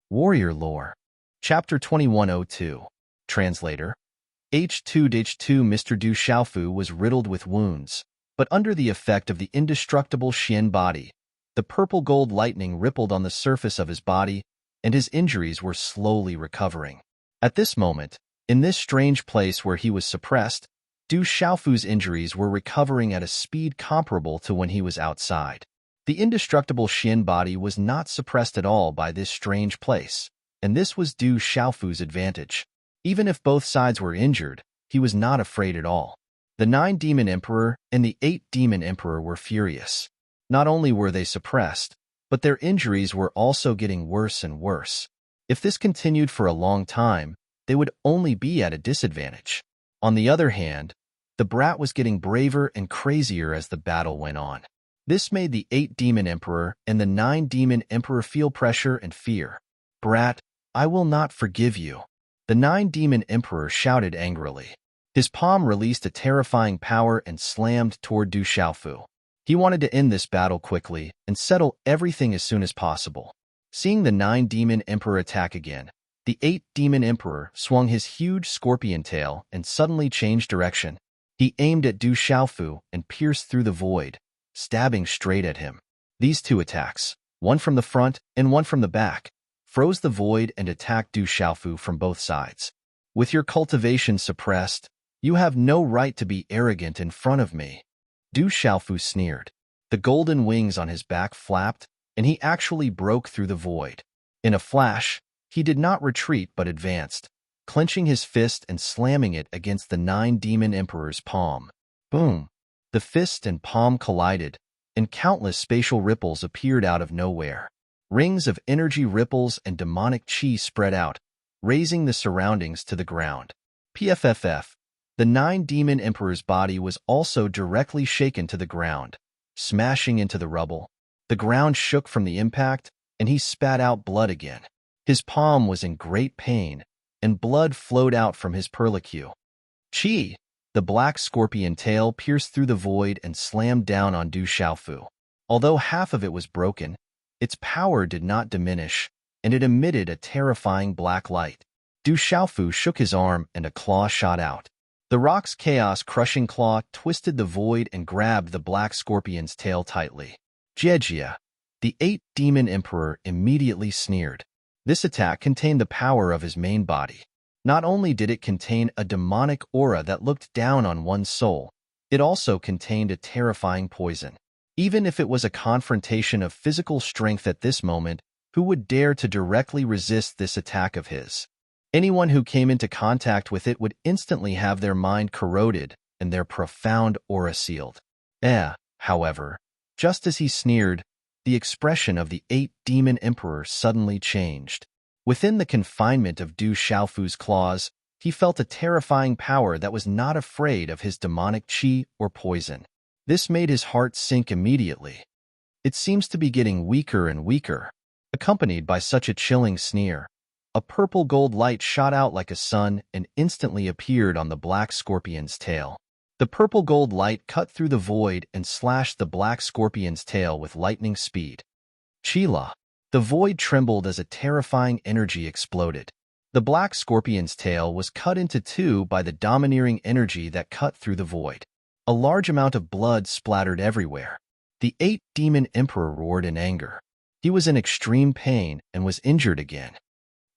Warrior Lore. Chapter 2102. Translator. H2-2 Mr. Du Xiaofu was riddled with wounds, but under the effect of the indestructible Xian body, the purple-gold lightning rippled on the surface of his body, and his injuries were slowly recovering. At this moment, in this strange place where he was suppressed, Du Xiaofu's injuries were recovering at a speed comparable to when he was outside. The indestructible Xian body was not suppressed at all by this strange place, and this was Du Xiaofu's advantage. Even if both sides were injured, he was not afraid at all. The 9 Demon Emperor and the 8 Demon Emperor were furious. Not only were they suppressed, but their injuries were also getting worse and worse. If this continued for a long time, they would only be at a disadvantage. On the other hand, the brat was getting braver and crazier as the battle went on. This made the 8 Demon Emperor and the 9 Demon Emperor feel pressure and fear. "Brat, I will not forgive you," the 9 Demon Emperor shouted angrily. His palm released a terrifying power and slammed toward Du Xiaofu. He wanted to end this battle quickly and settle everything as soon as possible. Seeing the 9 Demon Emperor attack again, the 8 Demon Emperor swung his huge scorpion tail and suddenly changed direction. He aimed at Du Xiaofu and pierced through the void, stabbing straight at him. These two attacks, one from the front and one from the back, froze the void and attacked Du Xiaofu from both sides. "With your cultivation suppressed, you have no right to be arrogant in front of me," Du Xiaofu sneered. The golden wings on his back flapped, and he actually broke through the void. In a flash, he did not retreat but advanced, clenching his fist and slamming it against the 9 Demon Emperor's palm. Boom! The fist and palm collided, and countless spatial ripples appeared out of nowhere. Rings of energy ripples and demonic chi spread out, raising the surroundings to the ground. PFFF. The 9 Demon Emperor's body was also directly shaken to the ground, smashing into the rubble. The ground shook from the impact, and he spat out blood again. His palm was in great pain, and blood flowed out from his perlicue. Chi! The black scorpion tail pierced through the void and slammed down on Du Xiaofu. Although half of it was broken, its power did not diminish, and it emitted a terrifying black light. Du Xiaofu shook his arm and a claw shot out. The rock's chaos-crushing claw twisted the void and grabbed the black scorpion's tail tightly. Jejia! The 8 Demon Emperor immediately sneered. This attack contained the power of his main body. Not only did it contain a demonic aura that looked down on one's soul, it also contained a terrifying poison. Even if it was a confrontation of physical strength at this moment, who would dare to directly resist this attack of his? Anyone who came into contact with it would instantly have their mind corroded and their profound aura sealed. However, just as he sneered, the expression of the 8 Demon Emperor suddenly changed. Within the confinement of Du Xiaofu's claws, he felt a terrifying power that was not afraid of his demonic chi or poison. This made his heart sink immediately. It seems to be getting weaker and weaker. Accompanied by such a chilling sneer, a purple gold light shot out like a sun and instantly appeared on the black scorpion's tail. The purple gold light cut through the void and slashed the black scorpion's tail with lightning speed. Chila! The void trembled as a terrifying energy exploded. The black scorpion's tail was cut into two by the domineering energy that cut through the void. A large amount of blood splattered everywhere. The 8 Demon Emperor roared in anger. He was in extreme pain and was injured again.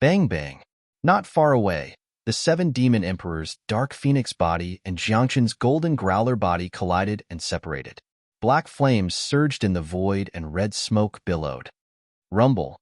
Bang bang! Not far away, the 7 Demon Emperor's dark phoenix body and Jiangchen's golden growler body collided and separated. Black flames surged in the void and red smoke billowed. Rumble.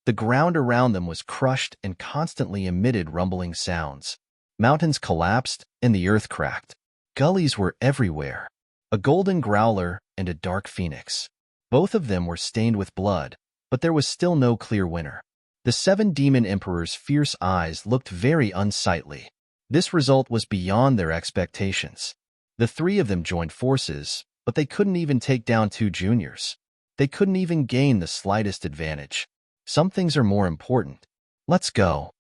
The ground around them was crushed and constantly emitted rumbling sounds. Mountains collapsed and the earth cracked. Gullies were everywhere. A golden growler and a dark phoenix. Both of them were stained with blood, but there was still no clear winner. The 7 Demon Emperor's fierce eyes looked very unsightly. This result was beyond their expectations. The 3 of them joined forces, but they couldn't even take down 2 juniors. They couldn't even gain the slightest advantage. Some things are more important. Let's go,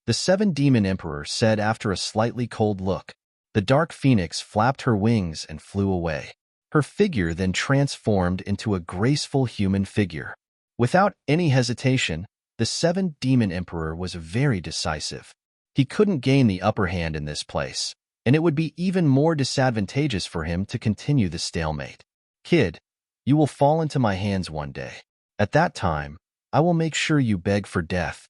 the 7 Demon Emperor said after a slightly cold look. The dark phoenix flapped her wings and flew away. Her figure then transformed into a graceful human figure. Without any hesitation, The 7th Demon Emperor was very decisive. He couldn't gain the upper hand in this place, and it would be even more disadvantageous for him to continue the stalemate. Kid, you will fall into my hands one day. At that time, I will make sure you beg for death.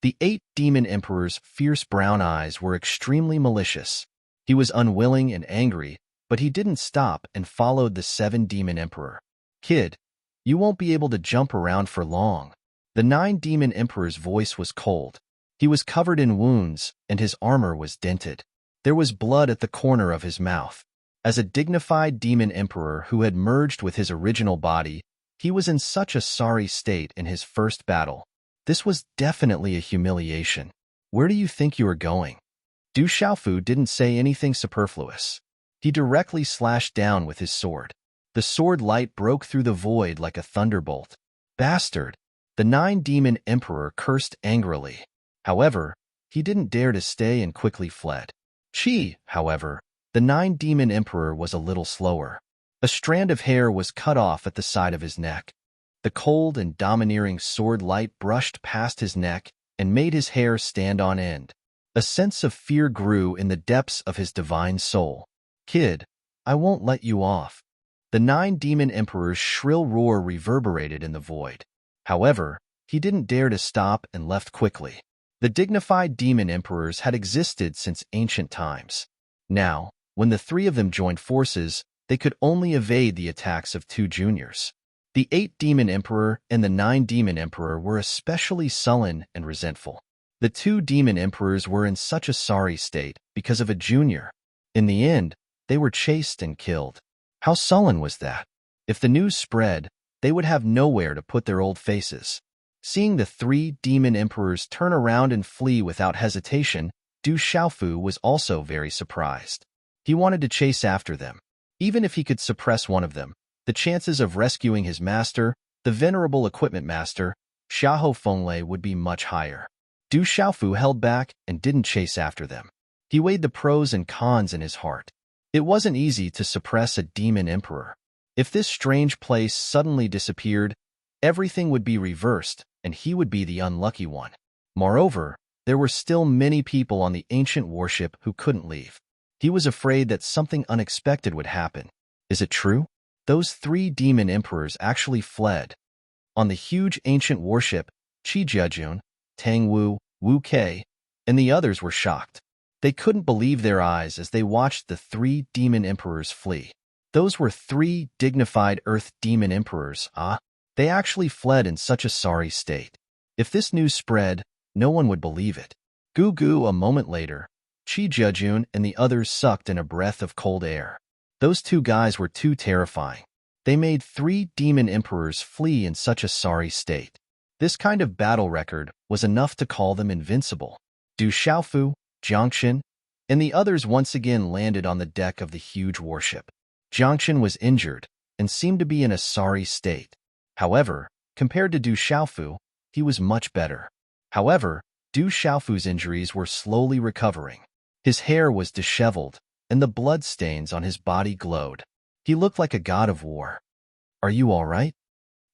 The 8th Demon Emperor's fierce brown eyes were extremely malicious. He was unwilling and angry, but he didn't stop and followed the 7th Demon Emperor. Kid, you won't be able to jump around for long. The 9th Demon Emperor's voice was cold. He was covered in wounds, and his armor was dented. There was blood at the corner of his mouth. As a dignified demon emperor who had merged with his original body, he was in such a sorry state in his first battle. This was definitely a humiliation. Where do you think you are going? Du Xiaofu didn't say anything superfluous. He directly slashed down with his sword. The sword light broke through the void like a thunderbolt. Bastard! The 9th Demon Emperor cursed angrily. However, he didn't dare to stay and quickly fled. Qi, however, the 9th Demon Emperor was a little slower. A strand of hair was cut off at the side of his neck. The cold and domineering sword light brushed past his neck and made his hair stand on end. A sense of fear grew in the depths of his divine soul. Kid, I won't let you off. The 9th Demon Emperor's shrill roar reverberated in the void. However, he didn't dare to stop and left quickly. The dignified demon emperors had existed since ancient times. Now, when the 3 of them joined forces, they could only evade the attacks of 2 juniors. The 8th Demon Emperor and the 9th Demon Emperor were especially sullen and resentful. The 2 demon emperors were in such a sorry state because of a junior. In the end, they were chased and killed. How sullen was that? If the news spread, they would have nowhere to put their old faces. Seeing the 3 demon emperors turn around and flee without hesitation, Du Xiaofu was also very surprised. He wanted to chase after them. Even if he could suppress one of them, the chances of rescuing his master, the venerable equipment master, Xiahou Fenglei, would be much higher. Du Xiaofu held back and didn't chase after them. He weighed the pros and cons in his heart. It wasn't easy to suppress a demon emperor. If this strange place suddenly disappeared, everything would be reversed, and he would be the unlucky one. Moreover, there were still many people on the ancient warship who couldn't leave. He was afraid that something unexpected would happen. Is it true? Those 3 demon emperors actually fled. On the huge ancient warship, Qi Jiajun, Tang Wu, Wu Kei, and the others were shocked. They couldn't believe their eyes as they watched the 3 demon emperors flee. Those were 3 dignified earth demon emperors, They actually fled in such a sorry state. If this news spread, no one would believe it. A moment later, Qi Jiajun and the others sucked in a breath of cold air. Those 2 guys were too terrifying. They made 3 demon emperors flee in such a sorry state. This kind of battle record was enough to call them invincible. Du Xiaofu, Jiangxin, and the others once again landed on the deck of the huge warship. Jiangxin was injured and seemed to be in a sorry state. However, compared to Du Xiaofu, he was much better. However, Du Xiaofu's injuries were slowly recovering. His hair was disheveled, and the bloodstains on his body glowed. He looked like a god of war. Are you all right?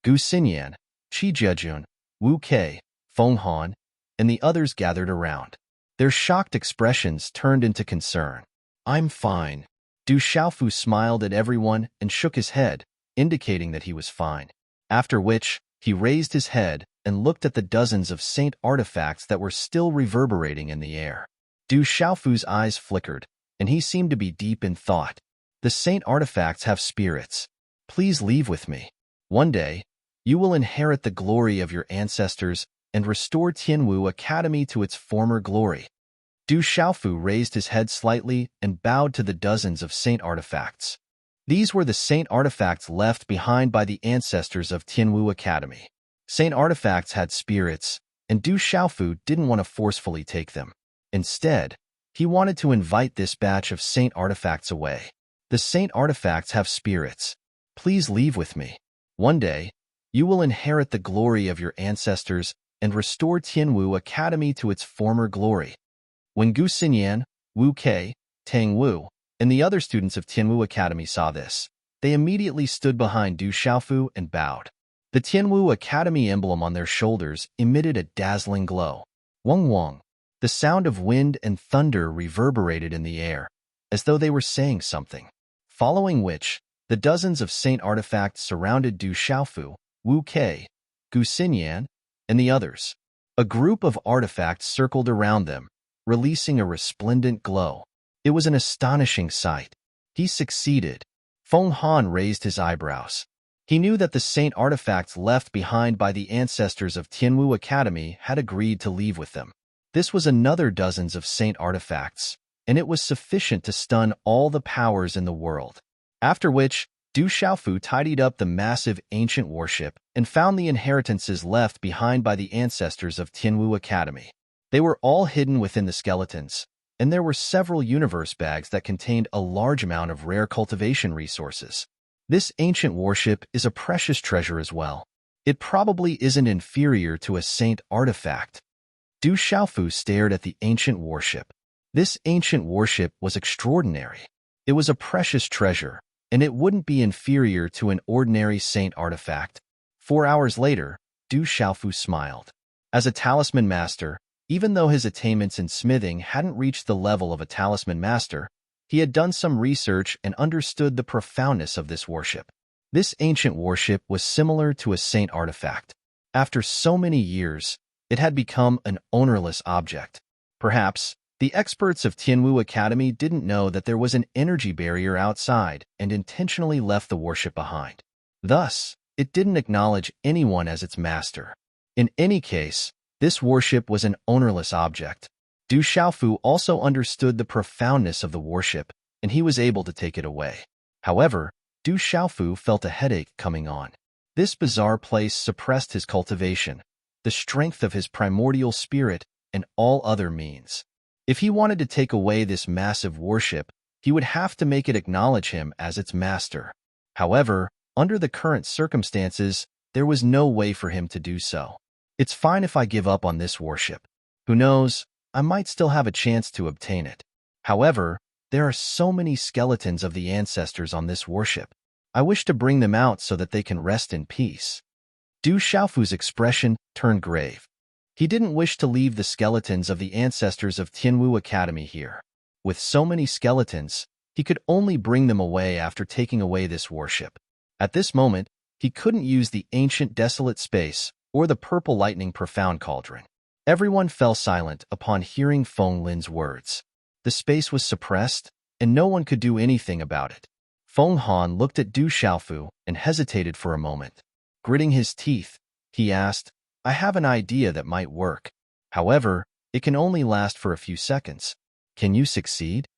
Gu Xinyan, Qi Jiajun, Wu Kei, Feng Han, and the others gathered around. Their shocked expressions turned into concern. I'm fine. Du Xiaofu smiled at everyone and shook his head, indicating that he was fine. After which, he raised his head and looked at the dozens of saint artifacts that were still reverberating in the air. Du Xiaofu's eyes flickered, and he seemed to be deep in thought. The saint artifacts have spirits. Please leave with me. One day, you will inherit the glory of your ancestors and restore Tianwu Academy to its former glory. Du Xiaofu raised his head slightly and bowed to the dozens of saint artifacts. These were the saint artifacts left behind by the ancestors of Tianwu Academy. Saint artifacts had spirits, and Du Xiaofu didn't want to forcefully take them. Instead, he wanted to invite this batch of saint artifacts away. The saint artifacts have spirits. Please leave with me. One day, you will inherit the glory of your ancestors and restore Tianwu Academy to its former glory. When Gu Xinyan, Wu Kei, Tang Wu, and the other students of Tianwu Academy saw this, they immediately stood behind Du Xiaofu and bowed. The Tianwu Academy emblem on their shoulders emitted a dazzling glow. Wong wong. The sound of wind and thunder reverberated in the air, as though they were saying something. Following which, the dozens of saint artifacts surrounded Du Xiaofu, Wu Kei, Gu Xinyan, and the others. A group of artifacts circled around them, releasing a resplendent glow. It was an astonishing sight. He succeeded. Feng Han raised his eyebrows. He knew that the saint artifacts left behind by the ancestors of Tianwu Academy had agreed to leave with them. This was another dozens of saint artifacts, and it was sufficient to stun all the powers in the world. After which, Du Xiaofu tidied up the massive ancient warship and found the inheritances left behind by the ancestors of Tianwu Academy. They were all hidden within the skeletons, and there were several universe bags that contained a large amount of rare cultivation resources. This ancient warship is a precious treasure as well. It probably isn't inferior to a saint artifact. Du Xiaofu stared at the ancient warship. This ancient warship was extraordinary. It was a precious treasure, and it wouldn't be inferior to an ordinary saint artifact. 4 hours later, Du Xiaofu smiled. As a talisman master, even though his attainments in smithing hadn't reached the level of a talisman master, he had done some research and understood the profoundness of this warship. This ancient warship was similar to a saint artifact. After so many years, it had become an ownerless object. Perhaps, the experts of Tianwu Academy didn't know that there was an energy barrier outside and intentionally left the warship behind. Thus, it didn't acknowledge anyone as its master. In any case, this warship was an ownerless object. Du Xiaofu also understood the profoundness of the warship, and he was able to take it away. However, Du Xiaofu felt a headache coming on. This bizarre place suppressed his cultivation, the strength of his primordial spirit, and all other means. If he wanted to take away this massive warship, he would have to make it acknowledge him as its master. However, under the current circumstances, there was no way for him to do so. It's fine if I give up on this warship. Who knows, I might still have a chance to obtain it. However, there are so many skeletons of the ancestors on this warship. I wish to bring them out so that they can rest in peace. Du Xiaofu's expression turned grave. He didn't wish to leave the skeletons of the ancestors of Tianwu Academy here. With so many skeletons, he could only bring them away after taking away this warship. At this moment, he couldn't use the ancient desolate space or the purple lightning profound cauldron. Everyone fell silent upon hearing Feng Lin's words. The space was suppressed, and no one could do anything about it. Feng Han looked at Du Xiaofu and hesitated for a moment. Gritting his teeth, he asked, I have an idea that might work. However, it can only last for a few seconds. Can you succeed?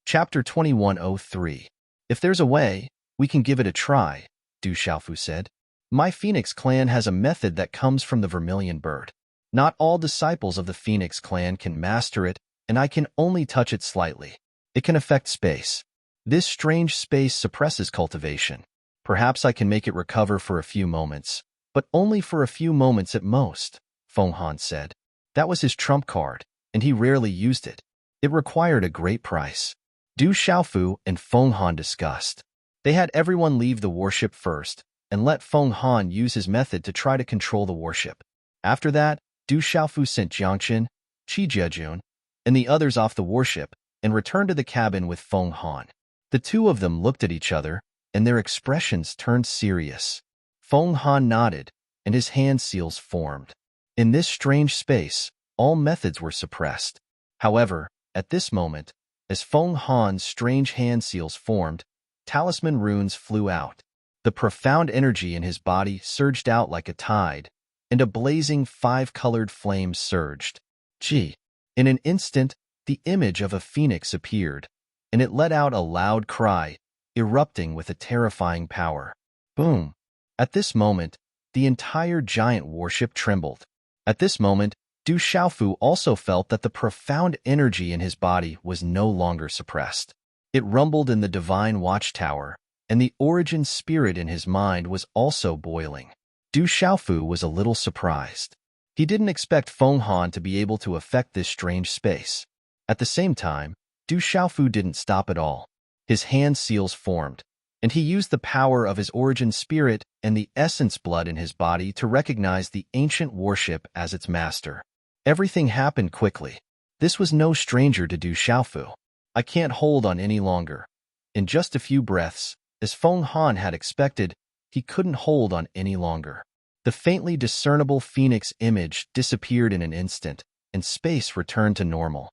Chapter 2103. If there's a way, we can give it a try, Du Xiaofu said. My Phoenix clan has a method that comes from the vermilion bird. Not all disciples of the Phoenix clan can master it, and I can only touch it slightly. It can affect space. This strange space suppresses cultivation. Perhaps I can make it recover for a few moments, but only for a few moments at most, Feng Han said. That was his trump card, and he rarely used it. It required a great price. Du Xiaofu and Feng Han discussed. They had everyone leave the warship first, and let Feng Han use his method to try to control the warship. After that, Du Xiaofu sent Jiangchen, Qi Jiejun, and the others off the warship, and returned to the cabin with Feng Han. The two of them looked at each other, and their expressions turned serious. Feng Han nodded, and his hand seals formed. In this strange space, all methods were suppressed. However, at this moment, as Feng Han's strange hand seals formed, talisman runes flew out. The profound energy in his body surged out like a tide, and a blazing 5-colored flame surged. Gee! In an instant, the image of a phoenix appeared, and it let out a loud cry, erupting with a terrifying power. Boom! At this moment, the entire giant warship trembled. At this moment, Du Xiaofu also felt that the profound energy in his body was no longer suppressed. It rumbled in the divine watchtower, and the origin spirit in his mind was also boiling. Du Xiaofu was a little surprised. He didn't expect Feng Han to be able to affect this strange space. At the same time, Du Xiaofu didn't stop at all. His hand seals formed, and he used the power of his origin spirit and the essence blood in his body to recognize the ancient warship as its master. Everything happened quickly. This was no stranger to Du Xiaofu. I can't hold on any longer. In just a few breaths, as Feng Han had expected, he couldn't hold on any longer. The faintly discernible phoenix image disappeared in an instant, and space returned to normal.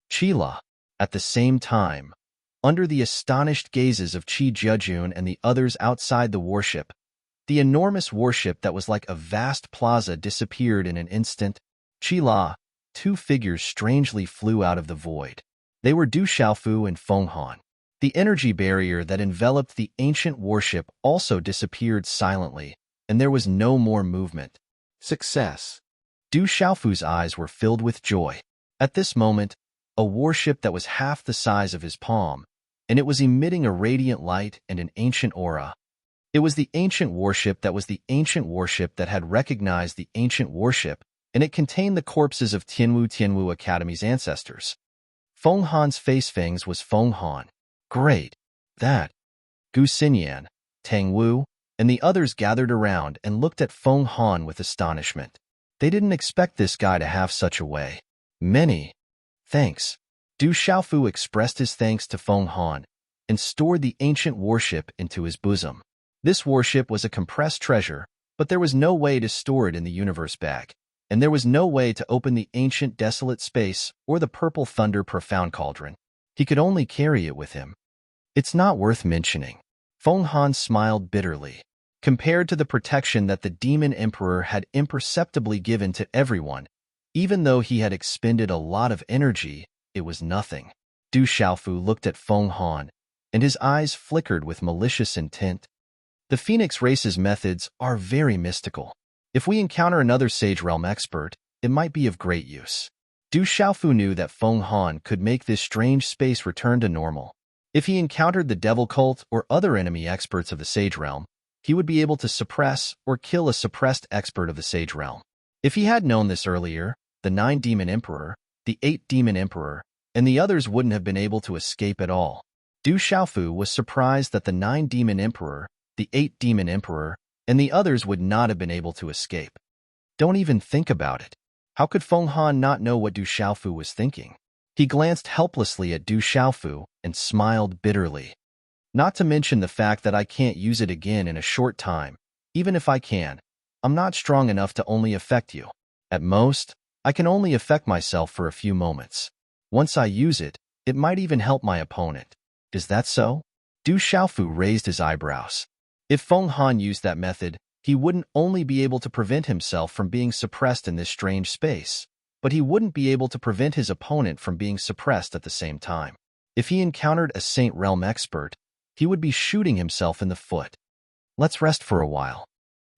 Qila, at the same time, under the astonished gazes of Qi Jiajun and the others outside the warship, the enormous warship that was like a vast plaza disappeared in an instant. Qila, two figures strangely flew out of the void. They were Du Xiaofu and Feng Han. The energy barrier that enveloped the ancient warship also disappeared silently, and there was no more movement. Success. Du Xiaofu's eyes were filled with joy. At this moment, a warship that was half the size of his palm, and it was emitting a radiant light and an ancient aura. It was the ancient warship that had recognized the ancient warship, and it contained the corpses of Tianwu Academy's ancestors. Feng Han's face fangs was Feng Han. Great. That. Gu Xinyan, Tang Wu, and the others gathered around and looked at Feng Han with astonishment. They didn't expect this guy to have such a way. Many. Thanks. Du Xiaofu expressed his thanks to Feng Han and stored the ancient warship into his bosom. This warship was a compressed treasure, but there was no way to store it in the universe bag, and there was no way to open the ancient desolate space or the purple thunder profound cauldron. He could only carry it with him. It's not worth mentioning. Feng Han smiled bitterly. Compared to the protection that the Demon Emperor had imperceptibly given to everyone, even though he had expended a lot of energy, it was nothing. Du Xiaofu looked at Feng Han, and his eyes flickered with malicious intent. The Phoenix race's methods are very mystical. If we encounter another Sage Realm expert, it might be of great use. Du Xiaofu knew that Feng Han could make this strange space return to normal. If he encountered the Devil Cult or other enemy experts of the Sage Realm, he would be able to suppress or kill a suppressed expert of the Sage Realm. If he had known this earlier, the 9 Demon Emperor, the 8 Demon Emperor, and the others wouldn't have been able to escape at all. Du Xiaofu was surprised that the 9 Demon Emperor, the 8 Demon Emperor, and the others would not have been able to escape. Don't even think about it. How could Feng Han not know what Du Xiaofu was thinking? He glanced helplessly at Du Xiaofu and smiled bitterly. Not to mention the fact that I can't use it again in a short time. Even if I can, I'm not strong enough to only affect you. At most, I can only affect myself for a few moments. Once I use it, it might even help my opponent. Is that so? Du Xiaofu raised his eyebrows. If Feng Han used that method, he wouldn't only be able to prevent himself from being suppressed in this strange space, but he wouldn't be able to prevent his opponent from being suppressed at the same time. If he encountered a Saint Realm expert, he would be shooting himself in the foot. Let's rest for a while.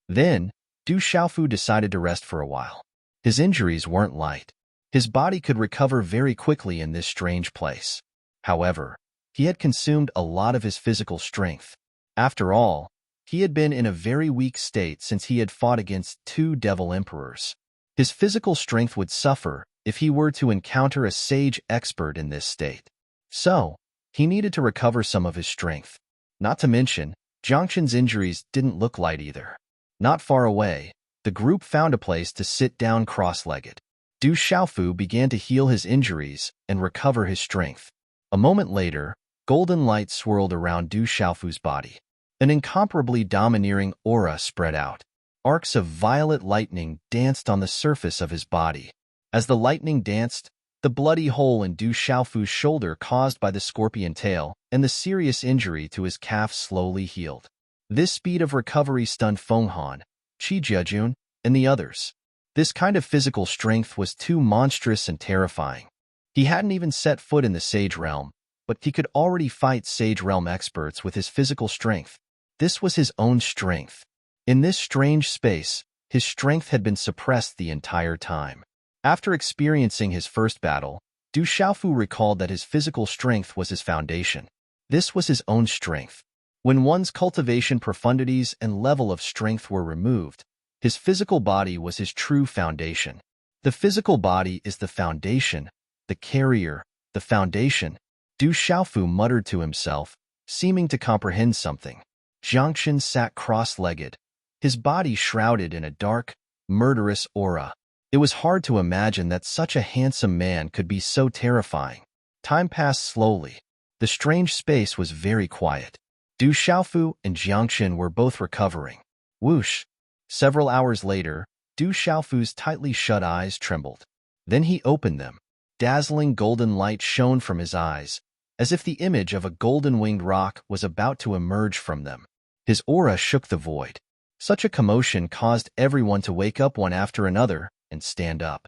Then, Du Xiaofu decided to rest for a while. His injuries weren't light. His body could recover very quickly in this strange place. However, he had consumed a lot of his physical strength. After all, he had been in a very weak state since he had fought against 2 Devil Emperors. His physical strength would suffer if he were to encounter a sage expert in this state. So, he needed to recover some of his strength. Not to mention, Jiangxin's injuries didn't look light either. Not far away, the group found a place to sit down cross-legged. Du Xiaofu began to heal his injuries and recover his strength. A moment later, golden light swirled around Du Xiaofu's body. An incomparably domineering aura spread out. Arcs of violet lightning danced on the surface of his body. As the lightning danced, the bloody hole in Du Xiaofu's shoulder caused by the scorpion tail and the serious injury to his calf slowly healed. This speed of recovery stunned Feng Han, Qi Jiajun, and the others. This kind of physical strength was too monstrous and terrifying. He hadn't even set foot in the Sage Realm, but he could already fight Sage Realm experts with his physical strength. This was his own strength. In this strange space, his strength had been suppressed the entire time. After experiencing his first battle, Du Xiaofu recalled that his physical strength was his foundation. This was his own strength. When one's cultivation profundities and level of strength were removed, his physical body was his true foundation. The physical body is the foundation, the carrier, the foundation. Du Xiaofu muttered to himself, seeming to comprehend something. Jiangxin sat cross-legged, his body shrouded in a dark, murderous aura. It was hard to imagine that such a handsome man could be so terrifying. Time passed slowly. The strange space was very quiet. Du Xiaofu and Jiangxin were both recovering. Whoosh! Several hours later, Du Xiaofu's tightly shut eyes trembled. Then he opened them. Dazzling golden light shone from his eyes, as if the image of a golden-winged rock was about to emerge from them. His aura shook the void. Such a commotion caused everyone to wake up one after another and stand up.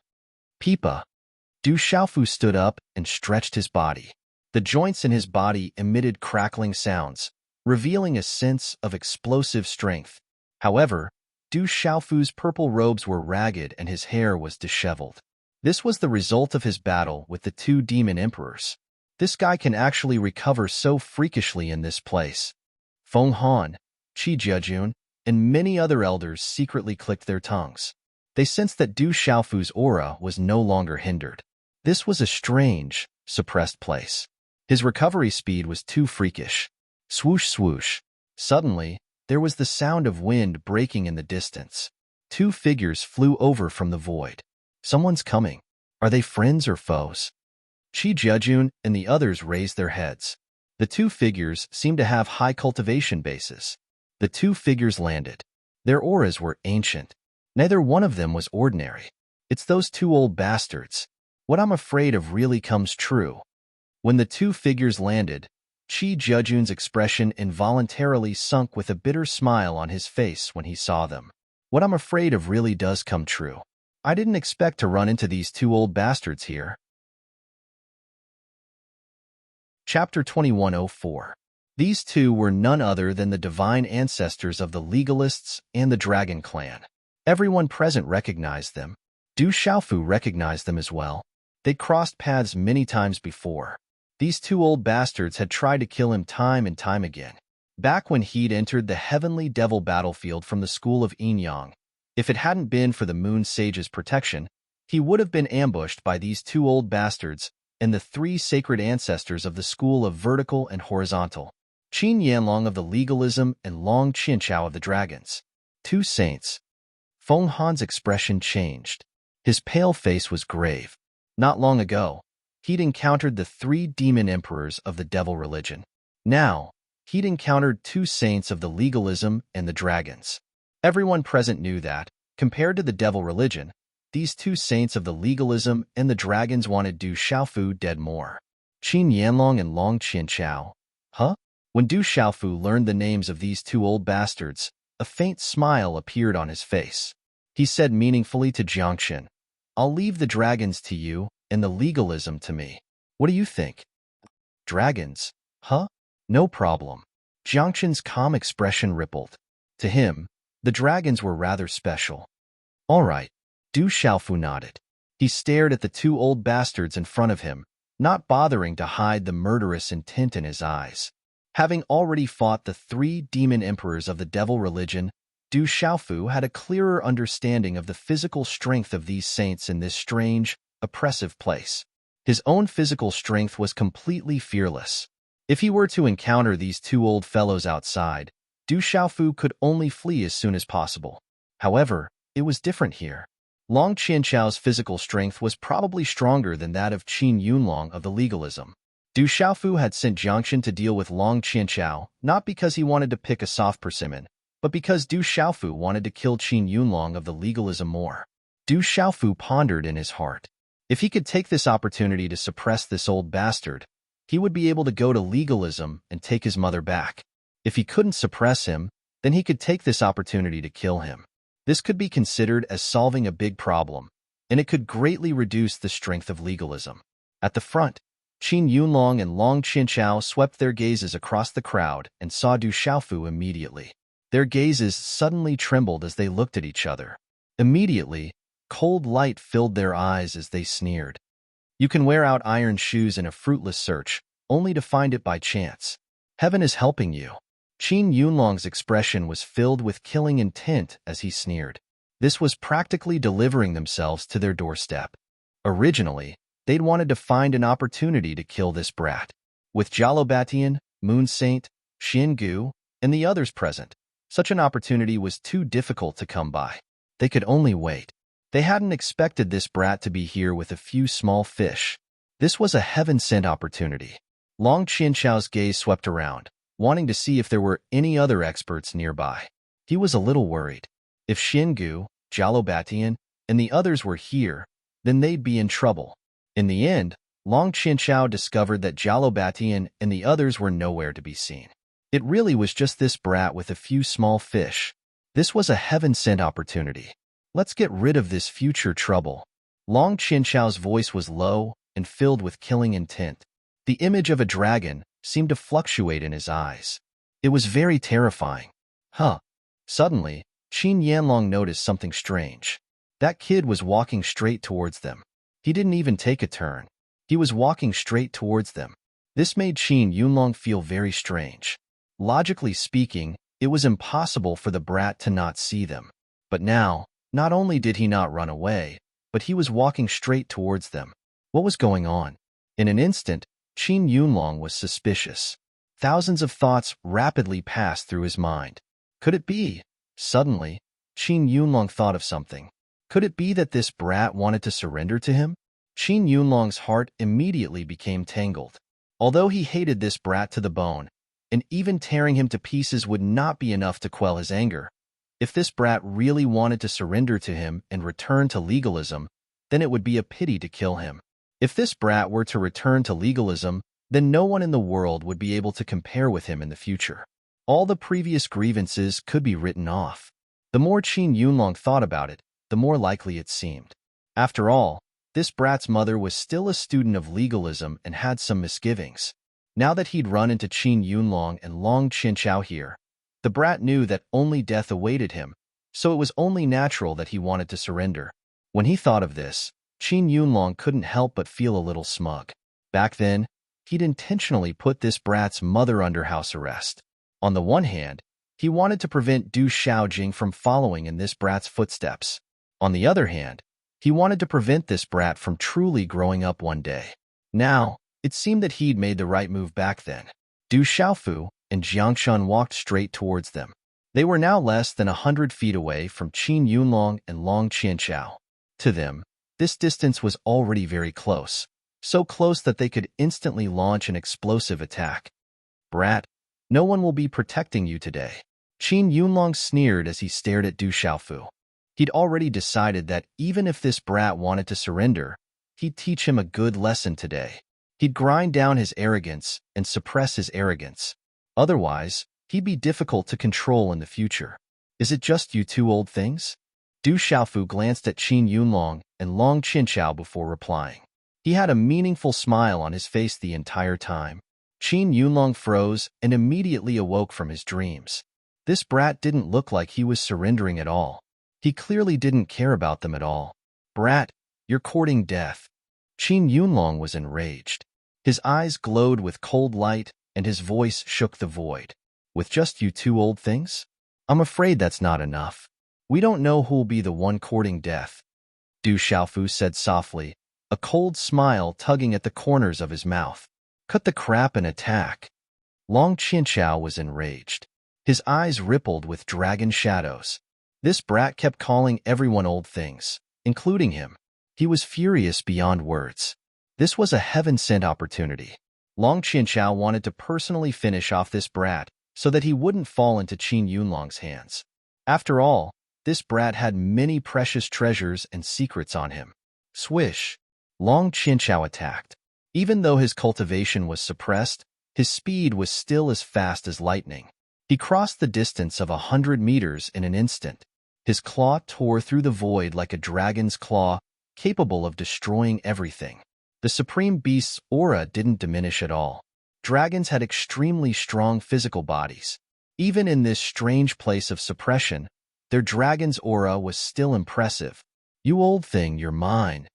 Pipa! Du Xiaofu stood up and stretched his body. The joints in his body emitted crackling sounds, revealing a sense of explosive strength. However, Du Xiaofu's purple robes were ragged and his hair was disheveled. This was the result of his battle with the two demon emperors. This guy can actually recover so freakishly in this place. Feng Han, Qi Jiajun, and many other elders secretly clicked their tongues. They sensed that Du Xiaofu's aura was no longer hindered. This was a strange, suppressed place. His recovery speed was too freakish. Swoosh, swoosh. Suddenly, there was the sound of wind breaking in the distance. Two figures flew over from the void. Someone's coming. Are they friends or foes? Qi Jiajun and the others raised their heads. The two figures seemed to have high cultivation bases. The two figures landed. Their auras were ancient. Neither one of them was ordinary. It's those two old bastards. What I'm afraid of really comes true. When the two figures landed, Qi Jiajun's expression involuntarily sunk with a bitter smile on his face when he saw them. What I'm afraid of really does come true. I didn't expect to run into these two old bastards here. Chapter 2104. These two were none other than the divine ancestors of the Legalists and the Dragon Clan. Everyone present recognized them. Du Xiaofu recognized them as well. They'd crossed paths many times before. These two old bastards had tried to kill him time and time again. Back when he'd entered the heavenly devil battlefield from the school of Yin-Yang, if it hadn't been for the Moon Sage's protection, he would have been ambushed by these two old bastards and the three sacred ancestors of the school of vertical and horizontal. Qin Yanlong of the legalism and Long Qinchao of the dragons. Two saints. Feng Han's expression changed. His pale face was grave. Not long ago, he'd encountered the three demon emperors of the devil religion. Now, he'd encountered two saints of the legalism and the dragons. Everyone present knew that, compared to the devil religion, these two saints of the legalism and the dragons wanted Du Xiaofu dead more. Qin Yanlong and Long Qinchao. Huh? When Du Xiaofu learned the names of these two old bastards, a faint smile appeared on his face. He said meaningfully to Jiangxin, "I'll leave the dragons to you and the legalism to me. What do you think?" Dragons? Huh? No problem. Jiangxin's calm expression rippled. To him, the dragons were rather special. All right. Du Xiaofu nodded. He stared at the two old bastards in front of him, not bothering to hide the murderous intent in his eyes. Having already fought the three demon emperors of the devil religion, Du Xiaofu had a clearer understanding of the physical strength of these saints in this strange, oppressive place. His own physical strength was completely fearless. If he were to encounter these two old fellows outside, Du Xiaofu could only flee as soon as possible. However, it was different here. Long Qinchao's physical strength was probably stronger than that of Qin Yunlong of the legalism. Du Xiaofu had sent Jiangxin to deal with Long Qinchao, not because he wanted to pick a soft persimmon, but because Du Xiaofu wanted to kill Qin Yunlong of the legalism more. Du Xiaofu pondered in his heart. If he could take this opportunity to suppress this old bastard, he would be able to go to legalism and take his mother back. If he couldn't suppress him, then he could take this opportunity to kill him. This could be considered as solving a big problem, and it could greatly reduce the strength of legalism. At the front, Qin Yunlong and Long Qinchao swept their gazes across the crowd and saw Du Xiaofu immediately. Their gazes suddenly trembled as they looked at each other. Immediately, cold light filled their eyes as they sneered. You can wear out iron shoes in a fruitless search, only to find it by chance. Heaven is helping you. Qin Yunlong's expression was filled with killing intent as he sneered. This was practically delivering themselves to their doorstep. Originally, they'd wanted to find an opportunity to kill this brat. With Jalobatian, Moon Saint, Xiangu, and the others present. Such an opportunity was too difficult to come by. They could only wait. They hadn't expected this brat to be here with a few small fish. This was a heaven-sent opportunity. Long Qianchao's gaze swept around, wanting to see if there were any other experts nearby. He was a little worried. If Xiangu, Jalobatian, and the others were here, then they'd be in trouble. In the end, Long Qianchao discovered that Jalobatian and the others were nowhere to be seen. It really was just this brat with a few small fish. This was a heaven-sent opportunity. Let's get rid of this future trouble. Long Qianchao's voice was low and filled with killing intent. The image of a dragon seemed to fluctuate in his eyes. It was very terrifying. Suddenly, Qin Yanlong noticed something strange. That kid was walking straight towards them. He didn't even take a turn. He was walking straight towards them. This made Qin Yunlong feel very strange. Logically speaking, it was impossible for the brat to not see them. But now, not only did he not run away, but he was walking straight towards them. What was going on? In an instant, Qin Yunlong was suspicious. Thousands of thoughts rapidly passed through his mind. Could it be? Suddenly, Qin Yunlong thought of something. Could it be that this brat wanted to surrender to him? Qin Yunlong's heart immediately became tangled. Although he hated this brat to the bone, and even tearing him to pieces would not be enough to quell his anger. If this brat really wanted to surrender to him and return to legalism, then it would be a pity to kill him. If this brat were to return to legalism, then no one in the world would be able to compare with him in the future. All the previous grievances could be written off. The more Qin Yunlong thought about it, the more likely it seemed. After all, this brat's mother was still a student of legalism and had some misgivings. Now that he'd run into Qin Yunlong and Long Qianchao here, the brat knew that only death awaited him, so it was only natural that he wanted to surrender. When he thought of this, Qin Yunlong couldn't help but feel a little smug. Back then, he'd intentionally put this brat's mother under house arrest. On the one hand, he wanted to prevent Du Xiaojing from following in this brat's footsteps. On the other hand, he wanted to prevent this brat from truly growing up one day. Now, it seemed that he'd made the right move back then. Du Xiaofu and Jiangshan walked straight towards them. They were now less than 100 feet away from Qin Yunlong and Long Qianchao. To them, this distance was already very close, so close that they could instantly launch an explosive attack. Brat, no one will be protecting you today. Qin Yunlong sneered as he stared at Du Xiaofu. He'd already decided that even if this brat wanted to surrender, he'd teach him a good lesson today. He'd grind down his arrogance and suppress his arrogance. Otherwise, he'd be difficult to control in the future. Is it just you two old things? Du Xiaofu glanced at Qin Yunlong and Long Qianchao before replying. He had a meaningful smile on his face the entire time. Qin Yunlong froze and immediately awoke from his dreams. This brat didn't look like he was surrendering at all. He clearly didn't care about them at all. Brat, you're courting death. Qin Yunlong was enraged. His eyes glowed with cold light, and his voice shook the void. With just you two old things? I'm afraid that's not enough. We don't know who'll be the one courting death. Du Xiaofu said softly, a cold smile tugging at the corners of his mouth. Cut the crap and attack. Long Qianchao was enraged. His eyes rippled with dragon shadows. This brat kept calling everyone old things, including him. He was furious beyond words. This was a heaven-sent opportunity. Long Qianchao wanted to personally finish off this brat so that he wouldn't fall into Qin Yunlong's hands. After all, this brat had many precious treasures and secrets on him. Swish! Long Qianchao attacked. Even though his cultivation was suppressed, his speed was still as fast as lightning. He crossed the distance of 100 meters in an instant. His claw tore through the void like a dragon's claw, capable of destroying everything. The Supreme Beast's aura didn't diminish at all. Dragons had extremely strong physical bodies. Even in this strange place of suppression, their dragon's aura was still impressive. You old thing, you're mine,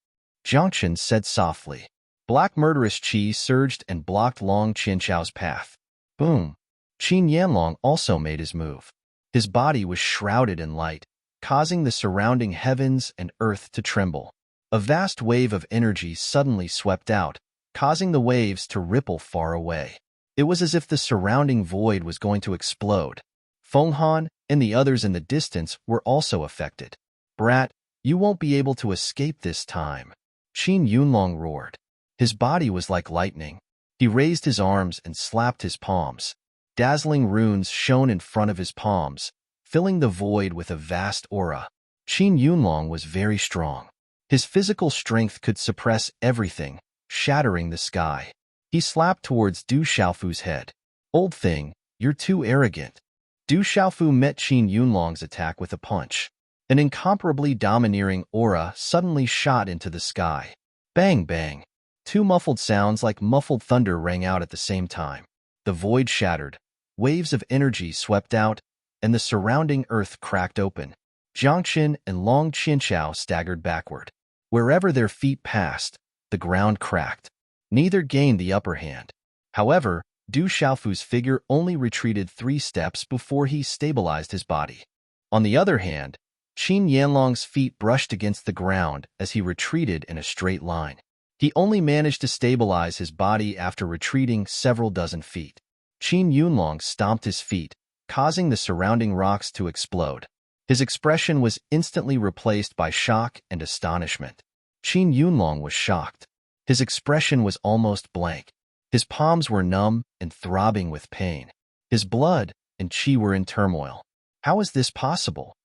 Jiangshan said softly. Black murderous qi surged and blocked Long Qianchao's path. Boom! Qin Yanlong also made his move. His body was shrouded in light, causing the surrounding heavens and earth to tremble. A vast wave of energy suddenly swept out, causing the waves to ripple far away. It was as if the surrounding void was going to explode. Feng Han and the others in the distance were also affected. "Brat, you won't be able to escape this time," Qin Yunlong roared. His body was like lightning. He raised his arms and slapped his palms. Dazzling runes shone in front of his palms, filling the void with a vast aura. Qin Yunlong was very strong. His physical strength could suppress everything, shattering the sky. He slapped towards Du Xiaofu's head. "Old thing, you're too arrogant." Du Xiaofu met Qin Yunlong's attack with a punch. An incomparably domineering aura suddenly shot into the sky. Bang, bang. Two muffled sounds like muffled thunder rang out at the same time. The void shattered. Waves of energy swept out, and the surrounding earth cracked open. Jiangqin and Long Qianchao staggered backward. Wherever their feet passed, the ground cracked. Neither gained the upper hand. However, Du Xiaofu's figure only retreated 3 steps before he stabilized his body. On the other hand, Qin Yanlong's feet brushed against the ground as he retreated in a straight line. He only managed to stabilize his body after retreating several dozen feet. Qin Yunlong stomped his feet, causing the surrounding rocks to explode. His expression was instantly replaced by shock and astonishment. Qin Yunlong was shocked. His expression was almost blank. His palms were numb and throbbing with pain. His blood and qi were in turmoil. How is this possible?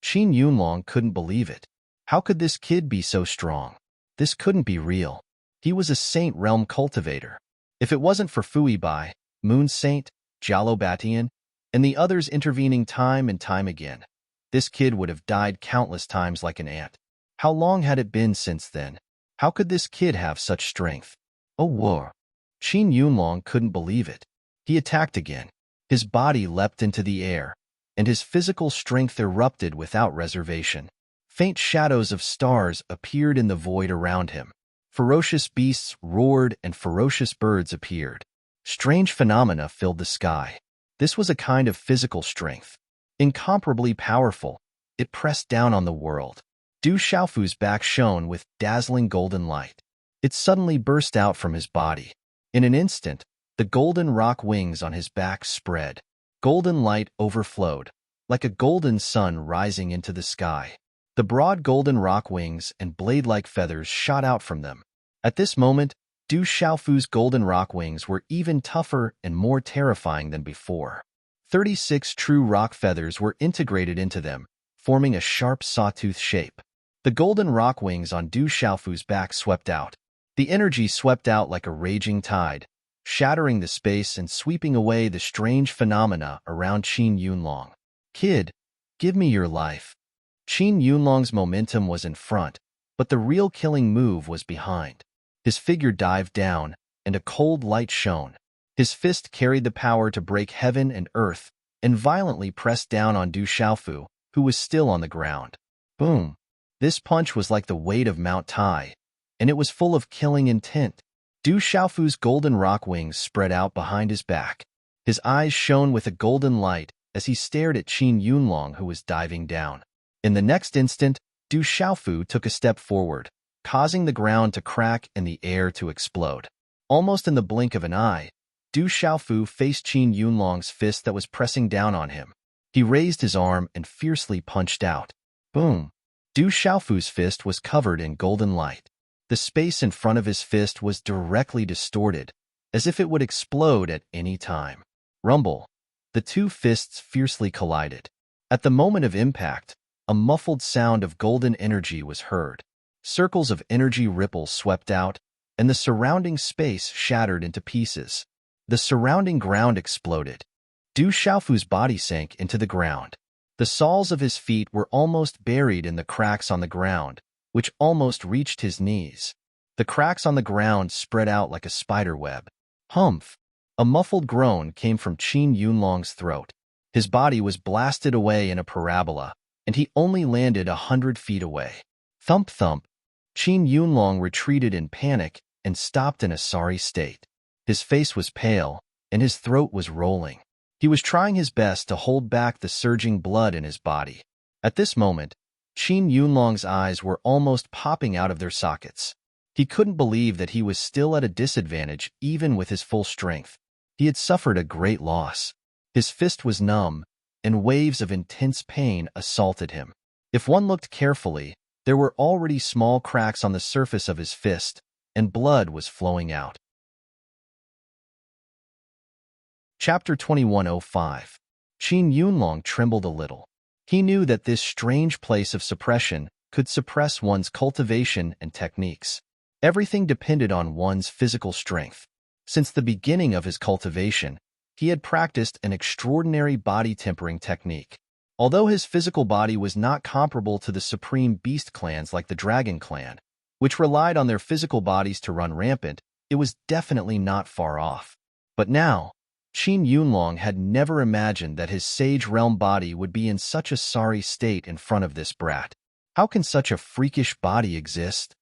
Qin Yunlong couldn't believe it. How could this kid be so strong? This couldn't be real. He was a Saint Realm cultivator. If it wasn't for Fui Bai, Moon Saint, Jialo Batian, and the others intervening time and time again, this kid would have died countless times like an ant. How long had it been since then? How could this kid have such strength? Oh, war! Qin Yunlong couldn't believe it. He attacked again. His body leapt into the air, and his physical strength erupted without reservation. Faint shadows of stars appeared in the void around him. Ferocious beasts roared and ferocious birds appeared. Strange phenomena filled the sky. This was a kind of physical strength. Incomparably powerful, it pressed down on the world. Du Xiaofu's back shone with dazzling golden light. It suddenly burst out from his body. In an instant, the golden rock wings on his back spread. Golden light overflowed, like a golden sun rising into the sky. The broad golden rock wings and blade-like feathers shot out from them. At this moment, Du Xiaofu's golden rock wings were even tougher and more terrifying than before. 36 true rock feathers were integrated into them, forming a sharp sawtooth shape. The golden rock wings on Du Xiaofu's back swept out. The energy swept out like a raging tide, shattering the space and sweeping away the strange phenomena around Qin Yunlong. "Kid, give me your life." Qin Yunlong's momentum was in front, but the real killing move was behind. His figure dived down, and a cold light shone. His fist carried the power to break heaven and earth, and violently pressed down on Du Xiaofu, who was still on the ground. Boom! This punch was like the weight of Mount Tai, and it was full of killing intent. Du Xiaofu's golden rock wings spread out behind his back. His eyes shone with a golden light as he stared at Qin Yunlong, who was diving down. In the next instant, Du Xiaofu took a step forward, causing the ground to crack and the air to explode. Almost in the blink of an eye, Du Xiaofu faced Qin Yunlong's fist that was pressing down on him. He raised his arm and fiercely punched out. Boom! Du Xiaofu's fist was covered in golden light. The space in front of his fist was directly distorted, as if it would explode at any time. Rumble! The two fists fiercely collided. At the moment of impact, a muffled sound of golden energy was heard. Circles of energy ripples swept out, and the surrounding space shattered into pieces. The surrounding ground exploded. Du Xiaofu's body sank into the ground. The soles of his feet were almost buried in the cracks on the ground, which almost reached his knees. The cracks on the ground spread out like a spider web. Humph! A muffled groan came from Qin Yunlong's throat. His body was blasted away in a parabola, and he only landed 100 feet away. Thump thump! Qin Yunlong retreated in panic and stopped in a sorry state. His face was pale, and his throat was rolling. He was trying his best to hold back the surging blood in his body. At this moment, Qin Yunlong's eyes were almost popping out of their sockets. He couldn't believe that he was still at a disadvantage even with his full strength. He had suffered a great loss. His fist was numb, and waves of intense pain assaulted him. If one looked carefully, there were already small cracks on the surface of his fist, and blood was flowing out. Chapter 2105. Qin Yunlong trembled a little. He knew that this strange place of suppression could suppress one's cultivation and techniques. Everything depended on one's physical strength. Since the beginning of his cultivation, he had practiced an extraordinary body tempering technique. Although his physical body was not comparable to the supreme beast clans like the Dragon Clan, which relied on their physical bodies to run rampant, it was definitely not far off. But now, Qin Yunlong had never imagined that his Sage Realm body would be in such a sorry state in front of this brat. How can such a freakish body exist?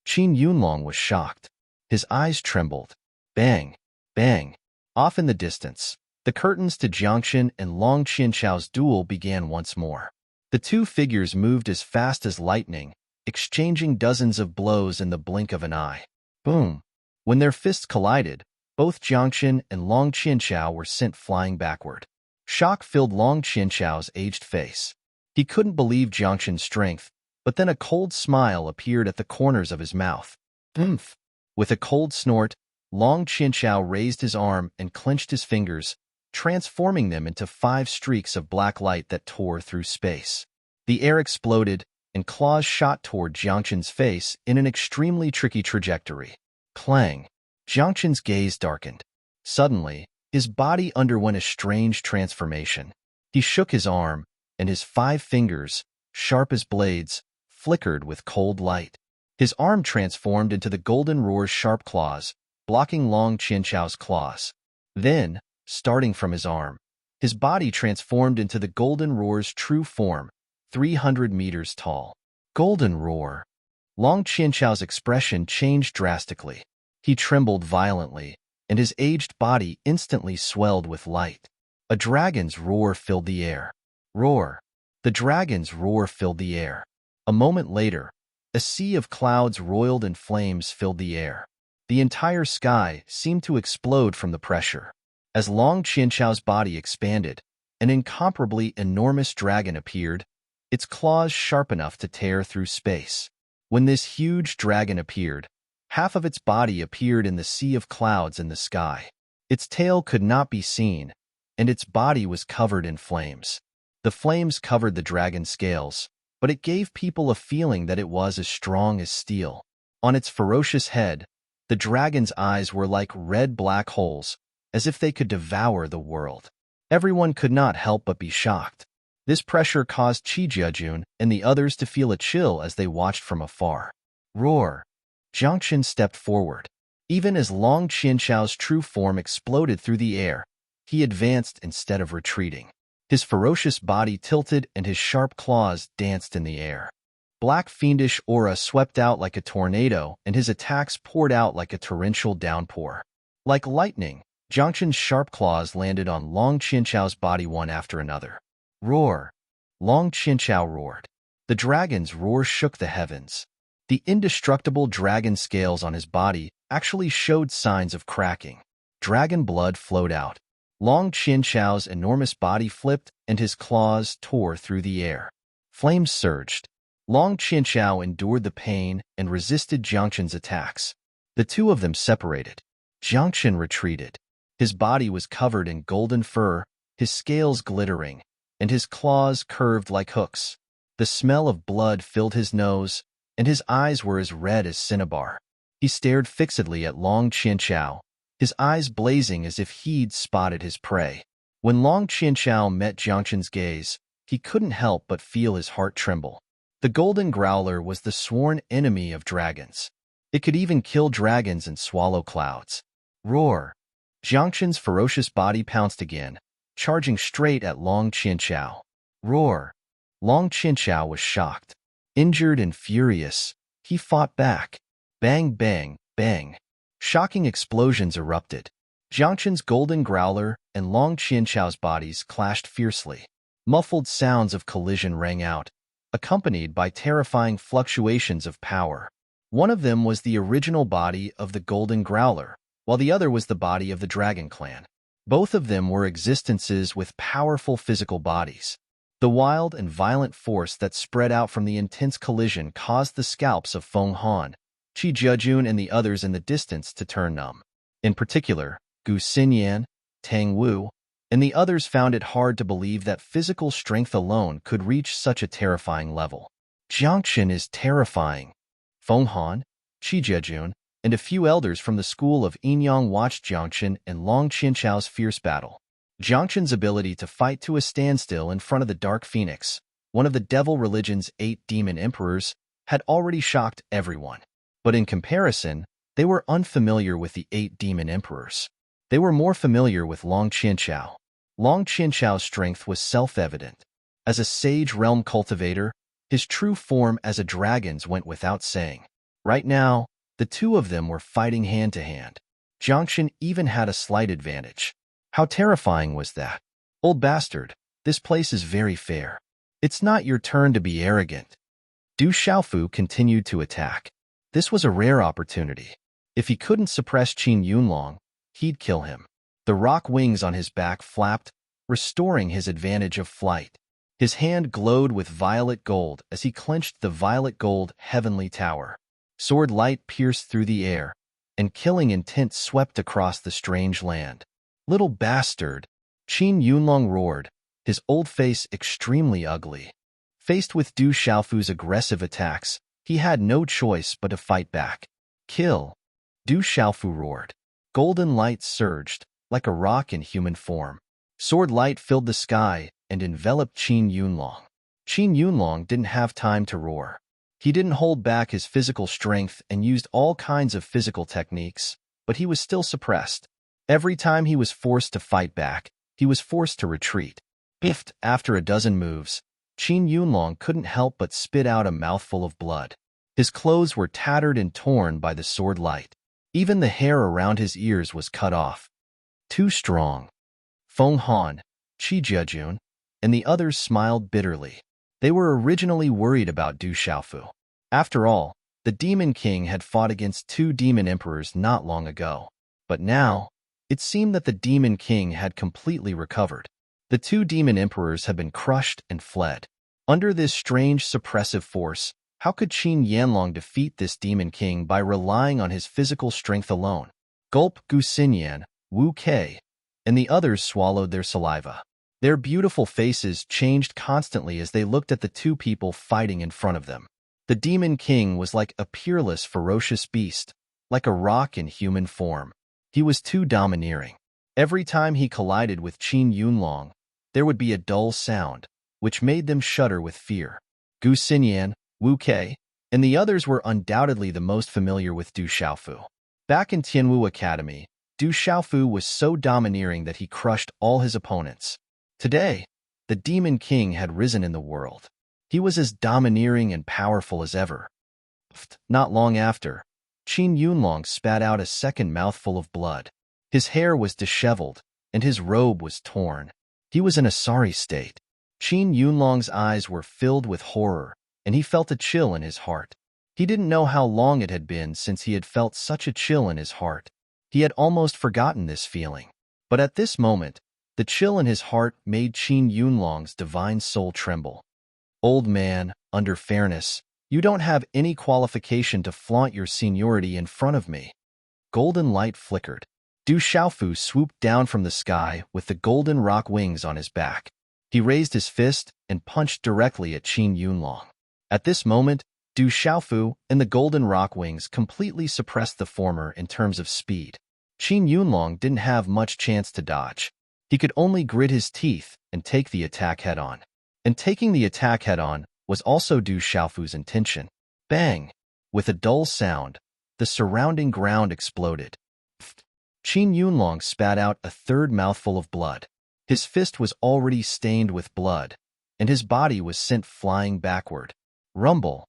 Qin Yunlong was shocked. His eyes trembled. Bang! Bang! Off in the distance, the curtains to Jiangchen and Long Qianchao's duel began once more. The two figures moved as fast as lightning, exchanging dozens of blows in the blink of an eye. Boom! When their fists collided, both Jiangchen and Long Qianchao were sent flying backward. Shock filled Long Qianchao's aged face. He couldn't believe Jiangchen's strength, but then a cold smile appeared at the corners of his mouth. Oomph! With a cold snort, Long Qianchao raised his arm and clenched his fingers, transforming them into 5 streaks of black light that tore through space. The air exploded, and claws shot toward Jiangchen's face in an extremely tricky trajectory. Clang! Jiangchen's gaze darkened. Suddenly, his body underwent a strange transformation. He shook his arm, and his 5 fingers, sharp as blades, flickered with cold light. His arm transformed into the Golden Roar's sharp claws, blocking Long Qianchao's claws. Then, starting from his arm, his body transformed into the Golden Roar's true form, 300 meters tall. Golden Roar! Long Qianchao's expression changed drastically. He trembled violently, and his aged body instantly swelled with light. A dragon's roar filled the air. Roar! The dragon's roar filled the air. A moment later, a sea of clouds roiled and flames filled the air. The entire sky seemed to explode from the pressure. As Long Qianchao's body expanded, an incomparably enormous dragon appeared, its claws sharp enough to tear through space. When this huge dragon appeared, half of its body appeared in the sea of clouds in the sky. Its tail could not be seen, and its body was covered in flames. The flames covered the dragon's scales, but it gave people a feeling that it was as strong as steel. On its ferocious head, the dragon's eyes were like red black holes, as if they could devour the world. Everyone could not help but be shocked. This pressure caused Qi Jiajun and the others to feel a chill as they watched from afar. Roar! Jiangchen stepped forward. Even as Long Qianchao's true form exploded through the air, he advanced instead of retreating. His ferocious body tilted and his sharp claws danced in the air. Black fiendish aura swept out like a tornado, and his attacks poured out like a torrential downpour. Like lightning, Jiangchen's sharp claws landed on Long Qianchao's body one after another. Roar! Long Qianchao roared. The dragon's roar shook the heavens. The indestructible dragon scales on his body actually showed signs of cracking. Dragon blood flowed out. Long Qianchao's enormous body flipped, and his claws tore through the air. Flames surged. Long Qianchao endured the pain and resisted Jiangchen's attacks. The two of them separated. Jiangchen retreated. His body was covered in golden fur, his scales glittering, and his claws curved like hooks. The smell of blood filled his nose, and his eyes were as red as cinnabar. He stared fixedly at Long Qianchao, his eyes blazing as if he'd spotted his prey. When Long Qianchao met Jiangchen's gaze, he couldn't help but feel his heart tremble. The golden growler was the sworn enemy of dragons. It could even kill dragons and swallow clouds. Roar! Jiangchen's ferocious body pounced again, charging straight at Long Qianchao. Roar! Long Qianchao was shocked. Injured and furious, he fought back. Bang, bang, bang. Shocking explosions erupted. Jiangchen's golden growler and Long Qianchao's bodies clashed fiercely. Muffled sounds of collision rang out, accompanied by terrifying fluctuations of power. One of them was the original body of the golden growler, while the other was the body of the dragon clan. Both of them were existences with powerful physical bodies. The wild and violent force that spread out from the intense collision caused the scalps of Feng Han, Qi Jiajun, and the others in the distance to turn numb. In particular, Gu Xinyan, Tang Wu, and the others found it hard to believe that physical strength alone could reach such a terrifying level. Jiangchen is terrifying. Feng Han, Qi Jiajun, and a few elders from the school of Yinyang watched Jiangchen and Long Qianchao's fierce battle. Jiangchen's ability to fight to a standstill in front of the Dark Phoenix, one of the devil religion's 8 demon emperors, had already shocked everyone. But in comparison, they were unfamiliar with the 8 demon emperors. They were more familiar with Long Qianchao. Long Qianchao's strength was self-evident. As a sage realm cultivator, his true form as a dragon's went without saying. Right now, the two of them were fighting hand-to-hand. Jiangchen even had a slight advantage. How terrifying was that? Old bastard, this place is very fair. It's not your turn to be arrogant. Du Xiaofu continued to attack. This was a rare opportunity. If he couldn't suppress Qin Yunlong, he'd kill him. The rock wings on his back flapped, restoring his advantage of flight. His hand glowed with violet gold as he clenched the violet gold heavenly tower. Sword light pierced through the air, and killing intent swept across the strange land. Little bastard, Qin Yunlong roared, his old face extremely ugly. Faced with Du Xiaofu's aggressive attacks, he had no choice but to fight back. Kill! Du Xiaofu roared. Golden light surged, like a rock in human form. Sword light filled the sky and enveloped Qin Yunlong. Qin Yunlong didn't have time to roar. He didn't hold back his physical strength and used all kinds of physical techniques, but he was still suppressed. Every time he was forced to fight back, he was forced to retreat. Biffed after a dozen moves, Qin Yunlong couldn't help but spit out a mouthful of blood. His clothes were tattered and torn by the sword light. Even the hair around his ears was cut off. Too strong. Feng Han, Qi Jiajun, and the others smiled bitterly. They were originally worried about Du Xiaofu. After all, the Demon King had fought against 2 demon emperors not long ago. But now, it seemed that the Demon King had completely recovered. The 2 demon emperors had been crushed and fled. Under this strange suppressive force, how could Qin Yanlong defeat this Demon King by relying on his physical strength alone? Gulp Gu Xinyan, Wu Kei, and the others swallowed their saliva. Their beautiful faces changed constantly as they looked at the 2 people fighting in front of them. The Demon King was like a peerless, ferocious beast, like a rock in human form. He was too domineering. Every time he collided with Qin Yunlong, there would be a dull sound, which made them shudder with fear. Gu Xinyan, Wu Kei, and the others were undoubtedly the most familiar with Du Xiaofu. Back in Tianwu Academy, Du Xiaofu was so domineering that he crushed all his opponents. Today, the Demon King had risen in the world. He was as domineering and powerful as ever. Not long after, Qin Yunlong spat out a second mouthful of blood. His hair was disheveled, and his robe was torn. He was in a sorry state. Qin Yunlong's eyes were filled with horror, and he felt a chill in his heart. He didn't know how long it had been since he had felt such a chill in his heart. He had almost forgotten this feeling. But at this moment, the chill in his heart made Qin Yunlong's divine soul tremble. Old man, under fairness, you don't have any qualification to flaunt your seniority in front of me. Golden light flickered. Du Xiaofu swooped down from the sky with the golden rock wings on his back. He raised his fist and punched directly at Qin Yunlong. At this moment, Du Xiaofu and the golden rock wings completely suppressed the former in terms of speed. Qin Yunlong didn't have much chance to dodge. He could only grit his teeth and take the attack head-on. And taking the attack head-on was also Du Xiaofu's intention. Bang! With a dull sound, the surrounding ground exploded. Qin Yunlong spat out a third mouthful of blood. His fist was already stained with blood, and his body was sent flying backward. Rumble!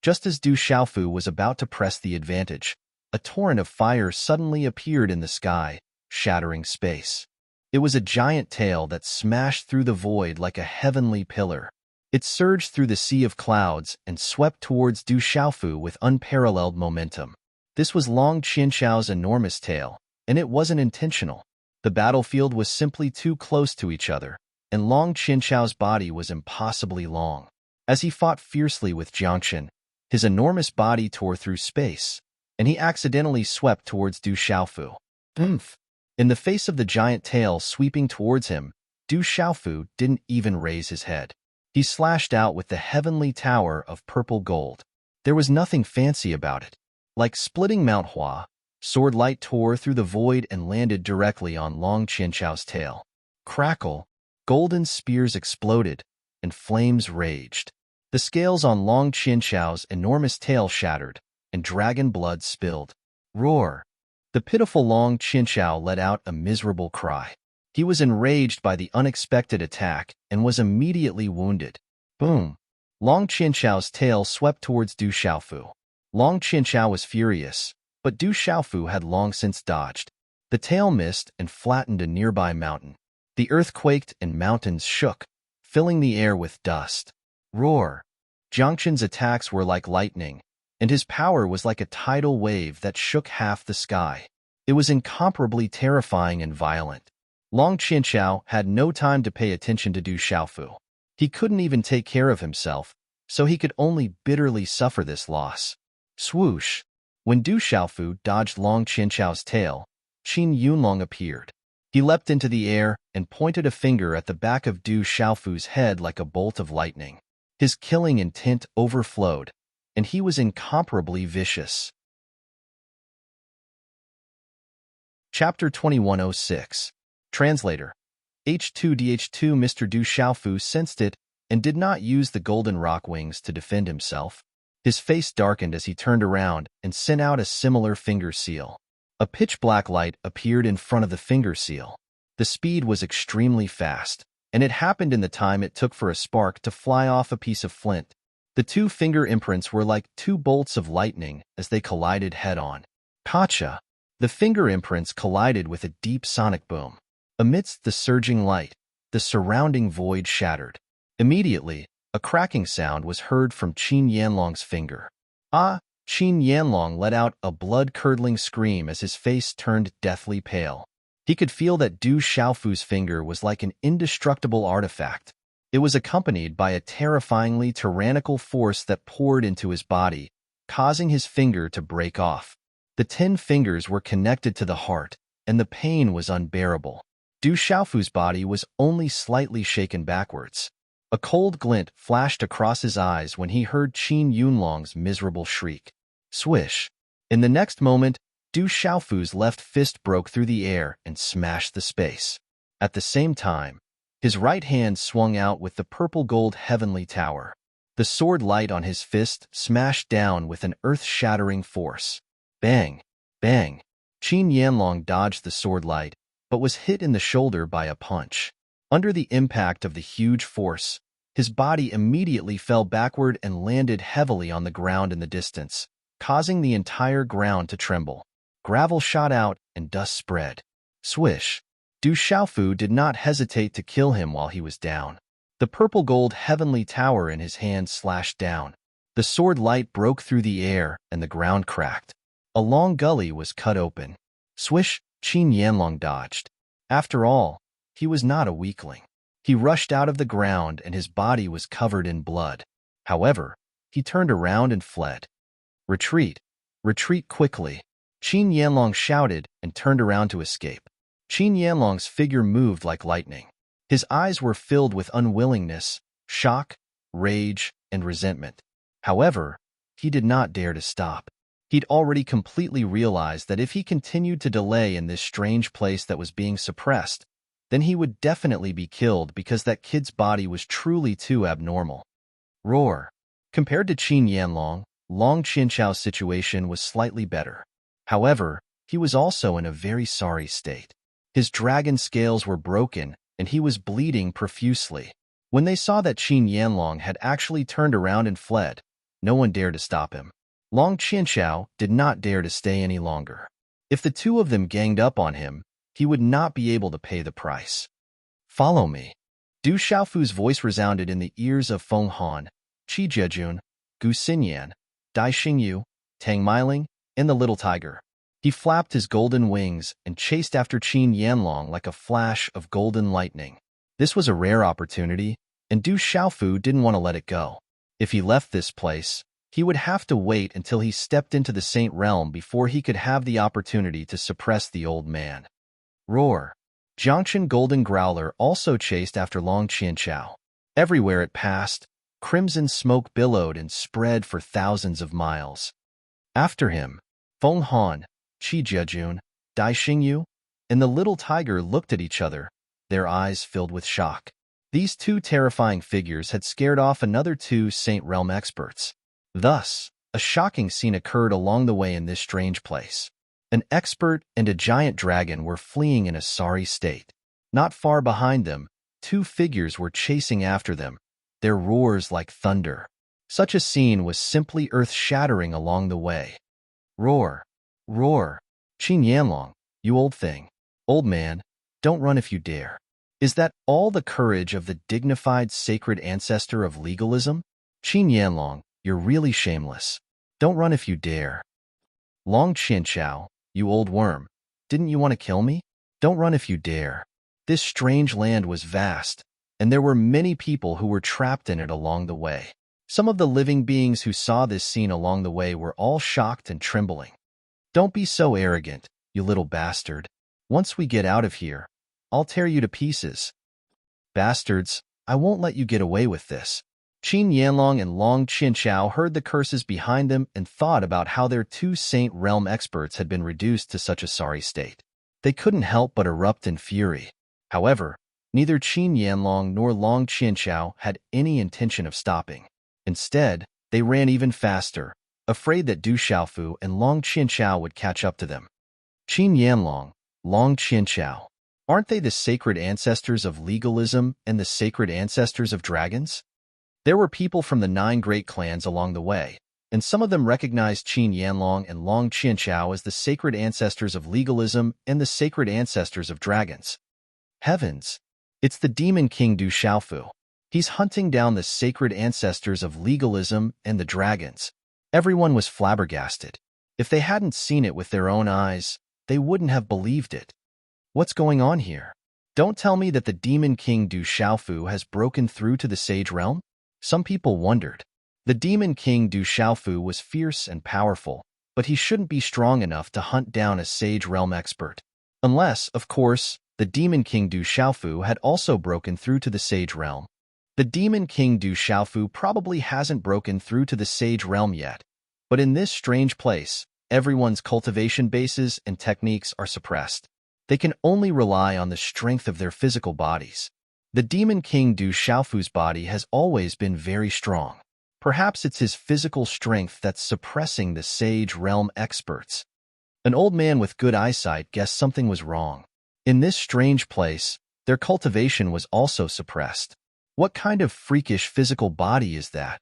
Just as Du Xiaofu was about to press the advantage, a torrent of fire suddenly appeared in the sky, shattering space. It was a giant tail that smashed through the void like a heavenly pillar. It surged through the sea of clouds and swept towards Du Xiaofu with unparalleled momentum. This was Long Qianchao's enormous tail, and it wasn't intentional. The battlefield was simply too close to each other, and Long Qinchao's body was impossibly long. As he fought fiercely with Jiangchen, his enormous body tore through space, and he accidentally swept towards Du Xiaofu. Oomph! In the face of the giant tail sweeping towards him, Du Xiaofu didn't even raise his head. He slashed out with the heavenly tower of purple gold. There was nothing fancy about it. Like splitting Mount Hua, sword light tore through the void and landed directly on Long Qinchao's tail. Crackle! Golden spears exploded, and flames raged. The scales on Long Qinchao's enormous tail shattered, and dragon blood spilled. Roar! The pitiful Long Qinchao let out a miserable cry. He was enraged by the unexpected attack and was immediately wounded. Boom! Long Qinchao's tail swept towards Du Xiaofu. Long Qinchao was furious, but Du Xiaofu had long since dodged. The tail missed and flattened a nearby mountain. The earth quaked and mountains shook, filling the air with dust. Roar! Jiangchen's attacks were like lightning, and his power was like a tidal wave that shook half the sky. It was incomparably terrifying and violent. Long Qinchao had no time to pay attention to Du Xiaofu. He couldn't even take care of himself, so he could only bitterly suffer this loss. Swoosh! When Du Xiaofu dodged Long Qinchao's tail, Qin Yunlong appeared. He leapt into the air and pointed a finger at the back of Du Xiaofu's head like a bolt of lightning. His killing intent overflowed, and he was incomparably vicious. Chapter 2106. Translator. H2DH2 Mr. Du Xiaofu sensed it and did not use the golden rock wings to defend himself. His face darkened as he turned around and sent out a similar finger seal. A pitch-black light appeared in front of the finger seal. The speed was extremely fast, and it happened in the time it took for a spark to fly off a piece of flint. The two finger imprints were like two bolts of lightning as they collided head-on. Gotcha! The finger imprints collided with a deep sonic boom. Amidst the surging light, the surrounding void shattered. Immediately, a cracking sound was heard from Qin Yanlong's finger. Ah! Qin Yanlong let out a blood-curdling scream as his face turned deathly pale. He could feel that Du Xiaofu's finger was like an indestructible artifact. It was accompanied by a terrifyingly tyrannical force that poured into his body, causing his finger to break off. The 10 fingers were connected to the heart, and the pain was unbearable. Du Xiaofu's body was only slightly shaken backwards. A cold glint flashed across his eyes when he heard Qin Yunlong's miserable shriek. Swish! In the next moment, Du Xiaofu's left fist broke through the air and smashed the space. At the same time, his right hand swung out with the purple-gold heavenly tower. The sword light on his fist smashed down with an earth-shattering force. Bang! Bang! Qin Yanlong dodged the sword light, but was hit in the shoulder by a punch. Under the impact of the huge force, his body immediately fell backward and landed heavily on the ground in the distance, causing the entire ground to tremble. Gravel shot out and dust spread. Swish! Du Xiaofu did not hesitate to kill him while he was down. The purple-gold heavenly tower in his hand slashed down. The sword light broke through the air and the ground cracked. A long gully was cut open. Swish! Qin Yanlong dodged. After all, he was not a weakling. He rushed out of the ground and his body was covered in blood. However, he turned around and fled. Retreat! Retreat quickly! Qin Yanlong shouted and turned around to escape. Qin Yanlong's figure moved like lightning. His eyes were filled with unwillingness, shock, rage, and resentment. However, he did not dare to stop. He'd already completely realized that if he continued to delay in this strange place that was being suppressed, then he would definitely be killed because that kid's body was truly too abnormal. Roar! Compared to Qin Yanlong, Long Qinchao's situation was slightly better. However, he was also in a very sorry state. His dragon scales were broken, and he was bleeding profusely. When they saw that Qin Yanlong had actually turned around and fled, no one dared to stop him. Long Qinchao did not dare to stay any longer. If the two of them ganged up on him, he would not be able to pay the price. Follow me. Du Xiaofu's voice resounded in the ears of Feng Han, Qi Jejun, Gu Xinyan, Dai Xingyu, Tang Meiling, and the little tiger. He flapped his golden wings and chased after Qin Yanlong like a flash of golden lightning. This was a rare opportunity, and Du Xiaofu didn't want to let it go. If he left this place, he would have to wait until he stepped into the Saint Realm before he could have the opportunity to suppress the old man. Roar! Jiangchen Golden Growler also chased after Long Qianchao. Everywhere it passed, crimson smoke billowed and spread for thousands of miles. After him, Feng Han, Qi Jiajun, Dai Xingyu, and the little tiger looked at each other, their eyes filled with shock. These two terrifying figures had scared off another two Saint Realm experts. Thus, a shocking scene occurred along the way in this strange place. An expert and a giant dragon were fleeing in a sorry state. Not far behind them, two figures were chasing after them, their roars like thunder. Such a scene was simply earth-shattering along the way. Roar! Roar! Qin Yanlong, you old thing. Old man, don't run if you dare. Is that all the courage of the dignified sacred ancestor of legalism? Qin Yanlong, you're really shameless. Don't run if you dare. Long Qianchao, you old worm, didn't you want to kill me? Don't run if you dare. This strange land was vast, and there were many people who were trapped in it along the way. Some of the living beings who saw this scene along the way were all shocked and trembling. Don't be so arrogant, you little bastard. Once we get out of here, I'll tear you to pieces. Bastards, I won't let you get away with this. Qin Yanlong and Long Qianchao heard the curses behind them and thought about how their two Saint Realm experts had been reduced to such a sorry state. They couldn't help but erupt in fury. However, neither Qin Yanlong nor Long Qianchao had any intention of stopping. Instead, they ran even faster, afraid that Du Xiaofu and Long Qianchao would catch up to them. Qin Yanlong, Long Qianchao, aren't they the sacred ancestors of legalism and the sacred ancestors of dragons? There were people from the 9 great clans along the way, and some of them recognized Qin Yanlong and Long Qianchao as the sacred ancestors of legalism and the sacred ancestors of dragons. Heavens! It's the Demon King Du Xiaofu. He's hunting down the sacred ancestors of legalism and the dragons. Everyone was flabbergasted. If they hadn't seen it with their own eyes, they wouldn't have believed it. What's going on here? Don't tell me that the Demon King Du Xiaofu has broken through to the Sage Realm? Some people wondered. The Demon King Du Xiaofu was fierce and powerful, but he shouldn't be strong enough to hunt down a Sage Realm expert. Unless, of course, the Demon King Du Xiaofu had also broken through to the Sage Realm. The Demon King Du Xiaofu probably hasn't broken through to the Sage Realm yet, but in this strange place, everyone's cultivation bases and techniques are suppressed. They can only rely on the strength of their physical bodies. The Demon King Du Xiaofu's body has always been very strong. Perhaps it's his physical strength that's suppressing the Sage Realm experts. An old man with good eyesight guessed something was wrong. In this strange place, their cultivation was also suppressed. What kind of freakish physical body is that?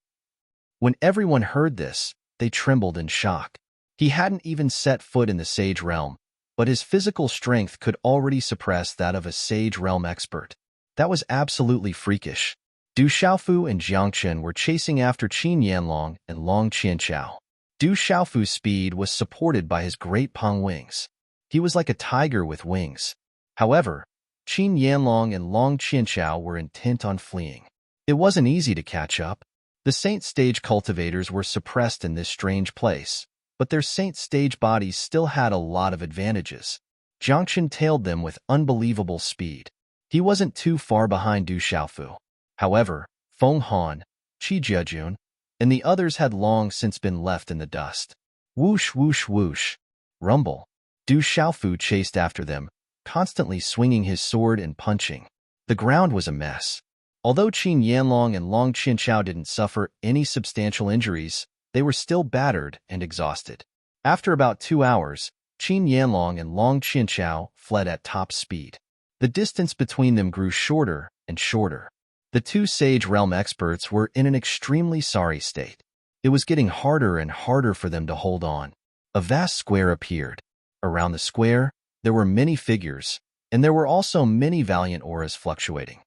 When everyone heard this, they trembled in shock. He hadn't even set foot in the Sage Realm, but his physical strength could already suppress that of a Sage Realm expert. That was absolutely freakish. Du Xiaofu and Jiangchen were chasing after Qin Yanlong and Long Qianchao. Du Xiaofu's speed was supported by his great pong wings. He was like a tiger with wings. However, Qin Yanlong and Long Qianchao were intent on fleeing. It wasn't easy to catch up. The Saint Stage cultivators were suppressed in this strange place, but their Saint Stage bodies still had a lot of advantages. Jiangchen tailed them with unbelievable speed. He wasn't too far behind Du Xiaofu. However, Feng Han, Qi Jiajun, and the others had long since been left in the dust. Whoosh, whoosh, whoosh. Rumble. Du Xiaofu chased after them, constantly swinging his sword and punching. The ground was a mess. Although Qin Yanlong and Long Qianchao didn't suffer any substantial injuries, they were still battered and exhausted. After about 2 hours, Qin Yanlong and Long Qianchao fled at top speed. The distance between them grew shorter and shorter. The two Sage Realm experts were in an extremely sorry state. It was getting harder and harder for them to hold on. A vast square appeared. Around the square, there were many figures, and there were also many valiant auras fluctuating.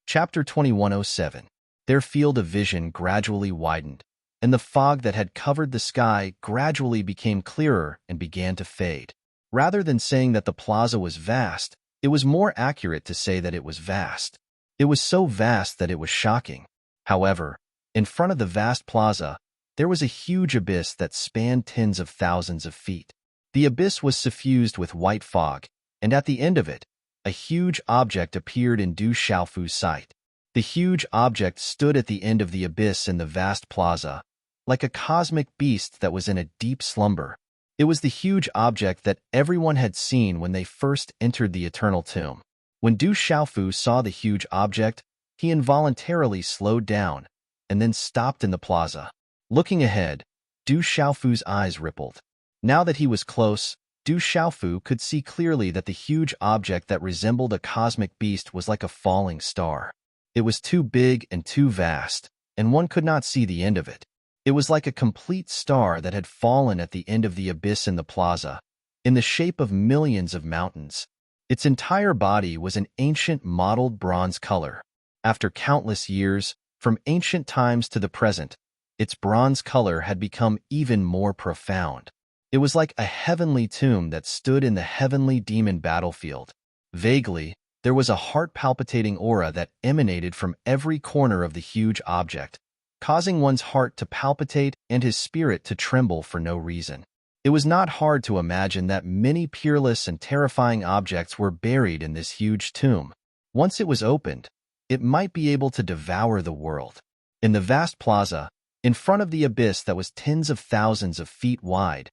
Chapter 2107. Their field of vision gradually widened, and the fog that had covered the sky gradually became clearer and began to fade. Rather than saying that the plaza was vast, it was more accurate to say that it was vast. It was so vast that it was shocking. However, in front of the vast plaza, there was a huge abyss that spanned tens of thousands of feet. The abyss was suffused with white fog, and at the end of it, a huge object appeared in Du Xiaofu's sight. The huge object stood at the end of the abyss in the vast plaza, like a cosmic beast that was in a deep slumber. It was the huge object that everyone had seen when they first entered the eternal tomb. When Du Xiaofu saw the huge object, he involuntarily slowed down and then stopped in the plaza. Looking ahead, Du Xiaofu's eyes rippled. Now that he was close, Du Xiaofu could see clearly that the huge object that resembled a cosmic beast was like a falling star. It was too big and too vast, and one could not see the end of it. It was like a complete star that had fallen at the end of the abyss in the plaza, in the shape of millions of mountains. Its entire body was an ancient mottled bronze color. After countless years, from ancient times to the present, its bronze color had become even more profound. It was like a heavenly tomb that stood in the heavenly demon battlefield. Vaguely, there was a heart-palpitating aura that emanated from every corner of the huge object, causing one's heart to palpitate and his spirit to tremble for no reason. It was not hard to imagine that many peerless and terrifying objects were buried in this huge tomb. Once it was opened, it might be able to devour the world. In the vast plaza, in front of the abyss that was tens of thousands of feet wide,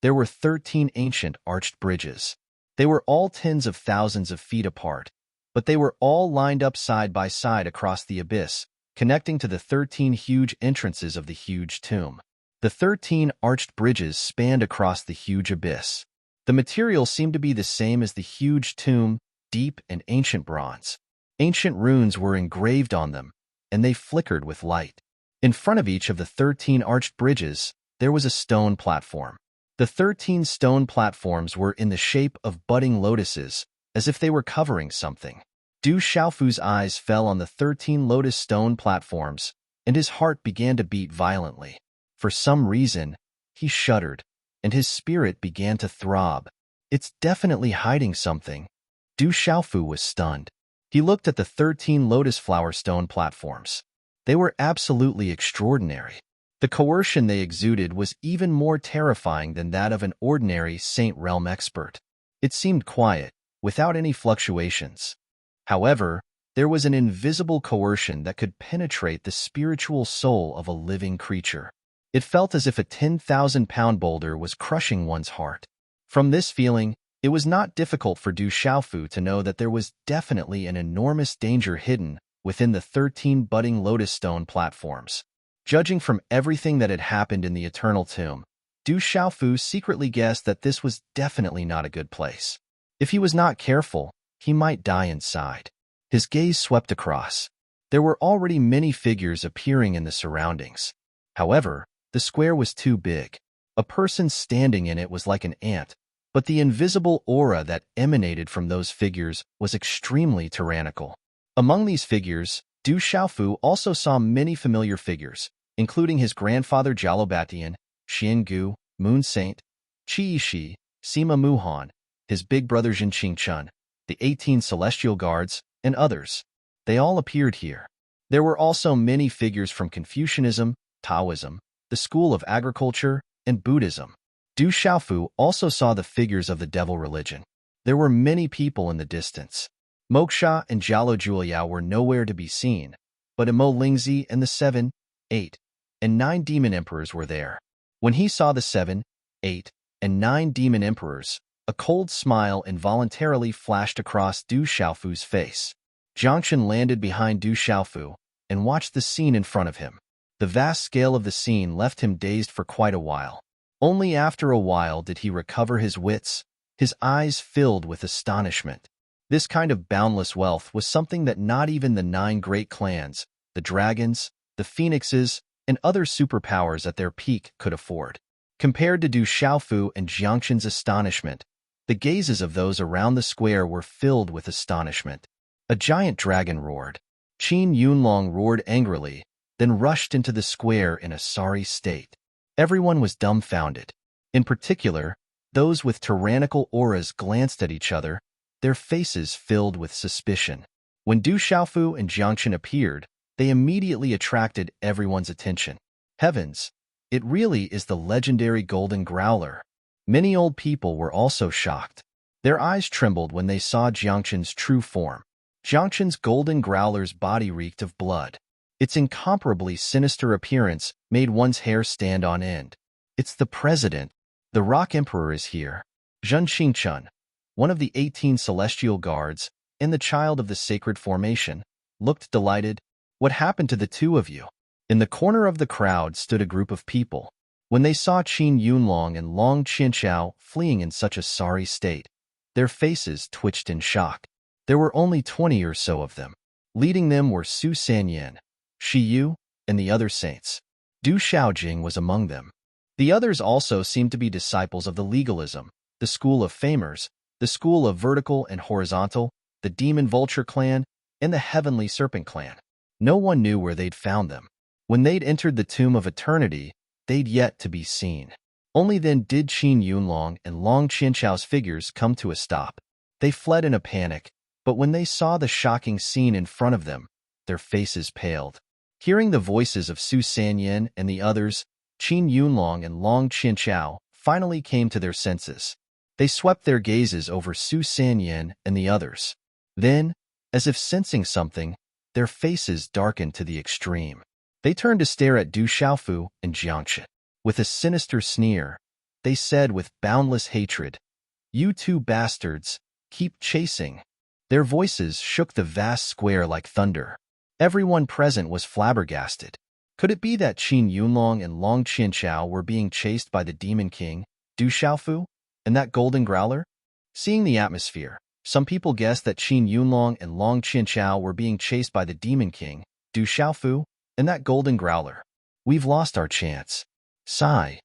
there were 13 ancient arched bridges. They were all tens of thousands of feet apart, but they were all lined up side by side across the abyss, connecting to the 13 huge entrances of the huge tomb. The 13 arched bridges spanned across the huge abyss. The material seemed to be the same as the huge tomb, deep and ancient bronze. Ancient runes were engraved on them, and they flickered with light. In front of each of the 13 arched bridges, there was a stone platform. The 13 stone platforms were in the shape of budding lotuses, as if they were covering something. Du Xiaofu's eyes fell on the 13 lotus stone platforms, and his heart began to beat violently. For some reason, he shuddered, and his spirit began to throb. It's definitely hiding something. Du Xiaofu was stunned. He looked at the 13 lotus flower stone platforms. They were absolutely extraordinary. The coercion they exuded was even more terrifying than that of an ordinary Saint Realm expert. It seemed quiet, without any fluctuations. However, there was an invisible coercion that could penetrate the spiritual soul of a living creature. It felt as if a 10,000-pound boulder was crushing one's heart. From this feeling, it was not difficult for Du Xiaofu to know that there was definitely an enormous danger hidden within the 13 budding lotus stone platforms. Judging from everything that had happened in the Eternal Tomb, Du Xiaofu secretly guessed that this was definitely not a good place. If he was not careful, he might die inside. His gaze swept across. There were already many figures appearing in the surroundings. However, the square was too big. A person standing in it was like an ant, but the invisible aura that emanated from those figures was extremely tyrannical. Among these figures, Du Xiaofu also saw many familiar figures, including his grandfather Jalobatian, Xiangu, Moon Saint, Qi Shi, Sima Muhan, his big brother Jin Qingchun, the 18 celestial guards, and others. They all appeared here. There were also many figures from Confucianism, Taoism, the school of agriculture, and Buddhism. Du Xiaofu also saw the figures of the devil religion. There were many people in the distance. Moksha and Jialo Juliao were nowhere to be seen, but Imo Lingzi and the 7, 8, and 9 demon emperors were there. When he saw the 7, 8, and 9 demon emperors, a cold smile involuntarily flashed across Du Xiaofu's face. Jiangchen landed behind Du Xiaofu and watched the scene in front of him. The vast scale of the scene left him dazed for quite a while. Only after a while did he recover his wits, his eyes filled with astonishment. This kind of boundless wealth was something that not even the 9 great clans, the dragons, the phoenixes, and other superpowers at their peak could afford. Compared to Du Xiaofu and Jiangchen's astonishment, the gazes of those around the square were filled with astonishment. A giant dragon roared. Qin Yunlong roared angrily, then rushed into the square in a sorry state. Everyone was dumbfounded. In particular, those with tyrannical auras glanced at each other, their faces filled with suspicion. When Du Xiaofu and Jiangchen appeared, they immediately attracted everyone's attention. Heavens, it really is the legendary golden growler. Many old people were also shocked. Their eyes trembled when they saw Jiangchen's true form. Jiangchen's golden growler's body reeked of blood. Its incomparably sinister appearance made one's hair stand on end. It's the president. The Rock Emperor is here. Zhen Xingchun, one of the 18 celestial guards and the child of the sacred formation, looked delighted. What happened to the two of you? In the corner of the crowd stood a group of people. When they saw Qin Yunlong and Long Qianchao fleeing in such a sorry state, their faces twitched in shock. There were only 20 or so of them. Leading them were Su Sanyan, Shi Yu, and the other saints. Du Xiaojing was among them. The others also seemed to be disciples of the legalism, the school of famers, the school of vertical and horizontal, the demon vulture clan, and the heavenly serpent clan. No one knew where they'd found them. When they'd entered the tomb of eternity, they'd yet to be seen. Only then did Qin Yunlong and Long Qianchao's figures come to a stop. They fled in a panic, but when they saw the shocking scene in front of them, their faces paled. Hearing the voices of Su Sanyan and the others, Qin Yunlong and Long Qianchao finally came to their senses. They swept their gazes over Su Sanyan and the others. Then, as if sensing something, their faces darkened to the extreme. They turned to stare at Du Xiaofu and Jiangchen. With a sinister sneer, they said with boundless hatred, "You two bastards, keep chasing." Their voices shook the vast square like thunder. Everyone present was flabbergasted. Could it be that Qin Yunlong and Long Qianchao were being chased by the Demon King, Du Xiaofu, and that golden growler? Seeing the atmosphere, some people guessed that Qin Yunlong and Long Qianchao were being chased by the Demon King, Du Xiaofu, and that golden growler. We've lost our chance. Sigh.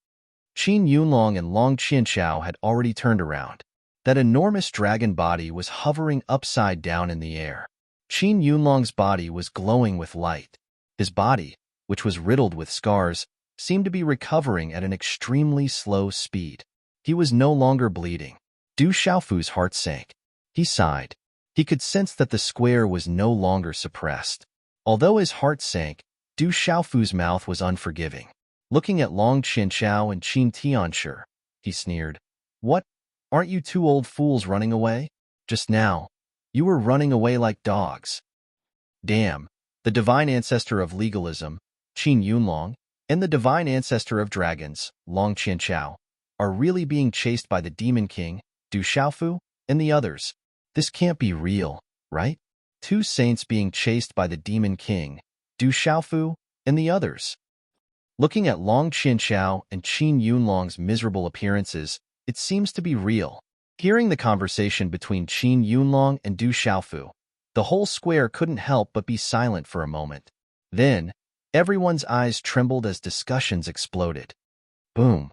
Qin Yunlong and Long Qianchao had already turned around. That enormous dragon body was hovering upside down in the air. Qin Yunlong's body was glowing with light. His body, which was riddled with scars, seemed to be recovering at an extremely slow speed. He was no longer bleeding. Du Xiaofu's heart sank. He sighed. He could sense that the square was no longer suppressed. Although his heart sank, Du Xiaofu's mouth was unforgiving. Looking at Long Qianchao and Qin Tianshi, he sneered. What? Aren't you two old fools running away? Just now, you were running away like dogs. Damn, the divine ancestor of legalism, Qin Yunlong, and the divine ancestor of dragons, Long Qianchao, are really being chased by the Demon King, Du Xiaofu, and the others. This can't be real, right? Two saints being chased by the Demon King, Du Xiaofu, and the others. Looking at Long Qianchao and Qin Yunlong's miserable appearances, it seems to be real. Hearing the conversation between Qin Yunlong and Du Xiaofu, the whole square couldn't help but be silent for a moment. Then, everyone's eyes trembled as discussions exploded. Boom.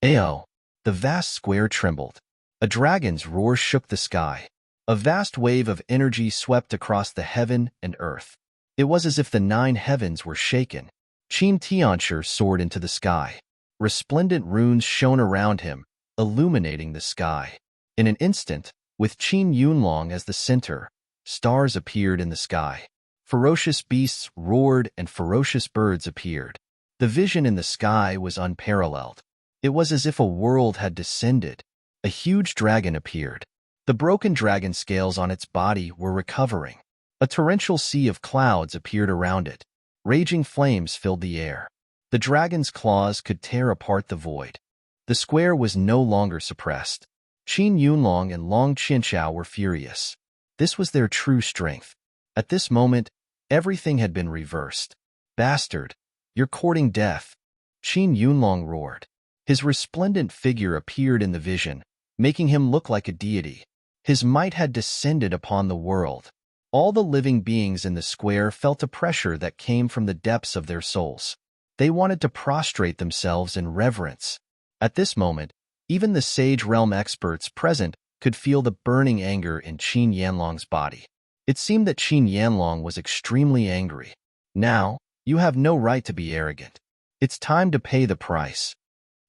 Ayo. The vast square trembled. A dragon's roar shook the sky. A vast wave of energy swept across the heaven and earth. It was as if the 9 heavens were shaken. Qin Tianshi soared into the sky. Resplendent runes shone around him, illuminating the sky. In an instant, with Qin Yunlong as the center, stars appeared in the sky. Ferocious beasts roared and ferocious birds appeared. The vision in the sky was unparalleled. It was as if a world had descended. A huge dragon appeared. The broken dragon scales on its body were recovering. A torrential sea of clouds appeared around it. Raging flames filled the air. The dragon's claws could tear apart the void. The square was no longer suppressed. Qin Yunlong and Long Qianchao were furious. This was their true strength. At this moment, everything had been reversed. Bastard, you're courting death. Qin Yunlong roared. His resplendent figure appeared in the vision, making him look like a deity. His might had descended upon the world. All the living beings in the square felt a pressure that came from the depths of their souls. They wanted to prostrate themselves in reverence. At this moment, even the Sage Realm experts present could feel the burning anger in Qin Yanlong's body. It seemed that Qin Yanlong was extremely angry. Now, You have no right to be arrogant. It's time to pay the price.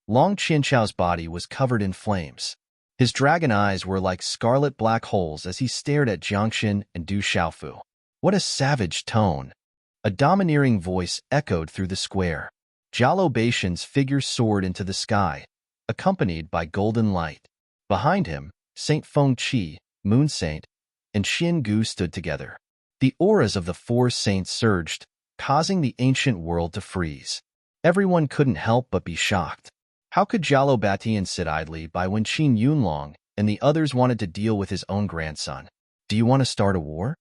Long Qianchao's body was covered in flames. His dragon eyes were like scarlet black holes as he stared at Jiangxin and Du Xiaofu. What a savage tone! A domineering voice echoed through the square. Jialo Beishan's figure soared into the sky, accompanied by golden light. Behind him, Saint Feng Qi, Moon Saint, and Xian Gu stood together. The auras of the four saints surged, causing the ancient world to freeze. Everyone couldn't help but be shocked. How could Jialo Batian sit idly by when Qin Yunlong and the others wanted to deal with his own grandson? Do you want to start a war?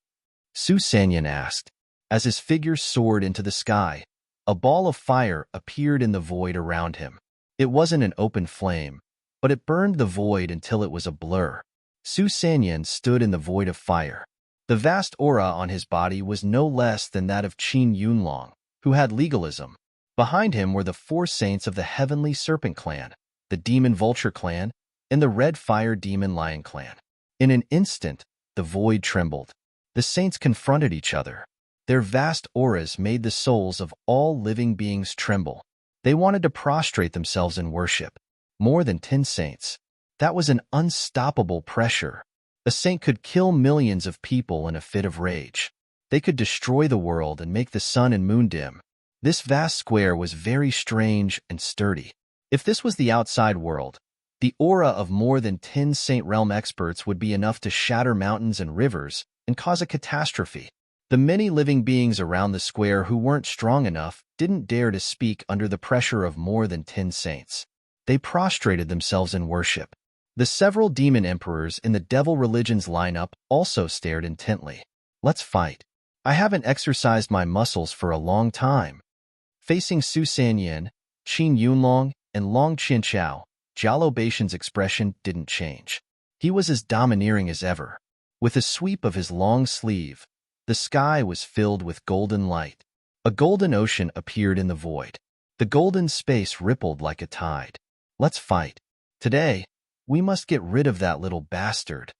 Su Sanyan asked. As his figure soared into the sky, a ball of fire appeared in the void around him. It wasn't an open flame, but it burned the void until it was a blur. Su Sanyan stood in the void of fire. The vast aura on his body was no less than that of Qin Yunlong, who had legalism. Behind him were the four saints of the Heavenly Serpent Clan, the Demon Vulture Clan, and the Red Fire Demon Lion Clan. In an instant, the void trembled. The saints confronted each other. Their vast auras made the souls of all living beings tremble. They wanted to prostrate themselves in worship. More than 10 saints. That was an unstoppable pressure. A saint could kill millions of people in a fit of rage. They could destroy the world and make the sun and moon dim. This vast square was very strange and sturdy. If this was the outside world, the aura of more than 10 Saint Realm experts would be enough to shatter mountains and rivers and cause a catastrophe. The many living beings around the square who weren't strong enough didn't dare to speak under the pressure of more than 10 saints. They prostrated themselves in worship. The several demon emperors in the devil religion's lineup also stared intently. Let's fight. I haven't exercised my muscles for a long time. Facing Su Sanyan, Qin Yunlong, and Long Qianchao, Jialo Beishan's expression didn't change. He was as domineering as ever. With a sweep of his long sleeve, the sky was filled with golden light. A golden ocean appeared in the void. The golden space rippled like a tide. Let's fight. Today, we must get rid of that little bastard.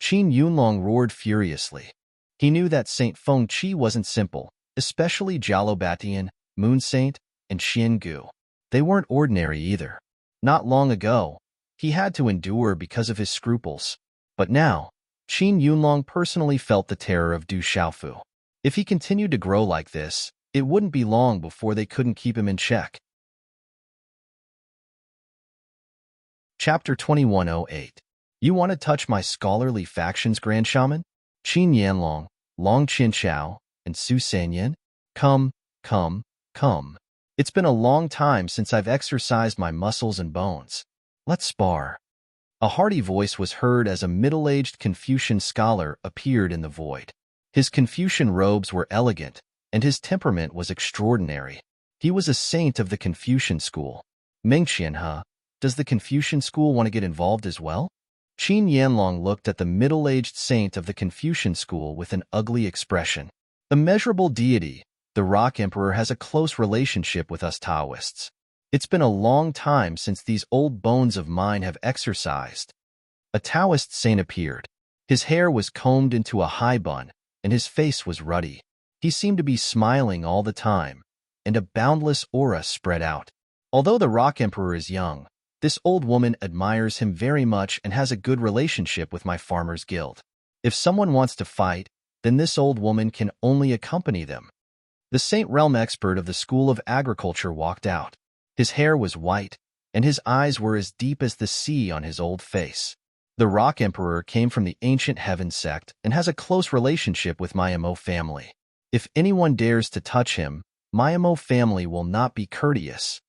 Qin Yunlong roared furiously. He knew that Saint Feng Qi wasn't simple, especially Jialo Batian, Moon Saint, and Xian Gu. They weren't ordinary either. Not long ago, he had to endure because of his scruples. But now, Qin Yunlong personally felt the terror of Du Xiaofu. If he continued to grow like this, it wouldn't be long before they couldn't keep him in check. Chapter 2108. You want to touch my scholarly factions, Grand Shaman? Qin Yanlong, Long Qianchao, and Su Sanyan? Come, come, come. It's been a long time since I've exercised my muscles and bones. Let's spar. A hearty voice was heard as a middle-aged Confucian scholar appeared in the void. His Confucian robes were elegant, and his temperament was extraordinary. He was a saint of the Confucian school. Mengqianhe, does the Confucian school want to get involved as well? Qin Yanlong looked at the middle-aged saint of the Confucian school with an ugly expression. Immeasurable deity, the Rock Emperor has a close relationship with us Taoists. It's been a long time since these old bones of mine have exercised. A Taoist saint appeared. His hair was combed into a high bun, and his face was ruddy. He seemed to be smiling all the time, and a boundless aura spread out. Although the Rock Emperor is young, this old woman admires him very much and has a good relationship with my farmers' guild. If someone wants to fight, then this old woman can only accompany them. The Saint Realm expert of the School of Agriculture walked out. His hair was white, and his eyes were as deep as the sea on his old face. The Rock Emperor came from the Ancient Heaven sect and has a close relationship with my Mo family. If anyone dares to touch him, my Mo family will not be courteous.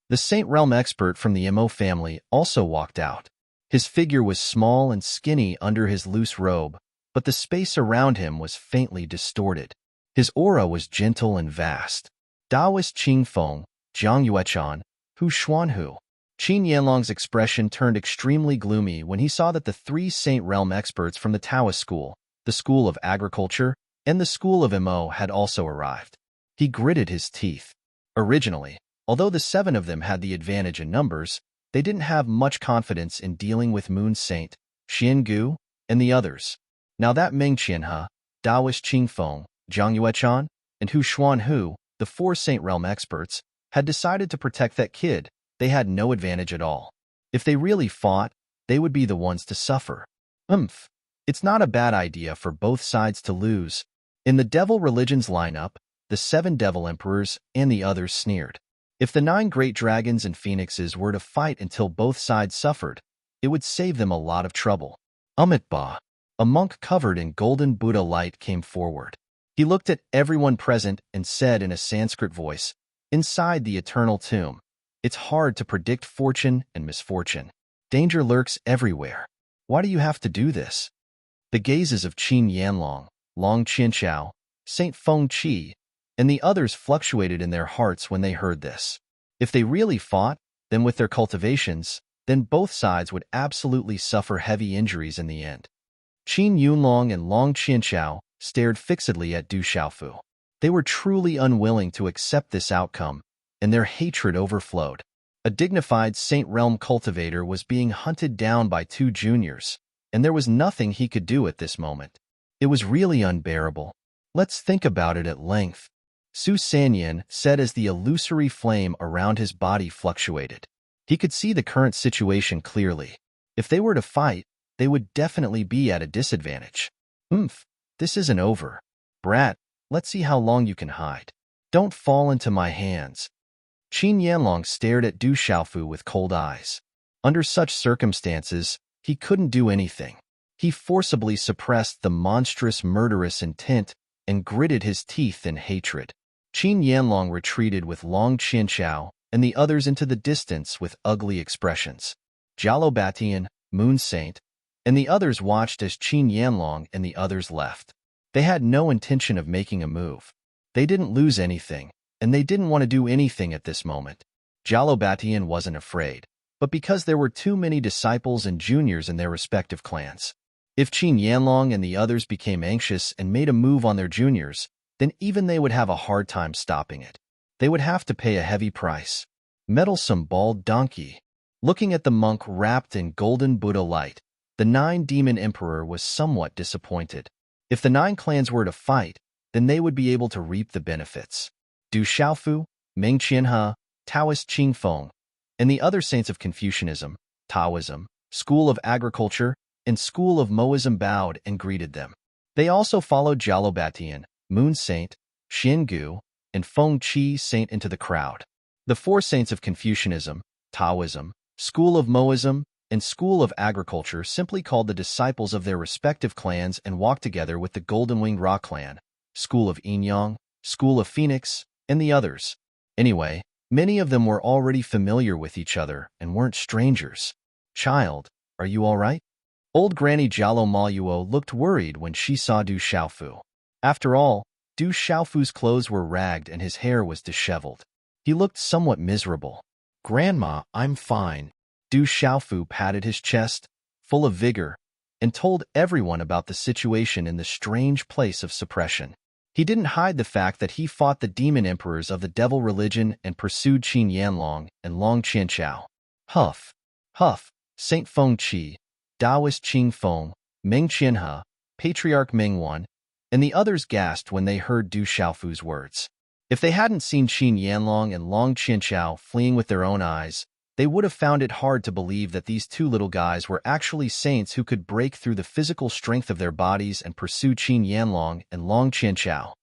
The Saint Realm expert from the Mo family also walked out. His figure was small and skinny under his loose robe, but the space around him was faintly distorted. His aura was gentle and vast. Daoist Qingfeng, Jiang Yuechan, Hu Xuanhu. Qin Yanlong's expression turned extremely gloomy when he saw that the 3 Saint Realm experts from the Taoist school, the School of Agriculture, and the School of Mo had also arrived. He gritted his teeth. Originally, although the 7 of them had the advantage in numbers, they didn't have much confidence in dealing with Moon Saint, Xian Gu, and the others. Now that Mengqianhe, Daoist Qingfeng, Jiang Yuechan, and Hu Xuanhu, the four Saint Realm experts, had decided to protect that kid. They had no advantage at all. If they really fought, they would be the ones to suffer. It's not a bad idea for both sides to lose. In the devil religion's lineup, the 7 devil emperors and the others sneered. If the 9 great dragons and phoenixes were to fight until both sides suffered, it would save them a lot of trouble. Amitba, a monk covered in golden Buddha light, came forward. He looked at everyone present and said in a Sanskrit voice, "Inside the eternal tomb, it's hard to predict fortune and misfortune. Danger lurks everywhere. Why do you have to do this?" The gazes of Qin Yanlong, Long Qianchao, Saint Feng Qi, and the others fluctuated in their hearts when they heard this. If they really fought, then with their cultivations, then both sides would absolutely suffer heavy injuries in the end. Qin Yunlong and Long Qianchao stared fixedly at Du Xiaofu. They were truly unwilling to accept this outcome, and their hatred overflowed. A dignified Saint Realm cultivator was being hunted down by 2 juniors, and there was nothing he could do at this moment. It was really unbearable. Let's think about it at length, Su Sanyan said as the illusory flame around his body fluctuated. He could see the current situation clearly. If they were to fight, they would definitely be at a disadvantage. This isn't over. Brat, let's see how long you can hide. Don't fall into my hands. Qin Yanlong stared at Du Xiaofu with cold eyes. Under such circumstances, he couldn't do anything. He forcibly suppressed the monstrous murderous intent and gritted his teeth in hatred. Qin Yanlong retreated with Long Qianchao and the others into the distance with ugly expressions. Jalobatian, Moon Saint, and the others watched as Qin Yanlong and the others left. They had no intention of making a move. They didn't lose anything, and they didn't want to do anything at this moment. Jalobatian wasn't afraid, but because there were too many disciples and juniors in their respective clans. If Qin Yanlong and the others became anxious and made a move on their juniors, then even they would have a hard time stopping it. They would have to pay a heavy price. Meddlesome bald donkey. Looking at the monk wrapped in golden Buddha light, the 9 demon emperor was somewhat disappointed. If the 9 clans were to fight, then they would be able to reap the benefits. Du Xiaofu, Meng Qianhe, Taoist Qing Feng, and the other saints of Confucianism, Taoism, School of Agriculture, and School of Moism bowed and greeted them. They also followed Jalobatian, Moon Saint, Xiangu, and Feng Qi Saint into the crowd. The 4 saints of Confucianism, Taoism, School of Moism, and School of Agriculture simply called the disciples of their respective clans and walked together with the Golden-Winged Ra clan, School of Yinyang, School of Phoenix, and the others. Anyway, many of them were already familiar with each other and weren't strangers. "Child, are you all right?" Old Granny Jalo Maluo looked worried when she saw Du Xiaofu. After all, Du Xiaofu's clothes were ragged and his hair was disheveled. He looked somewhat miserable. "Grandma, I'm fine." Du Xiaofu patted his chest, full of vigor, and told everyone about the situation in the strange place of suppression. He didn't hide the fact that he fought the demon emperors of the devil religion and pursued Qin Yanlong and Long Qianchao. Huff, huff, Saint Feng Qi, Taoist Qing Feng, Meng Qianhe, Patriarch Mengwan, and the others gasped when they heard Du Xiaofu's words. If they hadn't seen Qin Yanlong and Long Qianchao fleeing with their own eyes, they would have found it hard to believe that these 2 little guys were actually saints who could break through the physical strength of their bodies and pursue Qin Yanlong and Long Qianchao.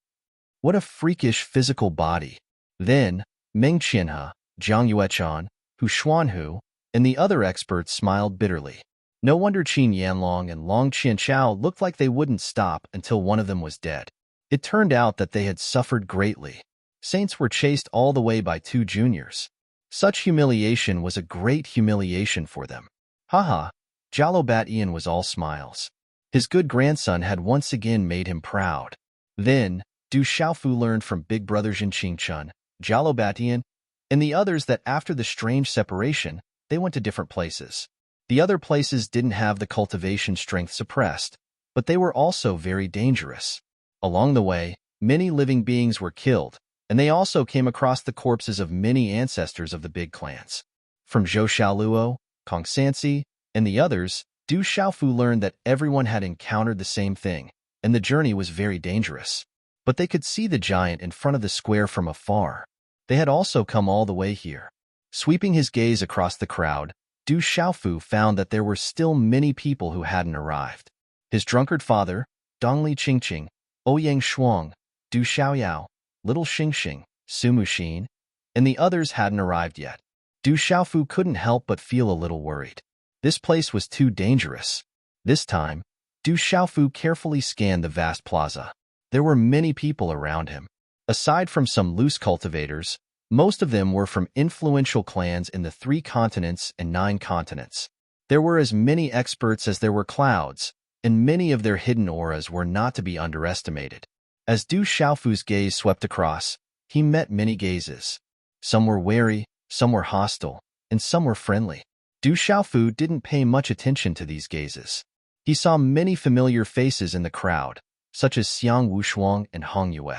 What a freakish physical body. Then, Meng Qianhe, Zhang Yuechan, Hu Xuanhu, and the other experts smiled bitterly. No wonder Qin Yanlong and Long Qianchao looked like they wouldn't stop until one of them was dead. It turned out that they had suffered greatly. Saints were chased all the way by 2 juniors. Such humiliation was a great humiliation for them. Haha, Jalobatian was all smiles. His good grandson had once again made him proud. Then, Du Xiaofu learned from Big Brother Jinqingchun, Jalobatian, and the others that after the strange separation, they went to different places. The other places didn't have the cultivation strength suppressed, but they were also very dangerous. Along the way, many living beings were killed, and they also came across the corpses of many ancestors of the big clans. From Zhou Xiaoluo, Kong Sansi, and the others, Du Xiaofu learned that everyone had encountered the same thing, and the journey was very dangerous. but they could see the giant in front of the square from afar. They had also come all the way here. Sweeping his gaze across the crowd, Du Xiaofu found that there were still many people who hadn't arrived. His drunkard father, Dongli Qingqing, Ouyang Shuang, Du Xiaoyao, Little Xingxing, Sumushin, and the others hadn't arrived yet. Du Xiaofu couldn't help but feel a little worried. This place was too dangerous. This time, Du Xiaofu carefully scanned the vast plaza. There were many people around him. Aside from some loose cultivators, most of them were from influential clans in the 3 continents and 9 continents. There were as many experts as there were clouds, and many of their hidden auras were not to be underestimated. As Du Xiaofu's gaze swept across, he met many gazes. Some were wary, some were hostile, and some were friendly. Du Xiaofu didn't pay much attention to these gazes. He saw many familiar faces in the crowd, such as Xiang Wushuang and Hong Yue.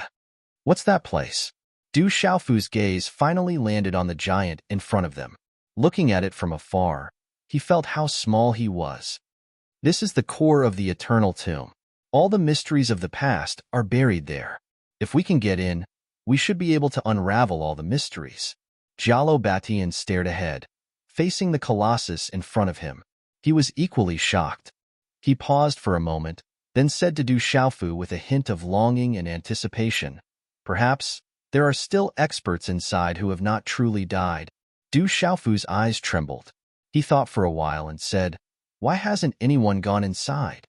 What's that place? Du Xiaofu's gaze finally landed on the giant in front of them. Looking at it from afar, he felt how small he was. This is the core of the eternal tomb. All the mysteries of the past are buried there. If we can get in, we should be able to unravel all the mysteries. Jialo Batian stared ahead, facing the colossus in front of him. He was equally shocked. He paused for a moment, then said to Du Xiaofu with a hint of longing and anticipation, "Perhaps there are still experts inside who have not truly died." Du Xiaofu's eyes trembled. He thought for a while and said, "Why hasn't anyone gone inside?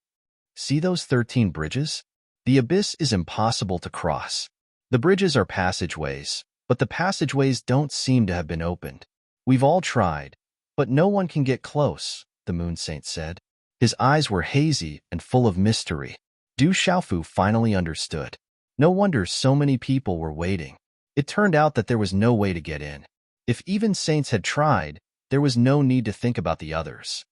See those 13 bridges? The abyss is impossible to cross. The bridges are passageways, but the passageways don't seem to have been opened. We've all tried, but no one can get close," the Moon Saint said. His eyes were hazy and full of mystery. Du Xiaofu finally understood. No wonder so many people were waiting. It turned out that there was no way to get in. If even saints had tried, there was no need to think about the others.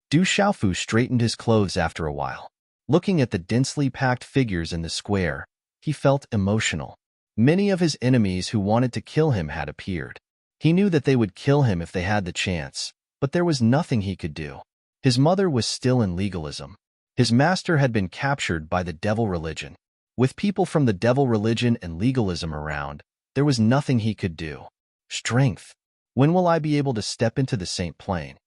Du Xiaofu straightened his clothes after a while. Looking at the densely packed figures in the square, he felt emotional. Many of his enemies who wanted to kill him had appeared. He knew that they would kill him if they had the chance, but there was nothing he could do. His mother was still in legalism. His master had been captured by the devil religion. With people from the devil religion and legalism around, there was nothing he could do. Strength. When will I be able to step into the saint plane?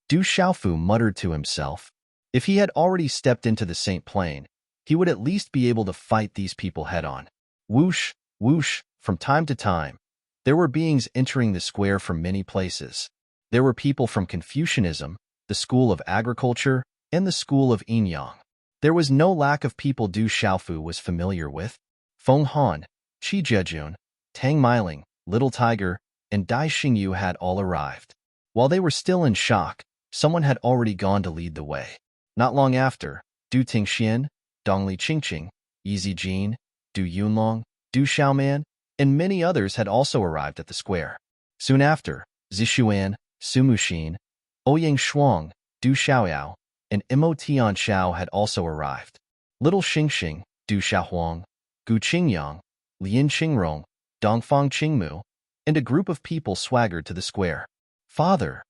Du Xiaofu muttered to himself. If he had already stepped into the saint plane, he would at least be able to fight these people head-on. Whoosh, whoosh, from time to time, there were beings entering the square from many places. There were people from Confucianism, the school of agriculture, and the school of yin-yang. There was no lack of people Du Xiaofu was familiar with. Feng Han, Qi Jejun, Tang Meiling, Little Tiger, and Dai Xingyu had all arrived. While they were still in shock, someone had already gone to lead the way. Not long after, Du Tingxian, Dongli Qingqing, Easy Jin, Du Yunlong, Du Xiaoman, and many others had also arrived at the square. Soon after, Zixuan, Sumushin, Ouyang Shuang, Du Xiaoyao, and Mo Tianxiao had also arrived. Little Xingxing, Du Xiaohuang, Gu Qingyang, Lian Qingrong, Dongfang Qingmu, and a group of people swaggered to the square. "Father!"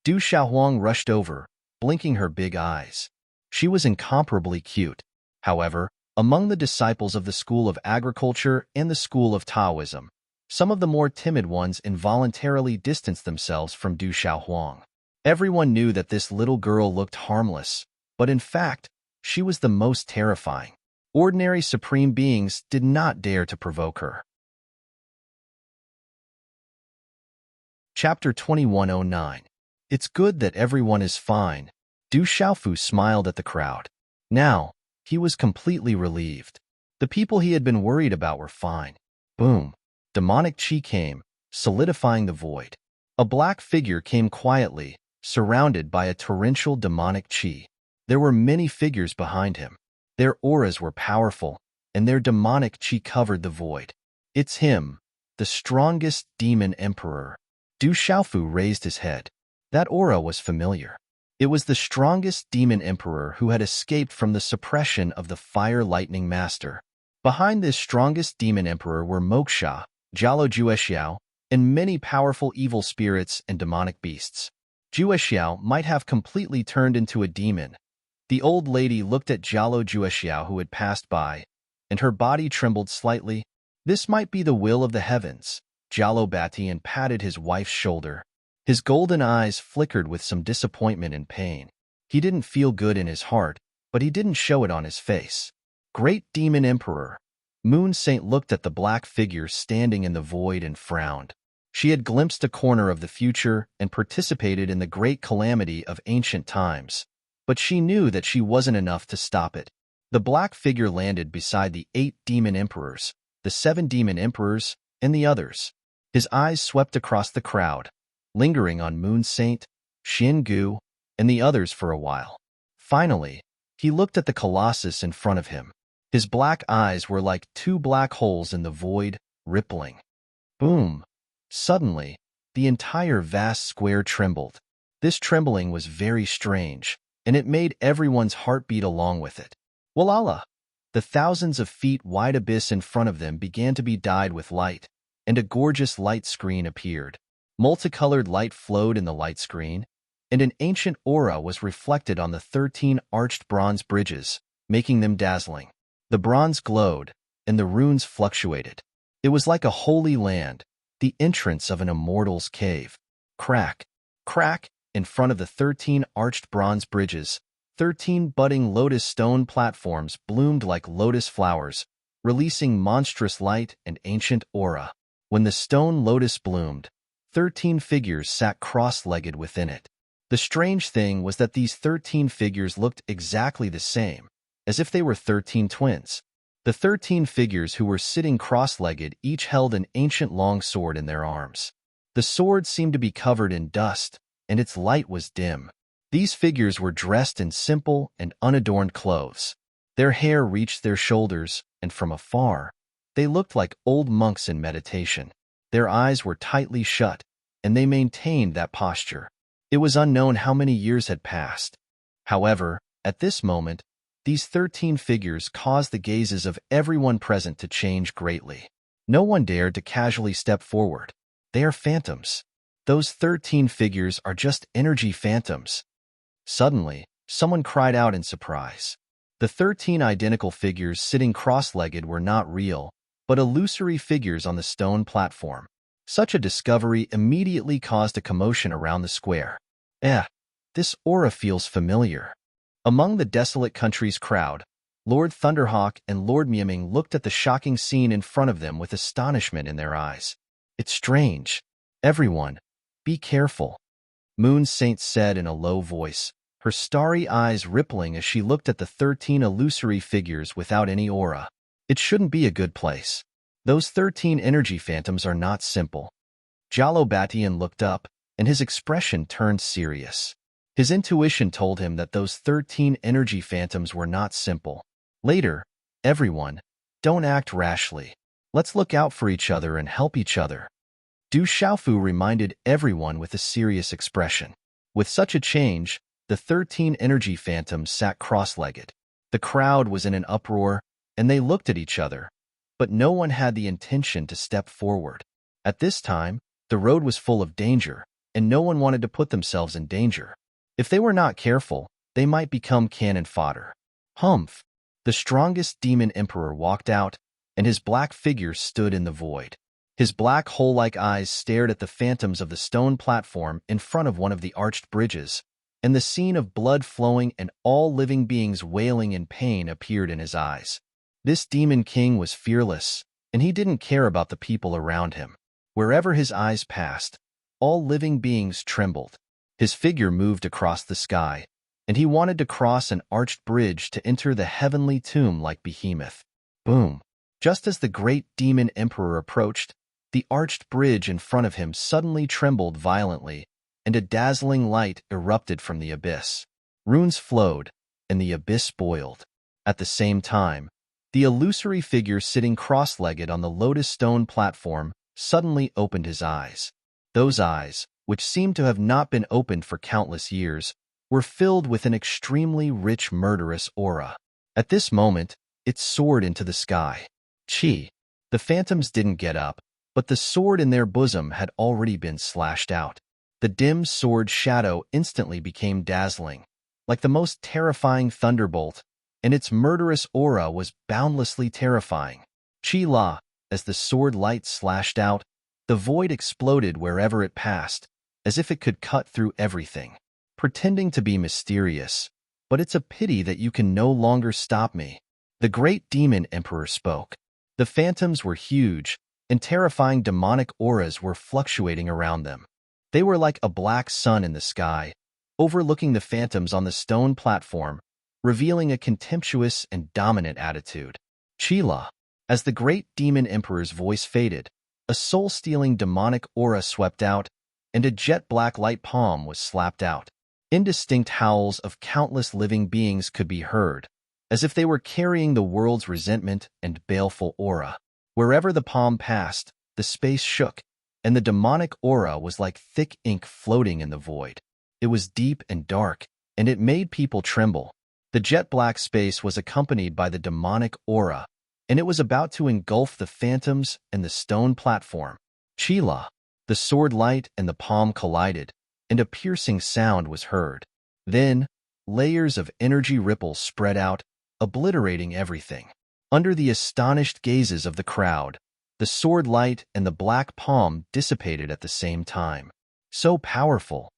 Du Xiaohuang rushed over, blinking her big eyes. She was incomparably cute. However, among the disciples of the school of agriculture and the school of Taoism, some of the more timid ones involuntarily distanced themselves from Du Xiaohuang. Everyone knew that this little girl looked harmless, but in fact, she was the most terrifying. Ordinary supreme beings did not dare to provoke her. Chapter 2109. It's good that everyone is fine. Du Xiaofu smiled at the crowd. Now, he was completely relieved. The people he had been worried about were fine. Boom. Demonic chi came, solidifying the void. A black figure came quietly, surrounded by a torrential demonic chi. There were many figures behind him. Their auras were powerful, and their demonic chi covered the void. It's him, the strongest demon emperor. Du Xiaofu raised his head. That aura was familiar. It was the strongest demon emperor who had escaped from the suppression of the fire lightning master. Behind this strongest demon emperor were Moksha, Jialo Juexiao, and many powerful evil spirits and demonic beasts. Juexiao might have completely turned into a demon. The old lady looked at Jialo Juexiao who had passed by, and her body trembled slightly. This might be the will of the heavens. Jalobatian patted his wife's shoulder. His golden eyes flickered with some disappointment and pain. He didn't feel good in his heart, but he didn't show it on his face. Great Demon Emperor. Moon Saint looked at the black figure standing in the void and frowned. She had glimpsed a corner of the future and participated in the great calamity of ancient times, but she knew that she wasn't enough to stop it. The black figure landed beside the 8 demon emperors, the 7 demon emperors, and the others. His eyes swept across the crowd, lingering on Moon Saint, Xin Gu, and the others for a while. Finally, he looked at the colossus in front of him. His black eyes were like 2 black holes in the void, rippling. Boom! Suddenly, the entire vast square trembled. This trembling was very strange, and it made everyone's heart beat along with it. Walala! The thousands of feet wide abyss in front of them began to be dyed with light, and a gorgeous light screen appeared. Multicolored light flowed in the light screen, and an ancient aura was reflected on the 13 arched bronze bridges, making them dazzling. The bronze glowed, and the runes fluctuated. It was like a holy land, the entrance of an immortal's cave. Crack, crack, in front of the 13 arched bronze bridges, 13 budding lotus stone platforms bloomed like lotus flowers, releasing monstrous light and ancient aura. When the stone lotus bloomed, 13 figures sat cross-legged within it. The strange thing was that these 13 figures looked exactly the same, as if they were 13 twins. The 13 figures who were sitting cross-legged each held an ancient long sword in their arms. The sword seemed to be covered in dust, and its light was dim. These figures were dressed in simple and unadorned clothes. Their hair reached their shoulders, and from afar, they looked like old monks in meditation. Their eyes were tightly shut, and they maintained that posture. It was unknown how many years had passed. However, at this moment, these 13 figures caused the gazes of everyone present to change greatly. No one dared to casually step forward. They are phantoms. Those 13 figures are just energy phantoms. Suddenly, someone cried out in surprise. The 13 identical figures sitting cross-legged were not real, but illusory figures on the stone platform. Such a discovery immediately caused a commotion around the square. This aura feels familiar. Among the desolate country's crowd, Lord Thunderhawk and Lord Meowming looked at the shocking scene in front of them with astonishment in their eyes. It's strange. Everyone, be careful, Moon Saint said in a low voice, her starry eyes rippling as she looked at the 13 illusory figures without any aura. It shouldn't be a good place. Those 13 energy phantoms are not simple. Jalobatian looked up, and his expression turned serious. His intuition told him that those 13 energy phantoms were not simple. Later, everyone, don't act rashly. Let's look out for each other and help each other. Du Xiaofu reminded everyone with a serious expression. With such a change, the 13 energy phantoms sat cross-legged. The crowd was in an uproar, and they looked at each other, but no one had the intention to step forward. At this time, the road was full of danger, and no one wanted to put themselves in danger. If they were not careful, they might become cannon fodder. Humph! The strongest demon emperor walked out, and his black figure stood in the void. His black hole-like eyes stared at the phantoms of the stone platform in front of one of the arched bridges, and the scene of blood flowing and all living beings wailing in pain appeared in his eyes. This demon king was fearless, and he didn't care about the people around him. Wherever his eyes passed, all living beings trembled. His figure moved across the sky, and he wanted to cross an arched bridge to enter the heavenly tomb like Behemoth. Boom! Just as the great demon emperor approached, the arched bridge in front of him suddenly trembled violently, and a dazzling light erupted from the abyss. Runes flowed, and the abyss boiled. At the same time, the illusory figure sitting cross-legged on the lotus stone platform suddenly opened his eyes. Those eyes, which seemed to have not been opened for countless years, were filled with an extremely rich murderous aura. At this moment, it soared into the sky. Chi! The phantoms didn't get up, but the sword in their bosom had already been slashed out. The dim sword shadow instantly became dazzling, like the most terrifying thunderbolt, and its murderous aura was boundlessly terrifying. Chi-La, as the sword light slashed out, the void exploded wherever it passed, as if it could cut through everything. Pretending to be mysterious, but it's a pity that you can no longer stop me. The great demon emperor spoke. The phantoms were huge, and terrifying demonic auras were fluctuating around them. They were like a black sun in the sky, overlooking the phantoms on the stone platform, revealing a contemptuous and dominant attitude. Chi-La. As the great demon emperor's voice faded, a soul-stealing demonic aura swept out, and a jet-black light palm was slapped out. Indistinct howls of countless living beings could be heard, as if they were carrying the world's resentment and baleful aura. Wherever the palm passed, the space shook, and the demonic aura was like thick ink floating in the void. It was deep and dark, and it made people tremble. The jet-black space was accompanied by the demonic aura, and it was about to engulf the phantoms and the stone platform. Chi-La. The sword light and the palm collided, and a piercing sound was heard. Then, layers of energy ripples spread out, obliterating everything. Under the astonished gazes of the crowd, the sword light and the black palm dissipated at the same time. So powerful.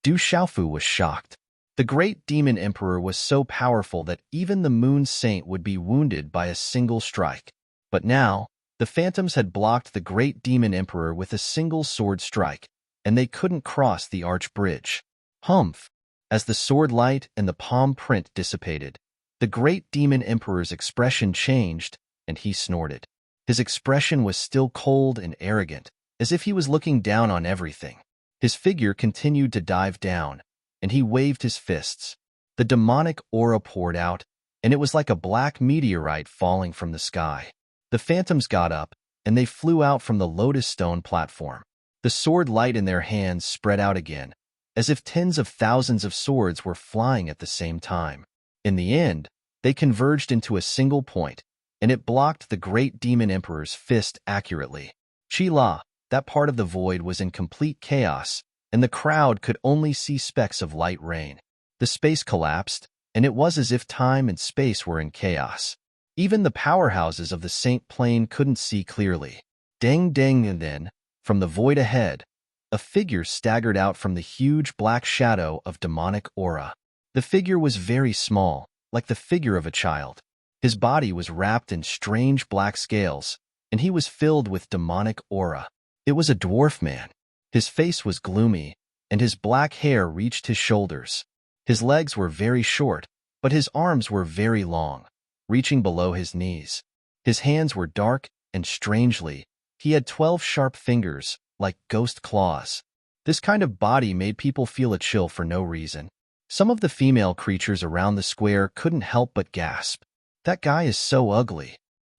Du Xiaofu was shocked. The great demon emperor was so powerful that even the moon saint would be wounded by a single strike. But now, the phantoms had blocked the great demon emperor with a single sword strike, and they couldn't cross the arch bridge. Humph! As the sword light and the palm print dissipated, the great demon emperor's expression changed, and he snorted. His expression was still cold and arrogant, as if he was looking down on everything. His figure continued to dive down, and he waved his fists. The demonic aura poured out, and it was like a black meteorite falling from the sky. The phantoms got up, and they flew out from the lotus stone platform. The sword light in their hands spread out again, as if tens of thousands of swords were flying at the same time. In the end, they converged into a single point, and it blocked the great demon emperor's fist accurately. Chi-La, that part of the void was in complete chaos, and the crowd could only see specks of light rain. The space collapsed, and it was as if time and space were in chaos. Even the powerhouses of the Saint Plane couldn't see clearly. Dang dang, and then, from the void ahead, a figure staggered out from the huge black shadow of demonic aura. The figure was very small, like the figure of a child. His body was wrapped in strange black scales, and he was filled with demonic aura. It was a dwarf man. His face was gloomy, and his black hair reached his shoulders. His legs were very short, but his arms were very long, reaching below his knees. His hands were dark, and strangely, he had 12 sharp fingers, like ghost claws. This kind of body made people feel a chill for no reason. Some of the female creatures around the square couldn't help but gasp. That guy is so ugly,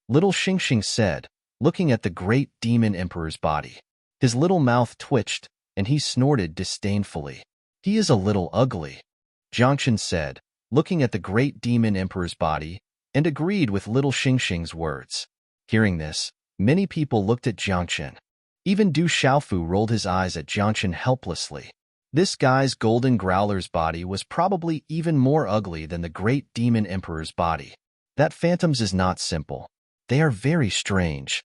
little Xingxing said, looking at the great demon emperor's body. His little mouth twitched, and he snorted disdainfully. He is a little ugly, Jiangchen said, looking at the great demon emperor's body, and agreed with little Xingxing's words. Hearing this, many people looked at Jiangchen. Even Du Xiaofu rolled his eyes at Jiangchen helplessly. This guy's golden growler's body was probably even more ugly than the great demon emperor's body. That phantoms is not simple. They are very strange.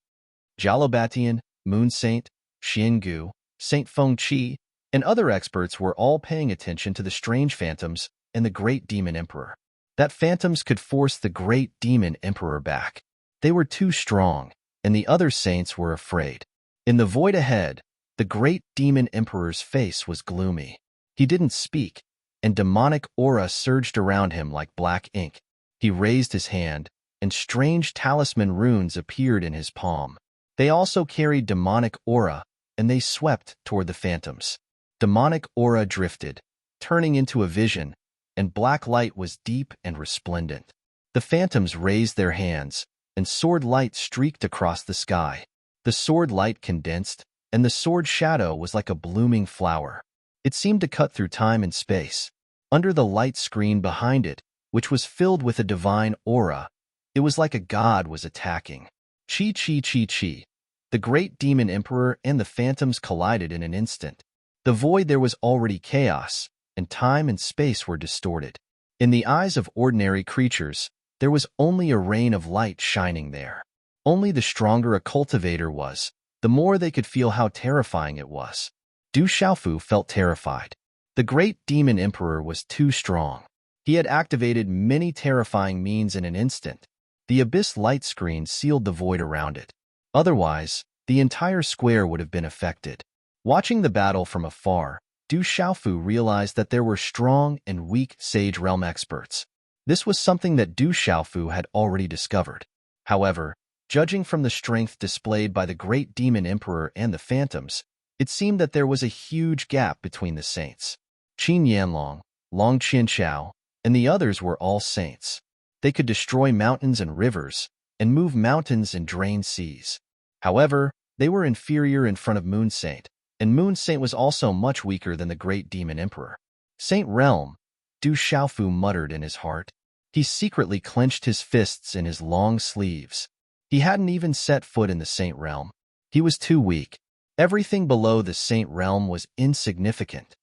Jalobatian, Moon Saint, Xiangu, Saint Fengqi, and other experts were all paying attention to the strange phantoms and the great demon emperor. That phantoms could force the great demon emperor back. They were too strong, and the other saints were afraid. In the void ahead, the great demon emperor's face was gloomy. He didn't speak, and demonic aura surged around him like black ink. He raised his hand, and strange talisman runes appeared in his palm. They also carried demonic aura, and they swept toward the phantoms. Demonic aura drifted, turning into a vision, and black light was deep and resplendent. The phantoms raised their hands, and sword light streaked across the sky. The sword light condensed, and the sword shadow was like a blooming flower. It seemed to cut through time and space. Under the light screen behind it, which was filled with a divine aura, it was like a god was attacking. Chi chi chi chi. The great demon emperor and the phantoms collided in an instant. The void there was already chaos, and time and space were distorted. In the eyes of ordinary creatures, There was only a rain of light shining there. Only the stronger a cultivator was, the more they could feel how terrifying it was. Du Xiaofu felt terrified. The great demon emperor was too strong. He had activated many terrifying means in an instant. The abyss light screen sealed the void around it. Otherwise, the entire square would have been affected. Watching the battle from afar, Du Xiaofu realized that there were strong and weak Sage Realm experts. This was something that Du Xiaofu had already discovered. However, judging from the strength displayed by the great demon emperor and the phantoms, it seemed that there was a huge gap between the saints. Qin Yanlong, Long Qianchao, and the others were all saints. They could destroy mountains and rivers, and move mountains and drain seas. However, they were inferior in front of Moon Saint, and Moon Saint was also much weaker than the great demon emperor. Saint Realm, Du Xiaofu muttered in his heart. He secretly clenched his fists in his long sleeves. He hadn't even set foot in the Saint Realm. He was too weak. Everything below the Saint Realm was insignificant.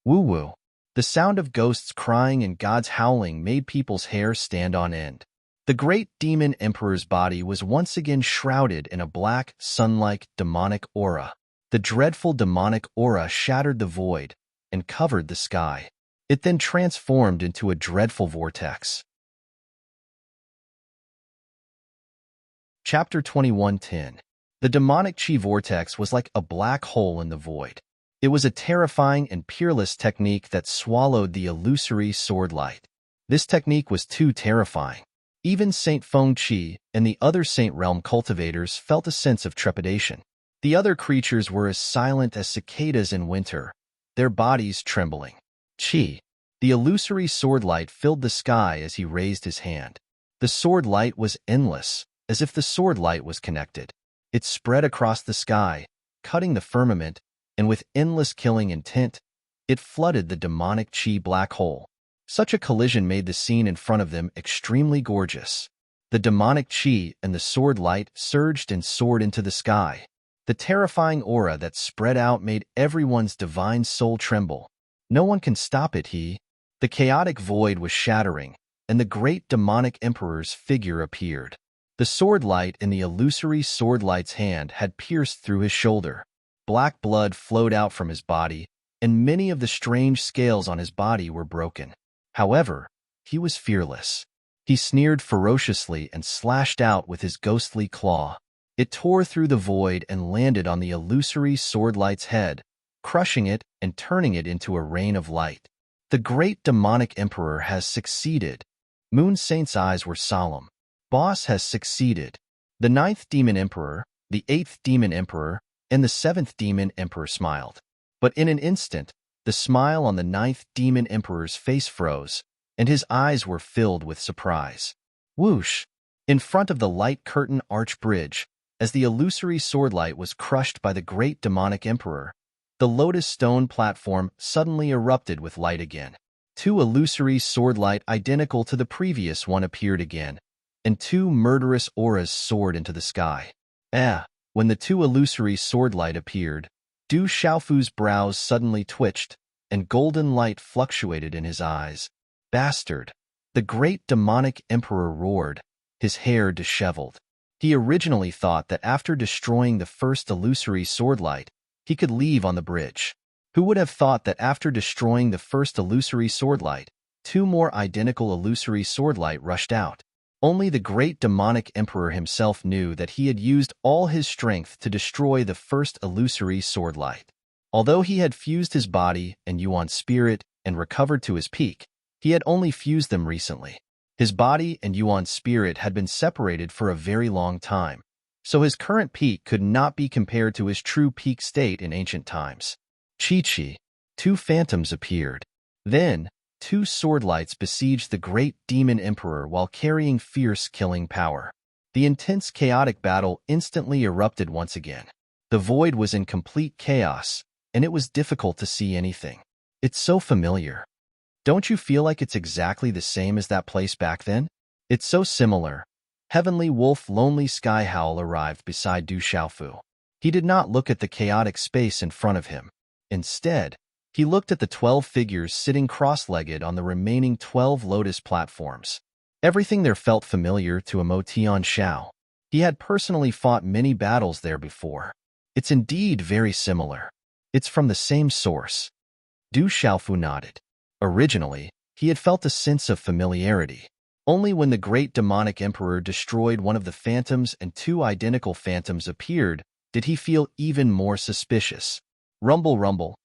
Woo-woo. The sound of ghosts crying and gods howling made people's hair stand on end. The great demon emperor's body was once again shrouded in a black, sun-like, demonic aura. The dreadful demonic aura shattered the void and covered the sky. It then transformed into a dreadful vortex. Chapter 21:10. The demonic chi vortex was like a black hole in the void. It was a terrifying and peerless technique that swallowed the illusory sword light. This technique was too terrifying. Even Saint Feng Qi and the other Saint Realm cultivators felt a sense of trepidation. The other creatures were as silent as cicadas in winter, their bodies trembling. Qi. The illusory sword light filled the sky as he raised his hand. The sword light was endless, as if the sword light was connected. It spread across the sky, cutting the firmament, and with endless killing intent, it flooded the demonic Qi black hole. Such a collision made the scene in front of them extremely gorgeous. The demonic Qi and the sword light surged and soared into the sky. The terrifying aura that spread out made everyone's divine soul tremble. No one can stop it, The chaotic void was shattering, and the great demonic emperor's figure appeared. The sword light in the illusory sword light's hand had pierced through his shoulder. Black blood flowed out from his body, and many of the strange scales on his body were broken. However, he was fearless. He sneered ferociously and slashed out with his ghostly claw. It tore through the void and landed on the illusory sword light's head, crushing it and turning it into a rain of light. The great demonic emperor has succeeded. Moon Saint's eyes were solemn. Boss has succeeded. The 9th demon emperor, the 8th demon emperor, and the 7th demon emperor smiled. But in an instant, the smile on the 9th demon emperor's face froze, and his eyes were filled with surprise. Whoosh! In front of the light curtain arch bridge, as the illusory sword light was crushed by the great demonic emperor, the lotus stone platform suddenly erupted with light again. 2 illusory sword light identical to the previous one appeared again, and 2 murderous auras soared into the sky. When the 2 illusory sword light appeared, Du Xiaofu's brows suddenly twitched, and golden light fluctuated in his eyes. Bastard! The great demonic emperor roared, his hair disheveled. He originally thought that after destroying the first illusory sword light, he could leave on the bridge. Who would have thought that after destroying the first illusory sword light, 2 more identical illusory sword light rushed out? Only the great demonic emperor himself knew that he had used all his strength to destroy the first illusory sword light. Although he had fused his body and Yuan spirit and recovered to his peak, he had only fused them recently. His body and Yuan spirit had been separated for a very long time, so his current peak could not be compared to his true peak state in ancient times. Chi-Chi. 2 phantoms appeared. Then, 2 sword lights besieged the great demon emperor while carrying fierce killing power. The intense chaotic battle instantly erupted once again. The void was in complete chaos, and it was difficult to see anything. It's so familiar. Don't you feel like it's exactly the same as that place back then? It's so similar. Heavenly Wolf Lonely Sky Howl arrived beside Du Xiaofu. He did not look at the chaotic space in front of him. Instead, he looked at the 12 figures sitting cross-legged on the remaining 12 lotus platforms. Everything there felt familiar to Emotion Xiao. He had personally fought many battles there before. It's indeed very similar. It's from the same source. Du Xiaofu nodded. Originally, he had felt a sense of familiarity. Only when the great demonic emperor destroyed one of the phantoms and two identical phantoms appeared did he feel even more suspicious. Rumble, rumble.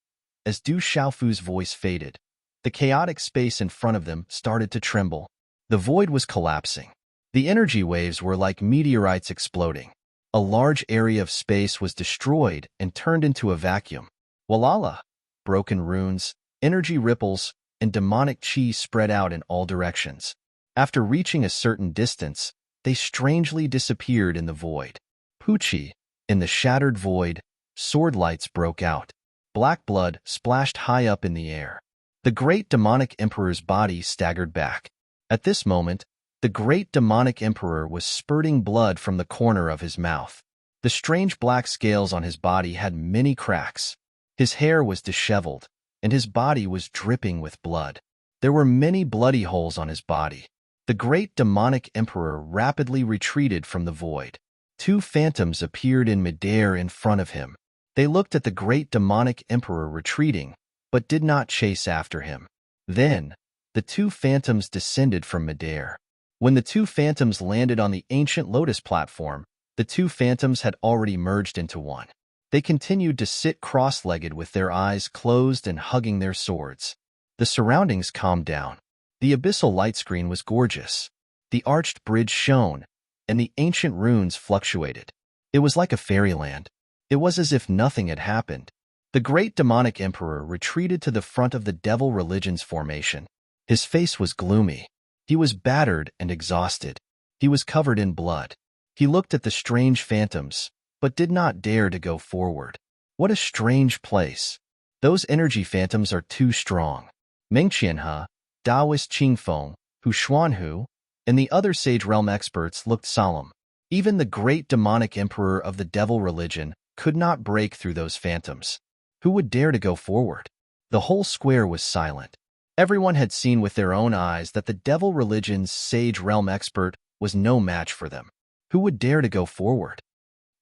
As Du Xiaofu's voice faded, the chaotic space in front of them started to tremble. The void was collapsing. The energy waves were like meteorites exploding. A large area of space was destroyed and turned into a vacuum. Walala! Broken runes, energy ripples, and demonic chi spread out in all directions. After reaching a certain distance, they strangely disappeared in the void. Pucci, in the shattered void, sword lights broke out. Black blood splashed high up in the air. The great demonic emperor's body staggered back. At this moment, the great demonic emperor was spurting blood from the corner of his mouth. The strange black scales on his body had many cracks. His hair was disheveled, and his body was dripping with blood. There were many bloody holes on his body. The great demonic emperor rapidly retreated from the void. Two phantoms appeared in midair in front of him. They looked at the great demonic emperor retreating, but did not chase after him. Then, the two phantoms descended from midair. When the two phantoms landed on the ancient lotus platform, the two phantoms had already merged into one. They continued to sit cross-legged with their eyes closed and hugging their swords. The surroundings calmed down. The abyssal light screen was gorgeous. The arched bridge shone, and the ancient runes fluctuated. It was like a fairyland. It was as if nothing had happened. The great demonic emperor retreated to the front of the devil religion's formation. His face was gloomy. He was battered and exhausted. He was covered in blood. He looked at the strange phantoms, but did not dare to go forward. What a strange place. Those energy phantoms are too strong. Mengqianhe, Taoist Qingfeng, Hu Xuanhu, and the other Sage Realm experts looked solemn. Even the great demonic emperor of the devil religion could not break through those phantoms. Who would dare to go forward? The whole square was silent. Everyone had seen with their own eyes that the devil religion's Sage Realm expert was no match for them. Who would dare to go forward?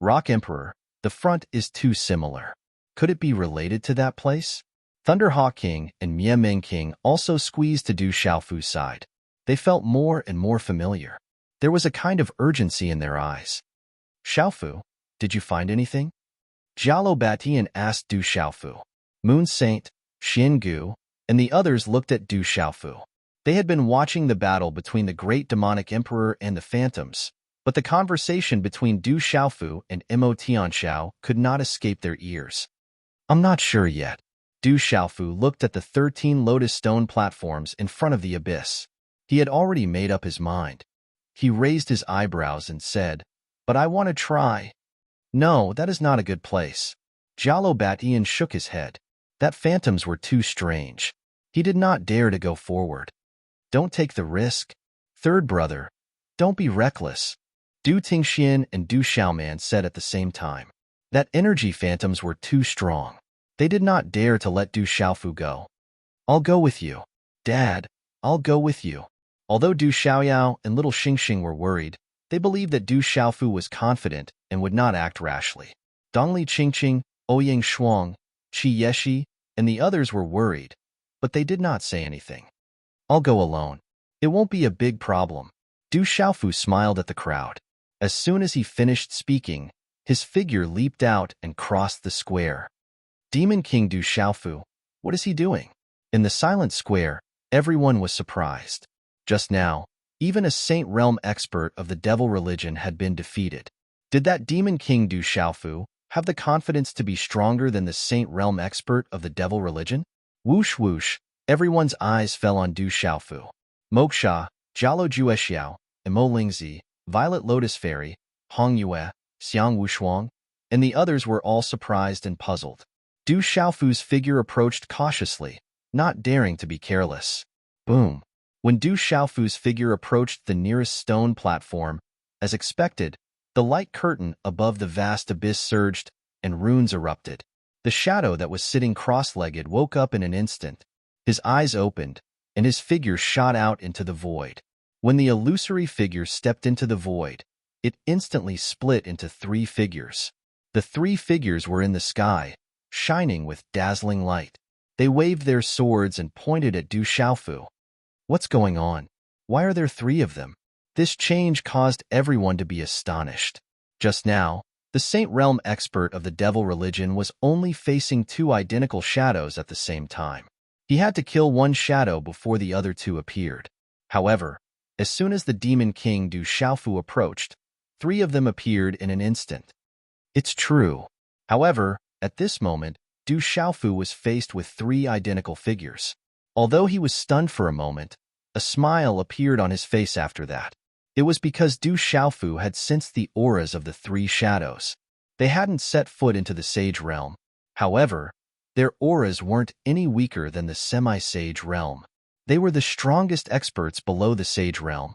Rock Emperor, the front is too similar. Could it be related to that place? Thunderhawk King and Mie Ming King also squeezed to Du Xiaofu's side. They felt more and more familiar. There was a kind of urgency in their eyes. Xiaofu, did you find anything? Jialo Batian asked Du Xiaofu. Moon Saint, Xian Gu, and the others looked at Du Xiaofu. They had been watching the battle between the great demonic emperor and the phantoms, but the conversation between Du Xiaofu and Mo Tianxiao could not escape their ears. I'm not sure yet. Du Xiaofu looked at the 13 lotus stone platforms in front of the abyss. He had already made up his mind. He raised his eyebrows and said, "But I want to try." No, that is not a good place. Jialo Batian shook his head. That phantoms were too strange. He did not dare to go forward. Don't take the risk. Third brother, don't be reckless. Du Tingxian and Du Xiaoman said at the same time. That energy phantoms were too strong. They did not dare to let Du Xiaofu go. I'll go with you. Dad, I'll go with you. Although Du Xiaoyao and little Xingxing were worried, they believed that Du Xiaofu was confident and would not act rashly. Dongli Qingqing, Ouyang Shuang, Qi Yeshi, and the others were worried, but they did not say anything. I'll go alone. It won't be a big problem. Du Xiaofu smiled at the crowd. As soon as he finished speaking, his figure leaped out and crossed the square. Demon King Du Xiaofu, what is he doing? In the silent square, everyone was surprised. Just now, even a Saint Realm expert of the devil religion had been defeated. Did that Demon King Du Xiaofu have the confidence to be stronger than the Saint Realm expert of the devil religion? Whoosh whoosh, everyone's eyes fell on Du Xiaofu. Moksha, Jialo Juexiao, Mo Lingzi, Violet Lotus Fairy, Hong Yue, Xiang Wushuang, and the others were all surprised and puzzled. Du Xiaofu's figure approached cautiously, not daring to be careless. Boom. When Du Xiaofu's figure approached the nearest stone platform, as expected, the light curtain above the vast abyss surged, and runes erupted. The shadow that was sitting cross-legged woke up in an instant. His eyes opened, and his figure shot out into the void. When the illusory figure stepped into the void, it instantly split into 3 figures. The 3 figures were in the sky, shining with dazzling light. They waved their swords and pointed at Du Xiaofu. What's going on? Why are there 3 of them? This change caused everyone to be astonished. Just now, the Saint Realm expert of the devil religion was only facing 2 identical shadows at the same time. He had to kill one shadow before the other 2 appeared. However, as soon as the Demon King Du Xiaofu approached, 3 of them appeared in an instant. It's true. However, at this moment, Du Xiaofu was faced with 3 identical figures. Although he was stunned for a moment, a smile appeared on his face after that. It was because Du Xiaofu had sensed the auras of the 3 shadows. They hadn't set foot into the Sage Realm. However, their auras weren't any weaker than the semi-Sage Realm. They were the strongest experts below the Sage Realm.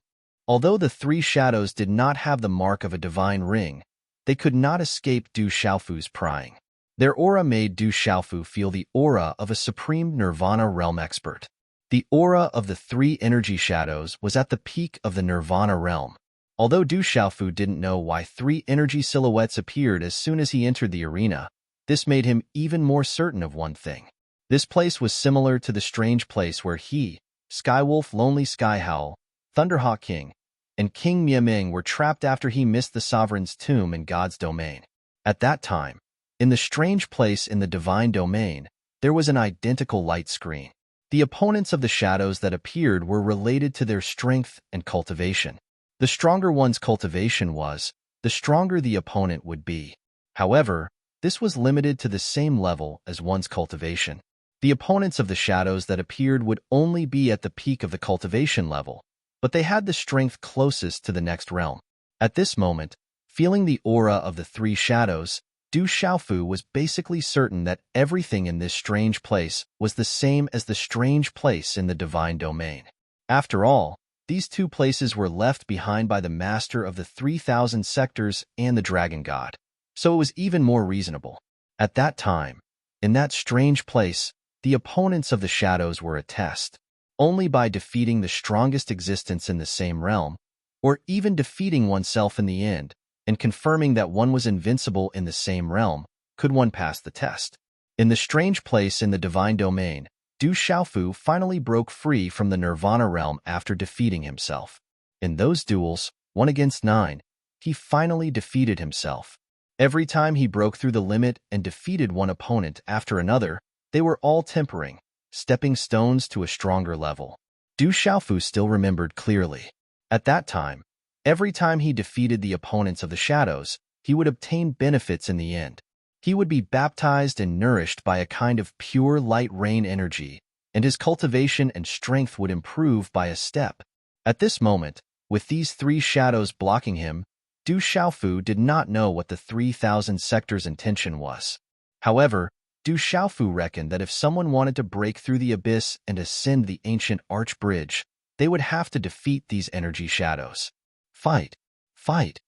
Although the 3 shadows did not have the mark of a divine ring, they could not escape Du Xiaofu's prying. Their aura made Du Xiaofu feel the aura of a supreme Nirvana Realm expert. The aura of the 3 energy shadows was at the peak of the Nirvana Realm. Although Du Xiaofu didn't know why 3 energy silhouettes appeared as soon as he entered the arena, this made him even more certain of one thing. This place was similar to the strange place where he, Skywolf Lonely Skyhowl, Thunderhawk King, and King Miaming were trapped after he missed the Sovereign's tomb in God's domain. At that time, in the strange place in the divine domain, there was an identical light screen. The opponents of the shadows that appeared were related to their strength and cultivation. The stronger one's cultivation was, the stronger the opponent would be. However, this was limited to the same level as one's cultivation. The opponents of the shadows that appeared would only be at the peak of the cultivation level, but they had the strength closest to the next realm. At this moment, feeling the aura of the 3 shadows, Du Xiaofu was basically certain that everything in this strange place was the same as the strange place in the divine domain. After all, these 2 places were left behind by the master of the 3,000 sectors and the dragon god, so it was even more reasonable. At that time, in that strange place, the opponents of the shadows were a test. Only by defeating the strongest existence in the same realm, or even defeating oneself in the end, and confirming that one was invincible in the same realm, could one pass the test. In the strange place in the divine domain, Du Xiaofu finally broke free from the Nirvana realm after defeating himself. In those duels, 1 against 9, he finally defeated himself. Every time he broke through the limit and defeated one opponent after another, they were all tempering, stepping stones to a stronger level. Du Xiaofu still remembered clearly. At that time, every time he defeated the opponents of the shadows, he would obtain benefits in the end. He would be baptized and nourished by a kind of pure light rain energy, and his cultivation and strength would improve by a step. At this moment, with these 3 shadows blocking him, Du Xiaofu did not know what the 3,000 sectors' intention was. However, Du Xiaofu reckoned that if someone wanted to break through the abyss and ascend the ancient arch bridge, they would have to defeat these energy shadows. Fight! Fight!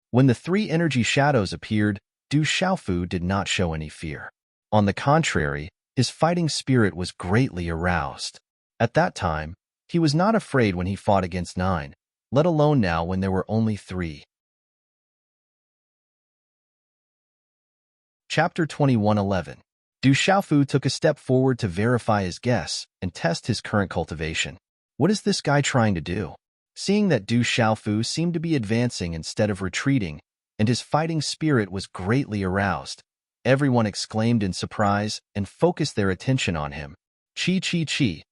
When the 3 energy shadows appeared, Du Xiaofu did not show any fear. On the contrary, his fighting spirit was greatly aroused. At that time, he was not afraid when he fought against 9, let alone now when there were only 3. Chapter 21:11. Du Xiaofu took a step forward to verify his guess and test his current cultivation. What is this guy trying to do? Seeing that Du Xiaofu seemed to be advancing instead of retreating, and his fighting spirit was greatly aroused, everyone exclaimed in surprise and focused their attention on him. Chi Chi Chi.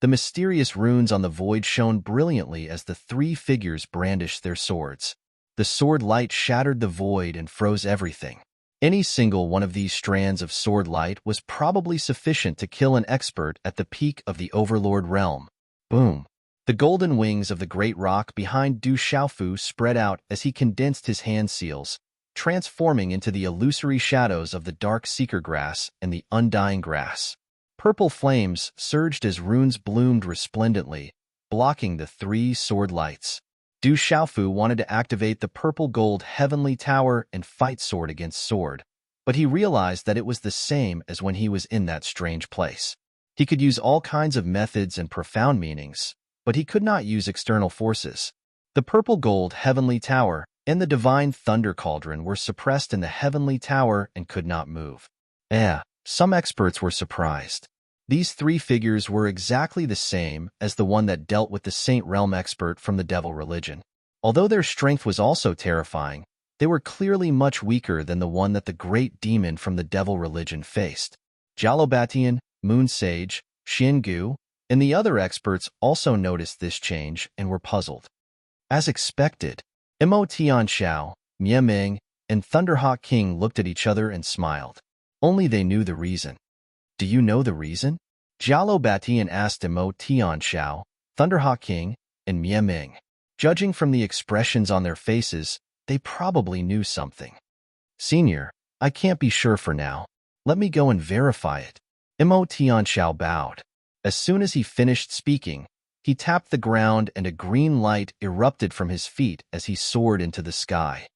The mysterious runes on the void shone brilliantly as the 3 figures brandished their swords. The sword light shattered the void and froze everything. Any single one of these strands of sword light was probably sufficient to kill an expert at the peak of the Overlord realm. Boom! The golden wings of the great rock behind Du Xiaofu spread out as he condensed his hand seals, transforming into the illusory shadows of the dark seeker grass and the undying grass. Purple flames surged as runes bloomed resplendently, blocking the 3 sword lights. Du Xiaofu wanted to activate the purple-gold heavenly tower and fight sword against sword, but he realized that it was the same as when he was in that strange place. He could use all kinds of methods and profound meanings, but he could not use external forces. The purple gold heavenly tower and the divine thunder cauldron were suppressed in the heavenly tower and could not move. Some experts were surprised. These three figures were exactly the same as the one that dealt with the Saint Realm expert from the devil religion. Although their strength was also terrifying, they were clearly much weaker than the one that the great demon from the devil religion faced. Jalobatian, Moon Sage, Xiangu, and the other experts also noticed this change and were puzzled. As expected, Mo Tianxiao, Mie Ming, and Thunderhawk King looked at each other and smiled. Only they knew the reason. Do you know the reason? Jalobatian asked Mo Tianxiao, Thunderhawk King, and Mie Ming. Judging from the expressions on their faces, they probably knew something. Senior, I can't be sure for now. Let me go and verify it. Mo Tianxiao bowed. As soon as he finished speaking, he tapped the ground and a green light erupted from his feet as he soared into the sky.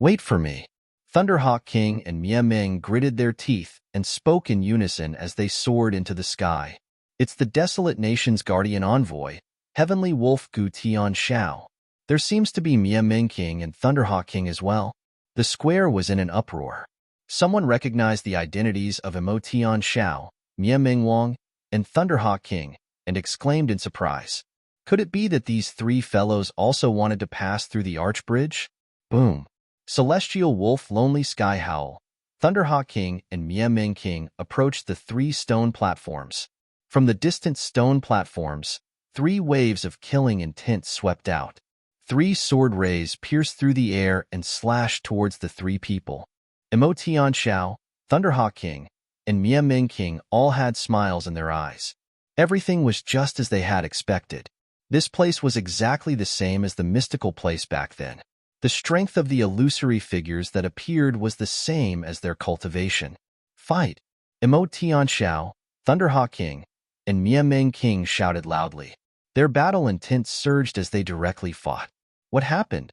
Wait for me. Thunderhawk King and Mie Ming gritted their teeth and spoke in unison as they soared into the sky. It's the desolate nation's guardian envoy, Heavenly Wolf Gu Tianxiao. There seems to be Mie Ming King and Thunderhawk King as well. The square was in an uproar. Someone recognized the identities of Mo Tianxiao, Mie Ming Wang, and Thunderhawk King, and exclaimed in surprise. Could it be that these three fellows also wanted to pass through the arch bridge? Boom! Celestial Wolf Lonely Sky Howl, Thunderhawk King, and Mie Ming King approached the three stone platforms. From the distant stone platforms, three waves of killing intent swept out. Three sword rays pierced through the air and slashed towards the three people. Mo Tianxiao, Thunderhawk King, and Mie Ming King all had smiles in their eyes. Everything was just as they had expected. This place was exactly the same as the mystical place back then. The strength of the illusory figures that appeared was the same as their cultivation. Fight! Mo Tianxiao, Thunderhawk King, and Mie Ming King shouted loudly. Their battle intent surged as they directly fought. What happened?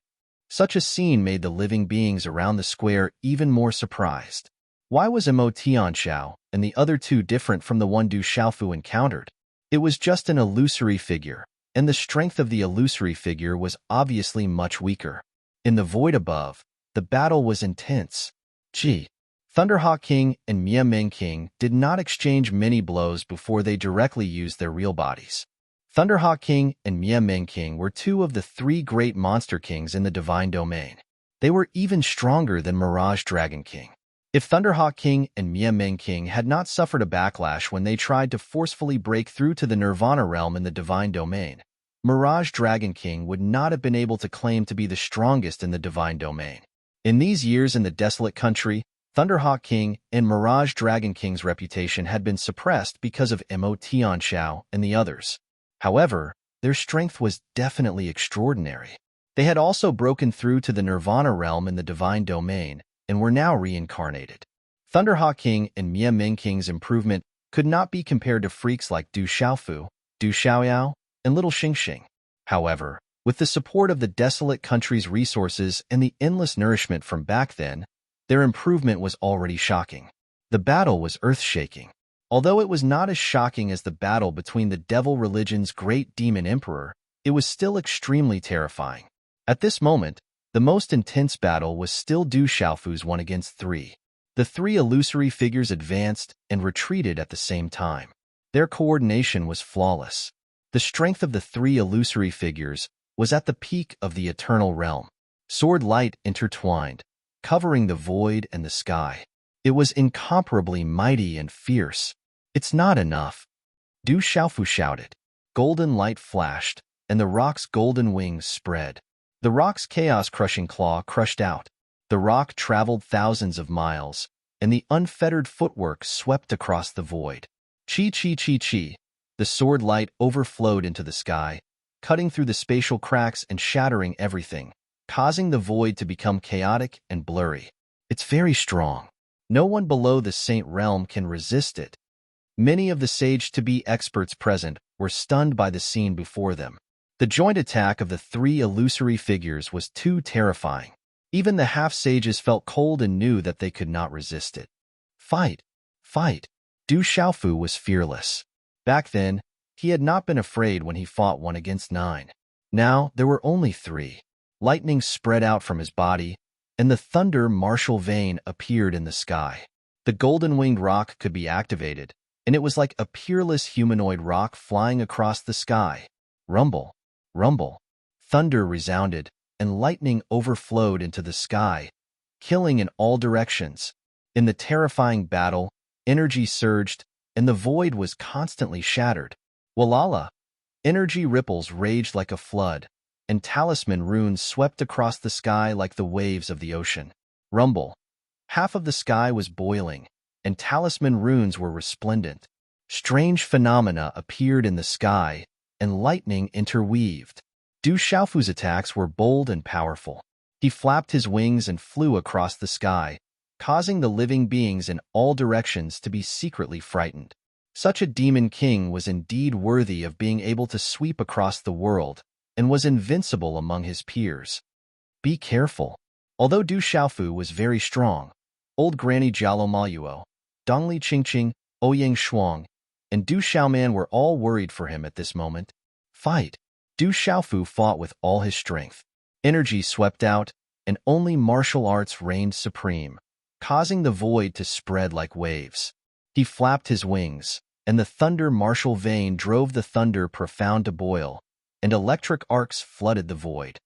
Such a scene made the living beings around the square even more surprised. Why was Mo Tianxiao and the other two different from the one Du Xiaofu encountered? It was just an illusory figure, and the strength of the illusory figure was obviously much weaker. In the void above, the battle was intense. Thunderhawk King and Mie Ming King did not exchange many blows before they directly used their real bodies. Thunderhawk King and Mie Ming King were two of the three great monster kings in the divine domain. They were even stronger than Mirage Dragon King. If Thunderhawk King and Mie Ming King had not suffered a backlash when they tried to forcefully break through to the Nirvana realm in the divine domain, Mirage Dragon King would not have been able to claim to be the strongest in the divine domain. In these years in the desolate country, Thunderhawk King and Mirage Dragon King's reputation had been suppressed because of Mo Tianxiao and the others. However, their strength was definitely extraordinary. They had also broken through to the Nirvana realm in the divine domain and were now reincarnated. Thunderhawk King and Mie Ming King's improvement could not be compared to freaks like Du Xiaofu, Du Xiaoyao, and Little Xingxing. However, with the support of the desolate country's resources and the endless nourishment from back then, their improvement was already shocking. The battle was earth-shaking. Although it was not as shocking as the battle between the devil religion's great demon emperor, it was still extremely terrifying. At this moment, the most intense battle was still Du Xiaofu's 1 against 3. The three illusory figures advanced and retreated at the same time. Their coordination was flawless. The strength of the three illusory figures was at the peak of the eternal realm. Sword light intertwined, covering the void and the sky. It was incomparably mighty and fierce. It's not enough. Du Xiaofu shouted. Golden light flashed, and the rock's golden wings spread. The rock's chaos-crushing claw crushed out. The rock traveled thousands of miles, and the unfettered footwork swept across the void. Chi chi chi chi. The sword light overflowed into the sky, cutting through the spatial cracks and shattering everything, causing the void to become chaotic and blurry. It's very strong. No one below the Saint Realm can resist it. Many of the sage-to-be experts present were stunned by the scene before them. The joint attack of the three illusory figures was too terrifying. Even the half-sages felt cold and knew that they could not resist it. Fight! Fight! Du Xiaofu was fearless. Back then, He had not been afraid when he fought 1 against 9. Now there were only 3. Lightning spread out from his body, and the thunder martial vein appeared in the sky. The golden-winged rock could be activated, and it was like a peerless humanoid rock flying across the sky. Rumble, rumble. Thunder resounded, and lightning overflowed into the sky, killing in all directions. In the terrifying battle, energy surged, and the void was constantly shattered. Walala! Energy ripples raged like a flood, and talisman runes swept across the sky like the waves of the ocean. Rumble! Half of the sky was boiling, and talisman runes were resplendent. Strange phenomena appeared in the sky, and lightning interweaved. Du Xiaofu's attacks were bold and powerful. He flapped his wings and flew across the sky, causing the living beings in all directions to be secretly frightened. Such a demon king was indeed worthy of being able to sweep across the world, and was invincible among his peers. Be careful. Although Du Xiaofu was very strong, old Granny Jialo Mayuo, Dongli Qingqing, Ouyang Shuang, and Du Xiaoman were all worried for him at this moment. Fight! Du Xiaofu fought with all his strength. Energy swept out, and only martial arts reigned supreme, causing the void to spread like waves. He flapped his wings, and the thunder martial vein drove the thunder profound to boil, and electric arcs flooded the void.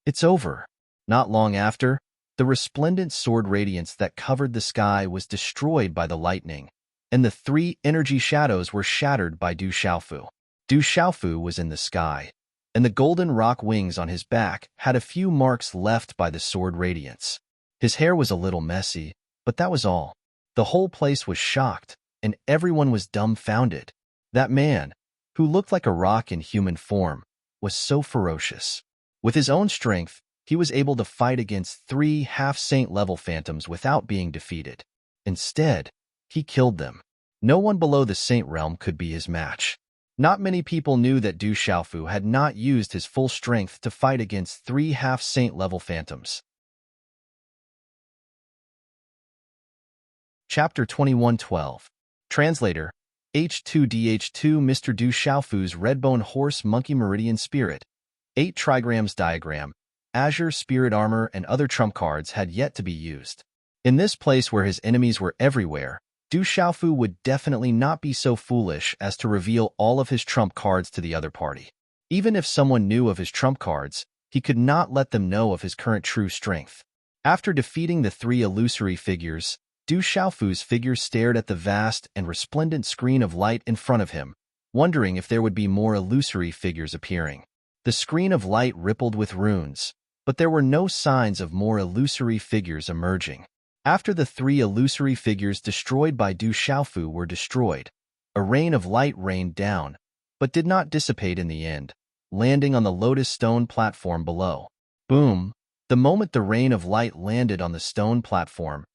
It's over. Not long after, the resplendent sword radiance that covered the sky was destroyed by the lightning, and the 3 energy shadows were shattered by Du Xiaofu. Du Xiaofu was in the sky, and the golden rock wings on his back had a few marks left by the sword radiance. His hair was a little messy, but that was all. The whole place was shocked, and everyone was dumbfounded. That man, who looked like a rock in human form, was so ferocious. With his own strength, he was able to fight against 3 half-saint level phantoms without being defeated. Instead, he killed them. No one below the saint realm could be his match. Not many people knew that Du Xiaofu had not used his full strength to fight against 3 half-saint level phantoms. Chapter 21:12. Translator. H2DH2 Mr. Du Xiaofu's Redbone Horse Monkey Meridian Spirit. 8 trigrams diagram. Azure Spirit Armor and other trump cards had yet to be used. In this place where his enemies were everywhere, Du Xiaofu would definitely not be so foolish as to reveal all of his trump cards to the other party. Even if someone knew of his trump cards, he could not let them know of his current true strength. After defeating the 3 illusory figures, Du Xiaofu's figure stared at the vast and resplendent screen of light in front of him, wondering if there would be more illusory figures appearing. The screen of light rippled with runes, but there were no signs of more illusory figures emerging. After the 3 illusory figures destroyed by Du Xiaofu were destroyed, a rain of light rained down, but did not dissipate in the end, landing on the lotus stone platform below. Boom! The moment the rain of light landed on the stone platform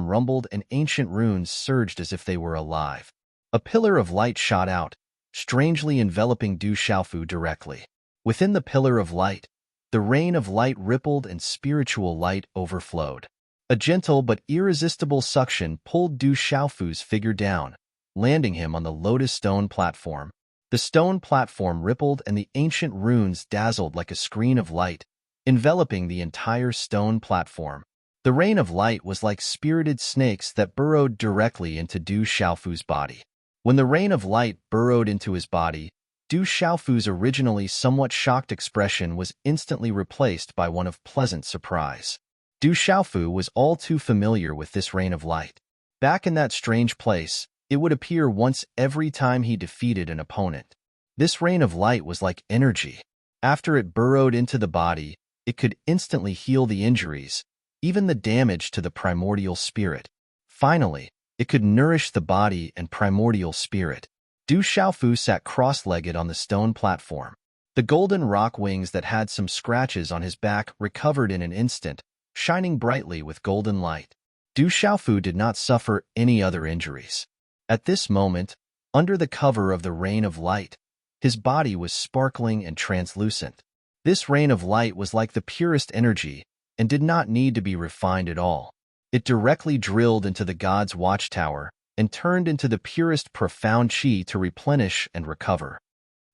rumbled and ancient runes surged as if they were alive. A pillar of light shot out, strangely enveloping Du Xiaofu directly. Within the pillar of light, the rain of light rippled and spiritual light overflowed. A gentle but irresistible suction pulled Du Xiaofu's figure down, landing him on the lotus stone platform. The stone platform rippled and the ancient runes dazzled like a screen of light, enveloping the entire stone platform. The rain of light was like spirited snakes that burrowed directly into Du Xiaofu's body. When the rain of light burrowed into his body, Du Xiaofu's originally somewhat shocked expression was instantly replaced by one of pleasant surprise. Du Xiaofu was all too familiar with this rain of light. Back in that strange place, it would appear once every time he defeated an opponent. This rain of light was like energy. After it burrowed into the body, it could instantly heal the injuries, even the damage to the primordial spirit. Finally, it could nourish the body and primordial spirit. Du Xiaofu sat cross-legged on the stone platform. The golden rock wings that had some scratches on his back recovered in an instant, shining brightly with golden light. Du Xiaofu did not suffer any other injuries. At this moment, under the cover of the rain of light, his body was sparkling and translucent. This rain of light was like the purest energy and did not need to be refined at all. It directly drilled into the god's watchtower and turned into the purest profound qi to replenish and recover.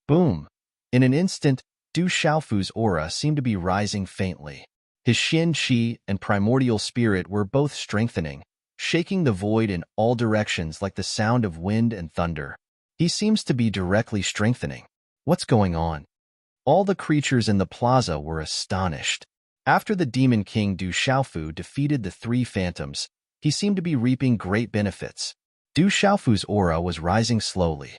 Boom! In an instant, Du Xiaofu's aura seemed to be rising faintly. His Xian qi and primordial spirit were both strengthening, shaking the void in all directions like the sound of wind and thunder. He seems to be directly strengthening. What's going on? All the creatures in the plaza were astonished. After the Demon King Du Xiaofu defeated the three phantoms, he seemed to be reaping great benefits. Du Xiaofu's aura was rising slowly.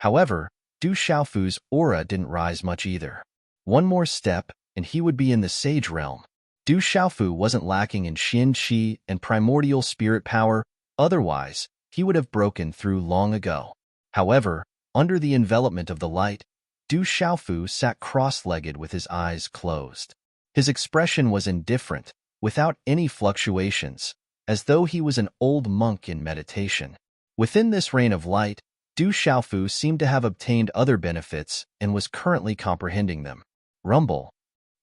However, Du Xiaofu's aura didn't rise much either. One more step, and he would be in the Sage Realm. Du Xiaofu wasn't lacking in Xian Qi and primordial spirit power, otherwise, he would have broken through long ago. However, under the envelopment of the light, Du Xiaofu sat cross-legged with his eyes closed. His expression was indifferent, without any fluctuations, as though he was an old monk in meditation. Within this reign of light, Du Xiaofu seemed to have obtained other benefits and was currently comprehending them. Rumble.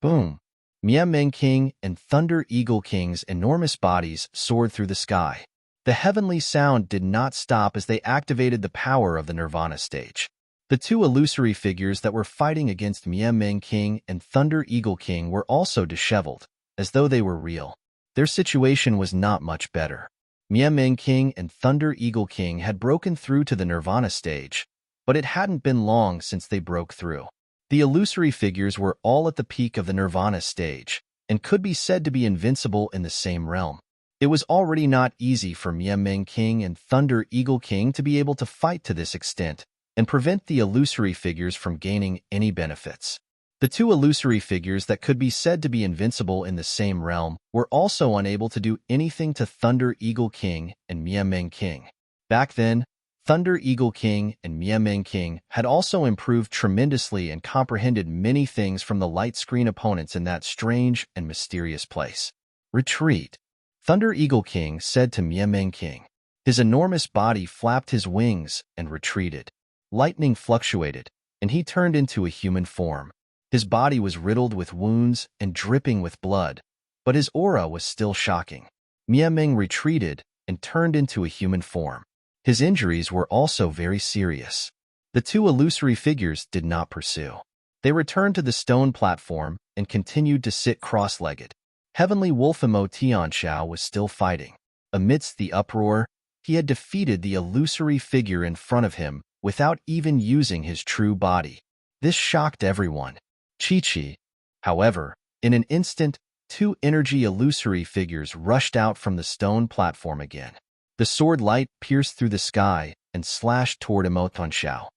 Boom. Mianmeng King and Thunder Eagle King's enormous bodies soared through the sky. The heavenly sound did not stop as they activated the power of the Nirvana stage. The two illusory figures that were fighting against Mianmeng King and Thunder Eagle King were also disheveled, as though they were real. Their situation was not much better. Mianmeng King and Thunder Eagle King had broken through to the Nirvana stage, but it hadn't been long since they broke through. The illusory figures were all at the peak of the Nirvana stage, and could be said to be invincible in the same realm. It was already not easy for Mianmeng King and Thunder Eagle King to be able to fight to this extent and prevent the illusory figures from gaining any benefits. The two illusory figures that could be said to be invincible in the same realm were also unable to do anything to Thunder Eagle King and Mianmeng King. Back then, Thunder Eagle King and Mianmeng King had also improved tremendously and comprehended many things from the light screen opponents in that strange and mysterious place. Retreat. Thunder Eagle King said to Mianmeng King. His enormous body flapped his wings and retreated. Lightning fluctuated, and he turned into a human form. His body was riddled with wounds and dripping with blood, but his aura was still shocking. Mianmeng retreated and turned into a human form. His injuries were also very serious. The two illusory figures did not pursue. They returned to the stone platform and continued to sit cross-legged. Heavenly Wolfemo Tianxiao was still fighting. Amidst the uproar, he had defeated the illusory figure in front of him without even using his true body. This shocked everyone. Chi-Chi. However, in an instant, two energy illusory figures rushed out from the stone platform again. The sword light pierced through the sky and slashed toward Emo Tianxiao.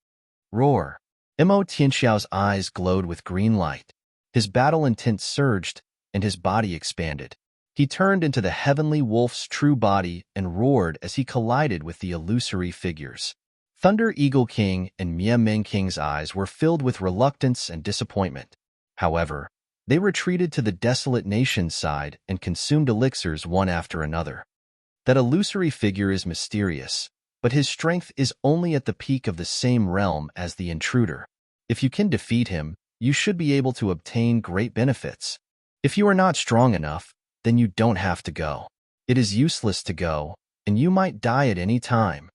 Roar. Emo Tianxiao's eyes glowed with green light. His battle intent surged, and his body expanded. He turned into the heavenly wolf's true body and roared as he collided with the illusory figures. Thunder Eagle King and Mianmeng King's eyes were filled with reluctance and disappointment. However, they retreated to the desolate nation's side and consumed elixirs one after another. That illusory figure is mysterious, but his strength is only at the peak of the same realm as the intruder. If you can defeat him, you should be able to obtain great benefits. If you are not strong enough, then you don't have to go. It is useless to go, and you might die at any time.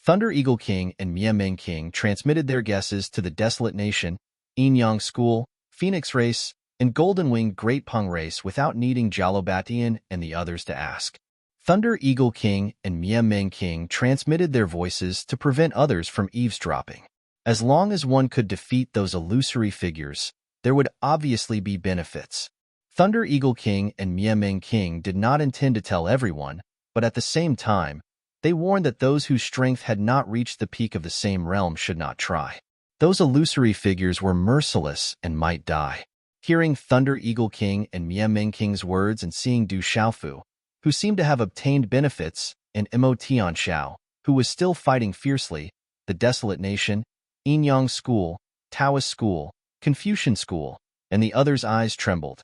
Thunder Eagle King and Mianmeng King transmitted their guesses to the Desolate Nation, Yin-Yang School, Phoenix Race, and Golden Winged Great Peng Race without needing Jalobatian and the others to ask. Thunder Eagle King and Mianmeng King transmitted their voices to prevent others from eavesdropping. As long as one could defeat those illusory figures, there would obviously be benefits. Thunder Eagle King and Mianmeng King did not intend to tell everyone, but at the same time, they warned that those whose strength had not reached the peak of the same realm should not try. Those illusory figures were merciless and might die. Hearing Thunder Eagle King and Mianmeng King's words and seeing Du Xiaofu, who seemed to have obtained benefits, and Emo Tianxiao, who was still fighting fiercely, the Desolate Nation, Yin-Yang School, Taoist School, Confucian School, and the others' eyes trembled.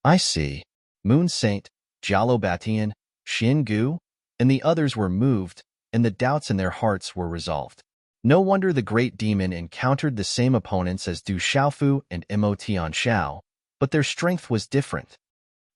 I see. Moon Saint, Jalobatian, Xin Gu, and the others were moved, and the doubts in their hearts were resolved. No wonder the great demon encountered the same opponents as Du Xiaofu and Emo Tianxiao, but their strength was different.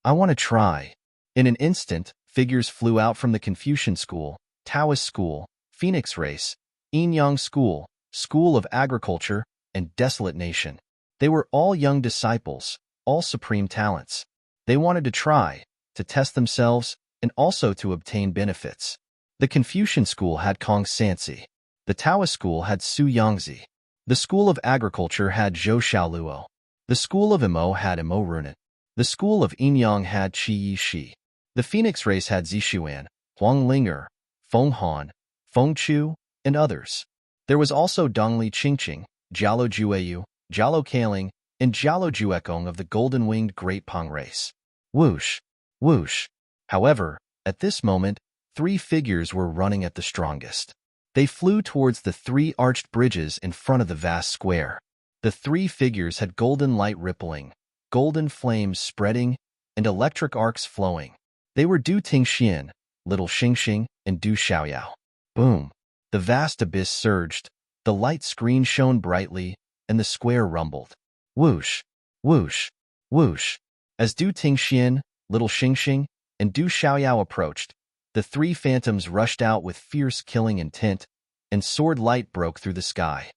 I want to try. In an instant, figures flew out from the Confucian School, Taoist School, Phoenix Race, Yin-Yang School, School of Agriculture, and Desolate Nation. They were all young disciples, all supreme talents. They wanted to try, to test themselves, and also to obtain benefits. The Confucian school had Kong Sansi. The Taoist school had Su Yangzi. The School of Agriculture had Zhou Xiaoluo. The School of Imo had Imo Runan. The School of Yin-Yang had Qi Yi Shi. The Phoenix Race had Zixuan, Huang Linger, Feng Han, Feng Chu, and others. There was also Dongli Qingqing, Jialo Jueyu, Jialo Kaling, and Jialo Juekong of the golden-winged Great Pong Race. Whoosh! Whoosh! However, at this moment, 3 figures were running at the strongest. They flew towards the 3 arched bridges in front of the vast square. The 3 figures had golden light rippling, golden flames spreading, and electric arcs flowing. They were Du Tingxian, Little Xingxing, and Du Xiaoyao. Boom! The vast abyss surged, the light screen shone brightly, and the square rumbled. Whoosh! Whoosh! Whoosh! As Du Tingxian, Little Xingxing, and Du Xiaoyao approached, the 3 phantoms rushed out with fierce killing intent, and sword light broke through the sky.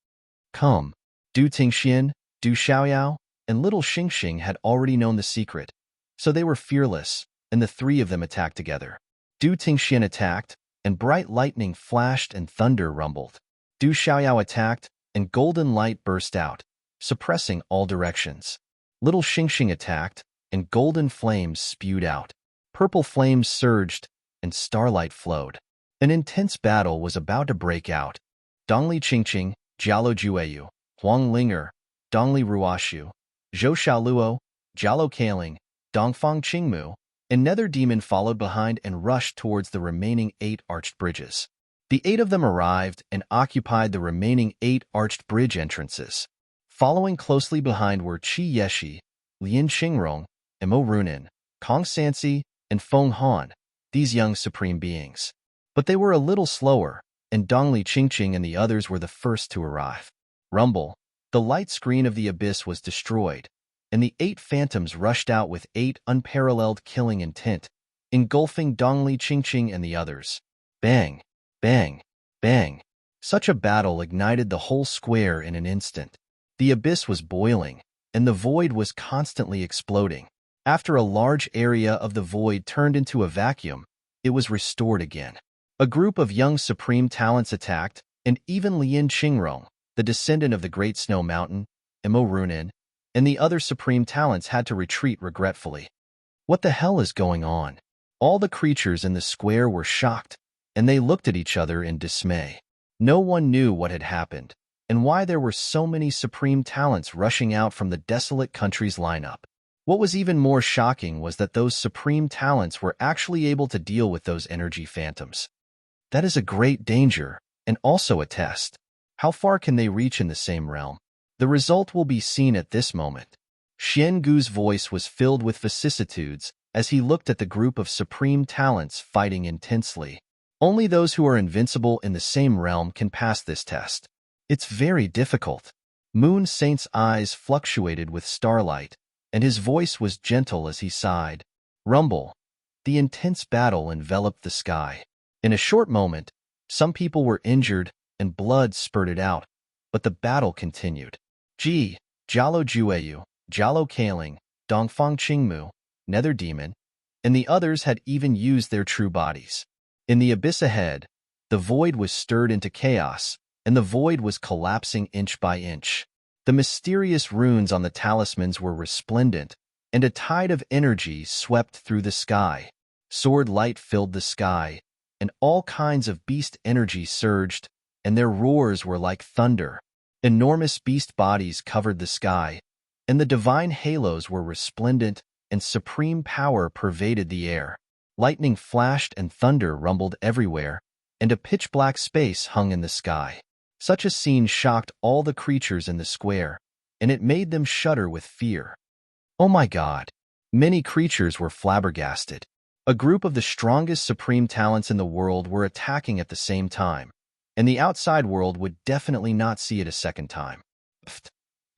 Come! Du Tingxian, Du Xiaoyao, and Little Xingxing had already known the secret, so they were fearless, and the 3 of them attacked together. Du Tingxian attacked, and bright lightning flashed and thunder rumbled. Du Xiaoyao attacked, and golden light burst out, suppressing all directions. Little Xingxing attacked, and golden flames spewed out. Purple flames surged, and starlight flowed. An intense battle was about to break out. Dongli Qingqing, Jialo Jueyu, Huang Linger, Dongli Ruoshu, Zhou Xiaoluo, Jialo Kaling, Dongfang Qingmu, and Nether Demon followed behind and rushed towards the remaining 8 arched bridges. The 8 of them arrived and occupied the remaining 8 arched bridge entrances. Following closely behind were Qi Yeshi, Lian Qingrong, Imo Runan, Kong Sansi, and Feng Han, these young supreme beings. But they were a little slower, and Dongli Qingqing and the others were the first to arrive. Rumble! The light screen of the abyss was destroyed, and the 8 phantoms rushed out with 8 unparalleled killing intent, engulfing Dongli Qingqing and the others. Bang! Bang! Bang! Such a battle ignited the whole square in an instant. The abyss was boiling, and the void was constantly exploding. After a large area of the void turned into a vacuum, it was restored again. A group of young supreme talents attacked, and even Lian Qingrong, the descendant of the Great Snow Mountain, Imo Runan, and the other supreme talents had to retreat regretfully. What the hell is going on? All the creatures in the square were shocked, and they looked at each other in dismay. No one knew what had happened, and why there were so many supreme talents rushing out from the desolate country's lineup. What was even more shocking was that those supreme talents were actually able to deal with those energy phantoms. That is a great danger, and also a test. How far can they reach in the same realm? The result will be seen at this moment. Xian Gu's voice was filled with vicissitudes as he looked at the group of supreme talents fighting intensely. Only those who are invincible in the same realm can pass this test. It's very difficult. Moon Saint's eyes fluctuated with starlight, and his voice was gentle as he sighed. Rumble! The intense battle enveloped the sky. In a short moment, some people were injured and blood spurted out, but the battle continued. Jialo Jueyu, Jialo Kaling, Dongfang Qingmu, Nether Demon, and the others had even used their true bodies. In the abyss ahead, the void was stirred into chaos, and the void was collapsing inch by inch. The mysterious runes on the talismans were resplendent, and a tide of energy swept through the sky. Sword light filled the sky, and all kinds of beast energy surged, and their roars were like thunder. Enormous beast bodies covered the sky, and the divine halos were resplendent, and supreme power pervaded the air. Lightning flashed and thunder rumbled everywhere, and a pitch-black space hung in the sky. Such a scene shocked all the creatures in the square, and it made them shudder with fear. Oh my God! Many creatures were flabbergasted. A group of the strongest supreme talents in the world were attacking at the same time, and the outside world would definitely not see it a second time.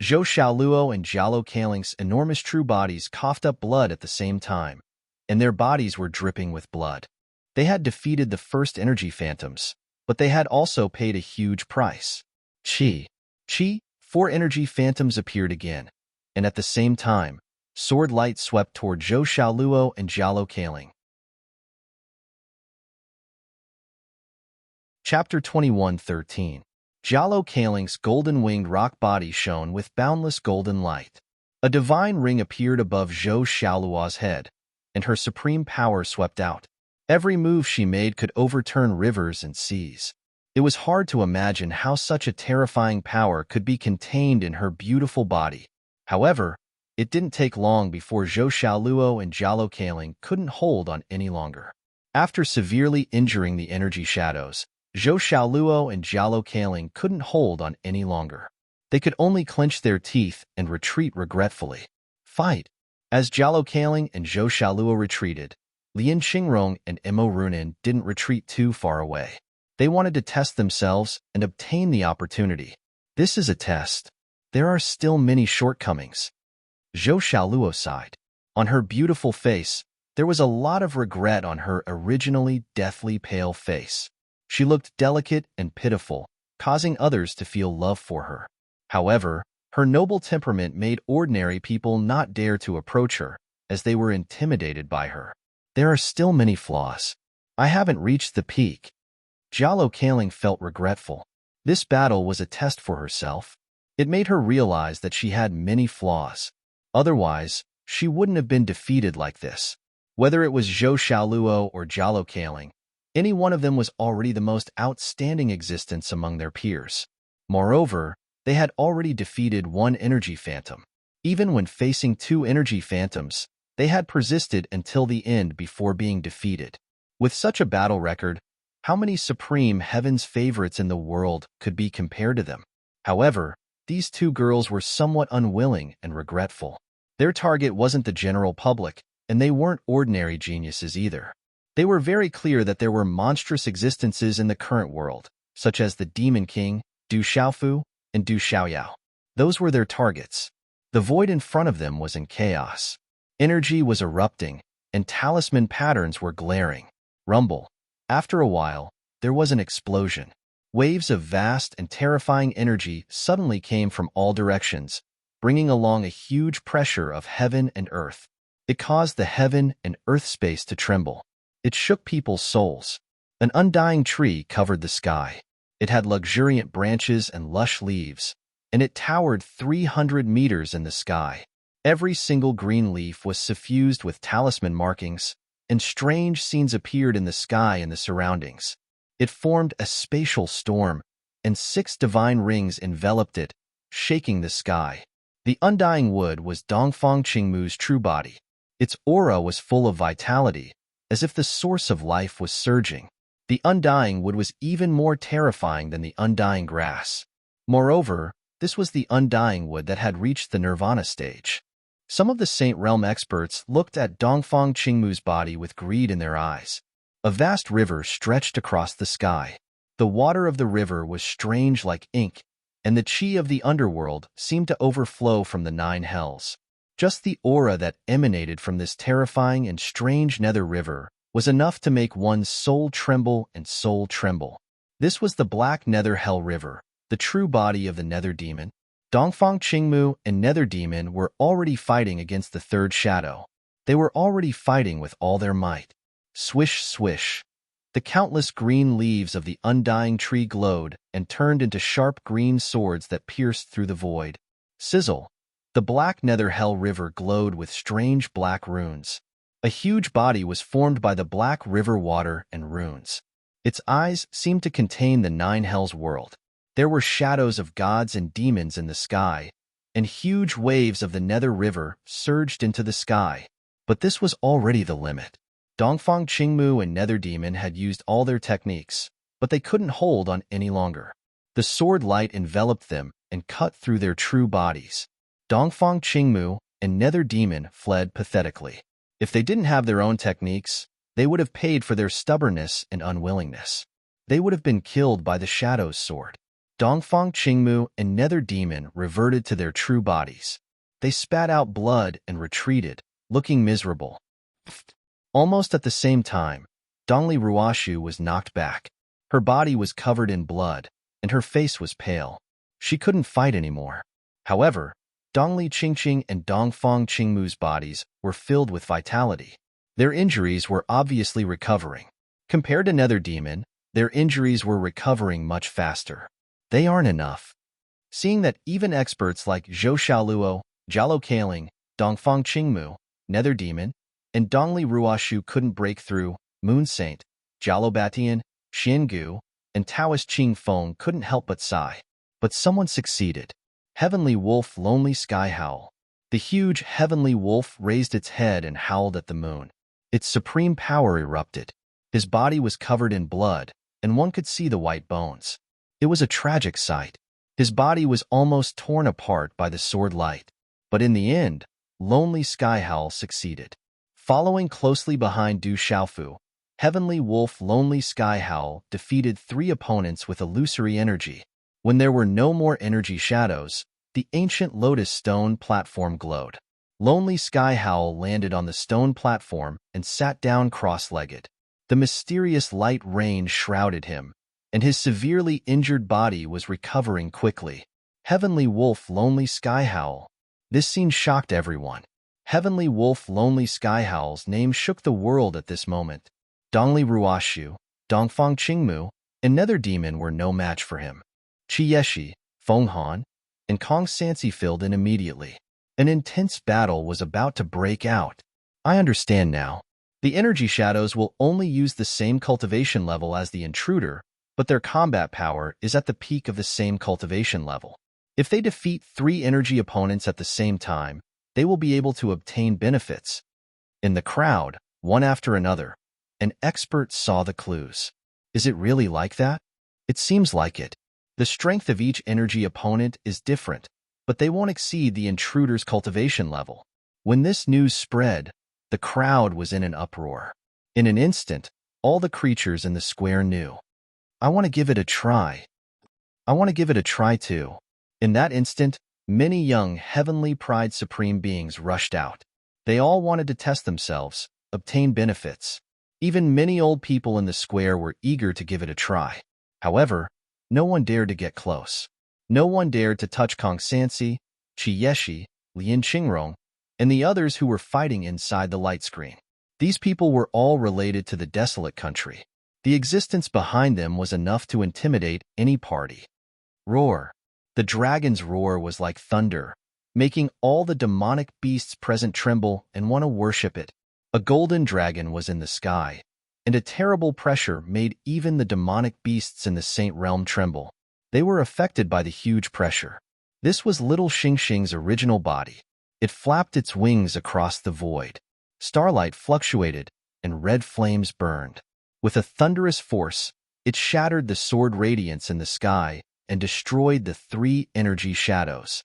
Zhou Xiaoluo and Jialo Kaling's enormous true bodies coughed up blood at the same time, and their bodies were dripping with blood. They had defeated the first energy phantoms, but they had also paid a huge price. Chi. Chi, four energy phantoms appeared again, and at the same time, sword light swept toward Zhou Xiaoluo and Jialo Kaling. Chapter 21:13. Jialo Kaling's golden-winged rock body shone with boundless golden light. A divine ring appeared above Zhou Xiaoluo's head, and her supreme power swept out. Every move she made could overturn rivers and seas. It was hard to imagine how such a terrifying power could be contained in her beautiful body. However, it didn't take long before Zhou Xiaoluo and Jialo Kaling couldn't hold on any longer. After severely injuring the energy shadows, Zhou Xiaoluo and Jialo Kaling couldn't hold on any longer. They could only clench their teeth and retreat regretfully. Fight! As Jialo Kaling and Zhou Xiaoluo retreated, Lian Qingrong and Mo Runin didn't retreat too far away. They wanted to test themselves and obtain the opportunity. This is a test. There are still many shortcomings. Zhou Xiaoluo sighed. On her beautiful face, there was a lot of regret on her originally deathly pale face. She looked delicate and pitiful, causing others to feel love for her. However, her noble temperament made ordinary people not dare to approach her, as they were intimidated by her. There are still many flaws. I haven't reached the peak. Jialo Kaling felt regretful. This battle was a test for herself. It made her realize that she had many flaws. Otherwise, she wouldn't have been defeated like this. Whether it was Zhou Xiaoluo or Jialo Kaling, any one of them was already the most outstanding existence among their peers. Moreover, they had already defeated one energy phantom. Even when facing two energy phantoms, they had persisted until the end before being defeated. With such a battle record, how many supreme heaven's favorites in the world could be compared to them? However, these two girls were somewhat unwilling and regretful. Their target wasn't the general public, and they weren't ordinary geniuses either. They were very clear that there were monstrous existences in the current world, such as the Demon King, Du Xiaofu, and Du Xiaoyao. Those were their targets. The void in front of them was in chaos. Energy was erupting, and talisman patterns were glaring. Rumble. After a while, there was an explosion. Waves of vast and terrifying energy suddenly came from all directions, bringing along a huge pressure of heaven and earth. It caused the heaven and earth space to tremble. It shook people's souls. An undying tree covered the sky. It had luxuriant branches and lush leaves, and it towered 300 meters in the sky. Every single green leaf was suffused with talisman markings, and strange scenes appeared in the sky and the surroundings. It formed a spatial storm, and 6 divine rings enveloped it, shaking the sky. The undying wood was Dongfang Qingmu's true body. Its aura was full of vitality, as if the source of life was surging. The undying wood was even more terrifying than the undying grass. Moreover, this was the undying wood that had reached the nirvana stage. Some of the Saint Realm experts looked at Dongfang Qingmu's body with greed in their eyes. A vast river stretched across the sky. The water of the river was strange like ink, and the chi of the underworld seemed to overflow from the 9 hells. Just the aura that emanated from this terrifying and strange nether river was enough to make one's soul tremble and soul tremble. This was the Black Nether Hell River, the true body of the Nether Demon. Dongfang Qingmu and Nether Demon were already fighting against the third shadow. They were already fighting with all their might. Swish, swish. The countless green leaves of the undying tree glowed and turned into sharp green swords that pierced through the void. Sizzle. The Black Nether Hell River glowed with strange black runes. A huge body was formed by the black river water and runes. Its eyes seemed to contain the 9 hells world. There were shadows of gods and demons in the sky, and huge waves of the Nether River surged into the sky. But this was already the limit. Dongfang Qingmu and Nether Demon had used all their techniques, but they couldn't hold on any longer. The sword light enveloped them and cut through their true bodies. Dongfang Qingmu and Nether Demon fled pathetically. If they didn't have their own techniques, they would have paid for their stubbornness and unwillingness. They would have been killed by the Shadow's sword. Dongfang Qingmu and Nether Demon reverted to their true bodies. They spat out blood and retreated, looking miserable. Almost at the same time, Dongli Ruoshu was knocked back. Her body was covered in blood, and her face was pale. She couldn't fight anymore. However, Dongli Qingqing and Dongfang Qingmu's bodies were filled with vitality. Their injuries were obviously recovering. Compared to Nether Demon, their injuries were recovering much faster. They aren't enough. Seeing that even experts like Zhou Xiaoluo, Jialo Kaling, Dongfang Qingmu, Nether Demon, and Dongli Ruoshu couldn't break through, Moon Saint, Jialo Batian, Xiangu, and Taoist Qing Feng couldn't help but sigh. But someone succeeded. Heavenly Wolf Lonely Sky Howl. The huge Heavenly Wolf raised its head and howled at the moon. Its supreme power erupted. His body was covered in blood, and one could see the white bones. It was a tragic sight. His body was almost torn apart by the sword light. But in the end, Lonely Sky Howl succeeded. Following closely behind Du Xiaofu, Heavenly Wolf Lonely Sky Howl defeated 3 opponents with illusory energy. When there were no more energy shadows, the ancient lotus stone platform glowed. Lonely Sky Howl landed on the stone platform and sat down cross-legged. The mysterious light rain shrouded him, and his severely injured body was recovering quickly. Heavenly Wolf Lonely Sky Howl. This scene shocked everyone. Heavenly Wolf Lonely Sky Howl's name shook the world at this moment. Dongli Ruoshu, Dongfang Qingmu, and Nether Demon were no match for him. Qi Yeshi, Feng Han, and Kong Sansi filled in immediately. An intense battle was about to break out. I understand now. The energy shadows will only use the same cultivation level as the intruder, but their combat power is at the peak of the same cultivation level. If they defeat 3 energy opponents at the same time, they will be able to obtain benefits. In the crowd, one after another, an expert saw the clues. Is it really like that? It seems like it. The strength of each energy opponent is different, but they won't exceed the intruder's cultivation level. When this news spread, the crowd was in an uproar. In an instant, all the creatures in the square knew. I want to give it a try. I want to give it a try too. In that instant, many young heavenly pride supreme beings rushed out. They all wanted to test themselves, obtain benefits. Even many old people in the square were eager to give it a try. However, no one dared to get close. No one dared to touch Kong Sansi, Qi Yeshi, Lian Qingrong, and the others who were fighting inside the light screen. These people were all related to the desolate country. The existence behind them was enough to intimidate any party. Roar. The dragon's roar was like thunder, making all the demonic beasts present tremble and want to worship it. A golden dragon was in the sky, and a terrible pressure made even the demonic beasts in the Saint Realm tremble. They were affected by the huge pressure. This was little Xingxing's original body. It flapped its wings across the void. Starlight fluctuated, and red flames burned. With a thunderous force, it shattered the sword radiance in the sky and destroyed the 3 energy shadows.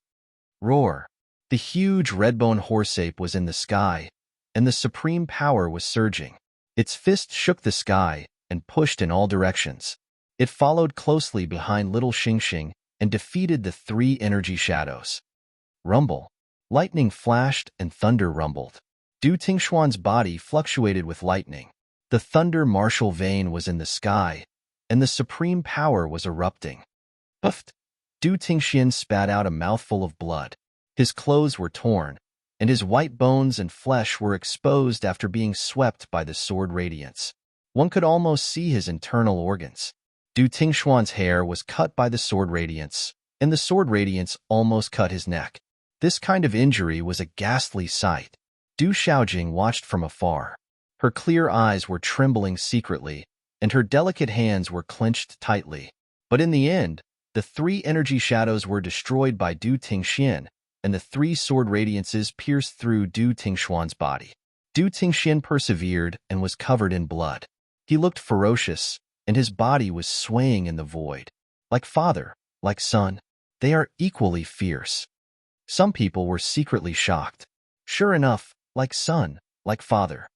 Roar. The huge redbone horseape was in the sky, and the supreme power was surging. Its fist shook the sky and pushed in all directions. It followed closely behind little Xingxing and defeated the 3 energy shadows. Rumble. Lightning flashed and thunder rumbled. Du Tingxuan's body fluctuated with lightning. The thunder martial vein was in the sky, and the supreme power was erupting. Puffed. Du Tingxian spat out a mouthful of blood. His clothes were torn, and his white bones and flesh were exposed after being swept by the sword radiance. One could almost see his internal organs. Du Tingxuan's hair was cut by the sword radiance, and the sword radiance almost cut his neck. This kind of injury was a ghastly sight. Du Xiaojing watched from afar. Her clear eyes were trembling secretly, and her delicate hands were clenched tightly. But in the end, the 3 energy shadows were destroyed by Du Tingxian, and the 3 sword radiances pierced through Du Tingxuan's body. Du Tingxian persevered and was covered in blood. He looked ferocious, and his body was swaying in the void. Like father, like son, they are equally fierce. Some people were secretly shocked. Sure enough, like son, like father.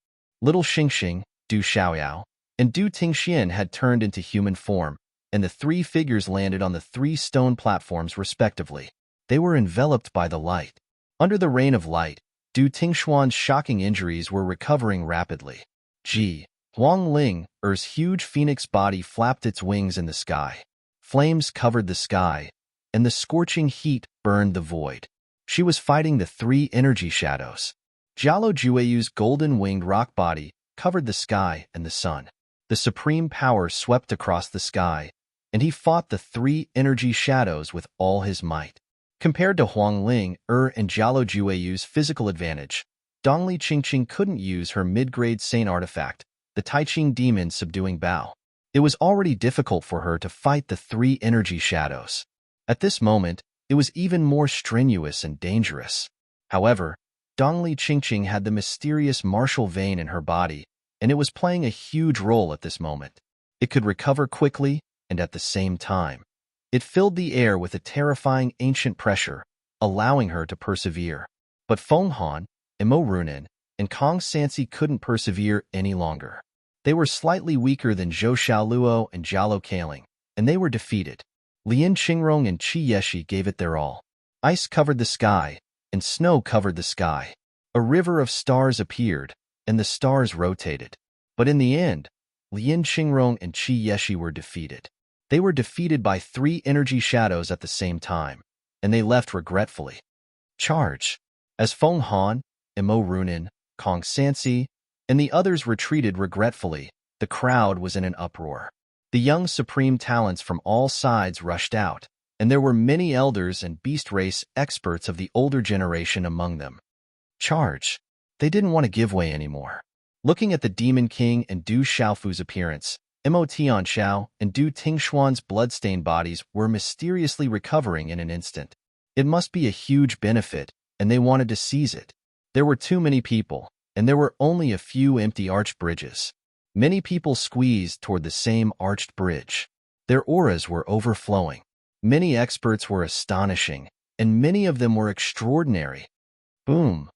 Little Xingxing, Du Xiaoyao, and Du Tingxian had turned into human form, and the 3 figures landed on the 3 stone platforms respectively. They were enveloped by the light. Under the rain of light, Du Tingxuan's shocking injuries were recovering rapidly. Ji, Huang Ling, Er's huge phoenix body flapped its wings in the sky. Flames covered the sky, and the scorching heat burned the void. She was fighting the three energy shadows. Jialo Jueyu's golden-winged rock body covered the sky and the sun. The supreme power swept across the sky, and he fought the three energy shadows with all his might. Compared to Huang Ling, and Jialo Jueyu's physical advantage, Dongli Qingqing couldn't use her mid-grade Saint artifact, the Taiqing demon subduing Bao. It was already difficult for her to fight the three energy shadows. At this moment, it was even more strenuous and dangerous. However, Dongli Qingqing had the mysterious martial vein in her body, and it was playing a huge role at this moment. It could recover quickly, and at the same time, it filled the air with a terrifying ancient pressure, allowing her to persevere. But Feng Han, Imo Runan, and Kong Sansi couldn't persevere any longer. They were slightly weaker than Zhou Xiaoluo and Jialo Kaling, and they were defeated. Lian Qingrong and Qi Yeshi gave it their all. Ice covered the sky, and snow covered the sky. A river of stars appeared, and the stars rotated. But in the end, Lian Qingrong and Qi Yeshi were defeated. They were defeated by three energy shadows at the same time, and they left regretfully. Charge! As Feng Han, Imo Runan, Kong Sansi, and the others retreated regretfully, the crowd was in an uproar. The young supreme talents from all sides rushed out, and there were many elders and beast race experts of the older generation among them. Charge! They didn't want to give way anymore. Looking at the Demon King and Du Xiaofu's appearance, Mo Tianxiao and Du Tingshuan's bloodstained bodies were mysteriously recovering in an instant. It must be a huge benefit, and they wanted to seize it. There were too many people, and there were only a few empty arched bridges. Many people squeezed toward the same arched bridge. Their auras were overflowing. Many experts were astonishing, and many of them were extraordinary. Boom!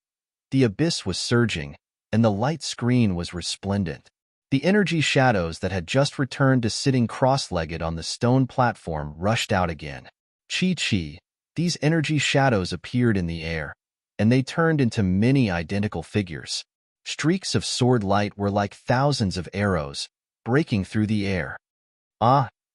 The abyss was surging, and the light screen was resplendent. The energy shadows that had just returned to sitting cross-legged on the stone platform rushed out again. Chi-chi, these energy shadows appeared in the air, and they turned into many identical figures. Streaks of sword light were like thousands of arrows, breaking through the air.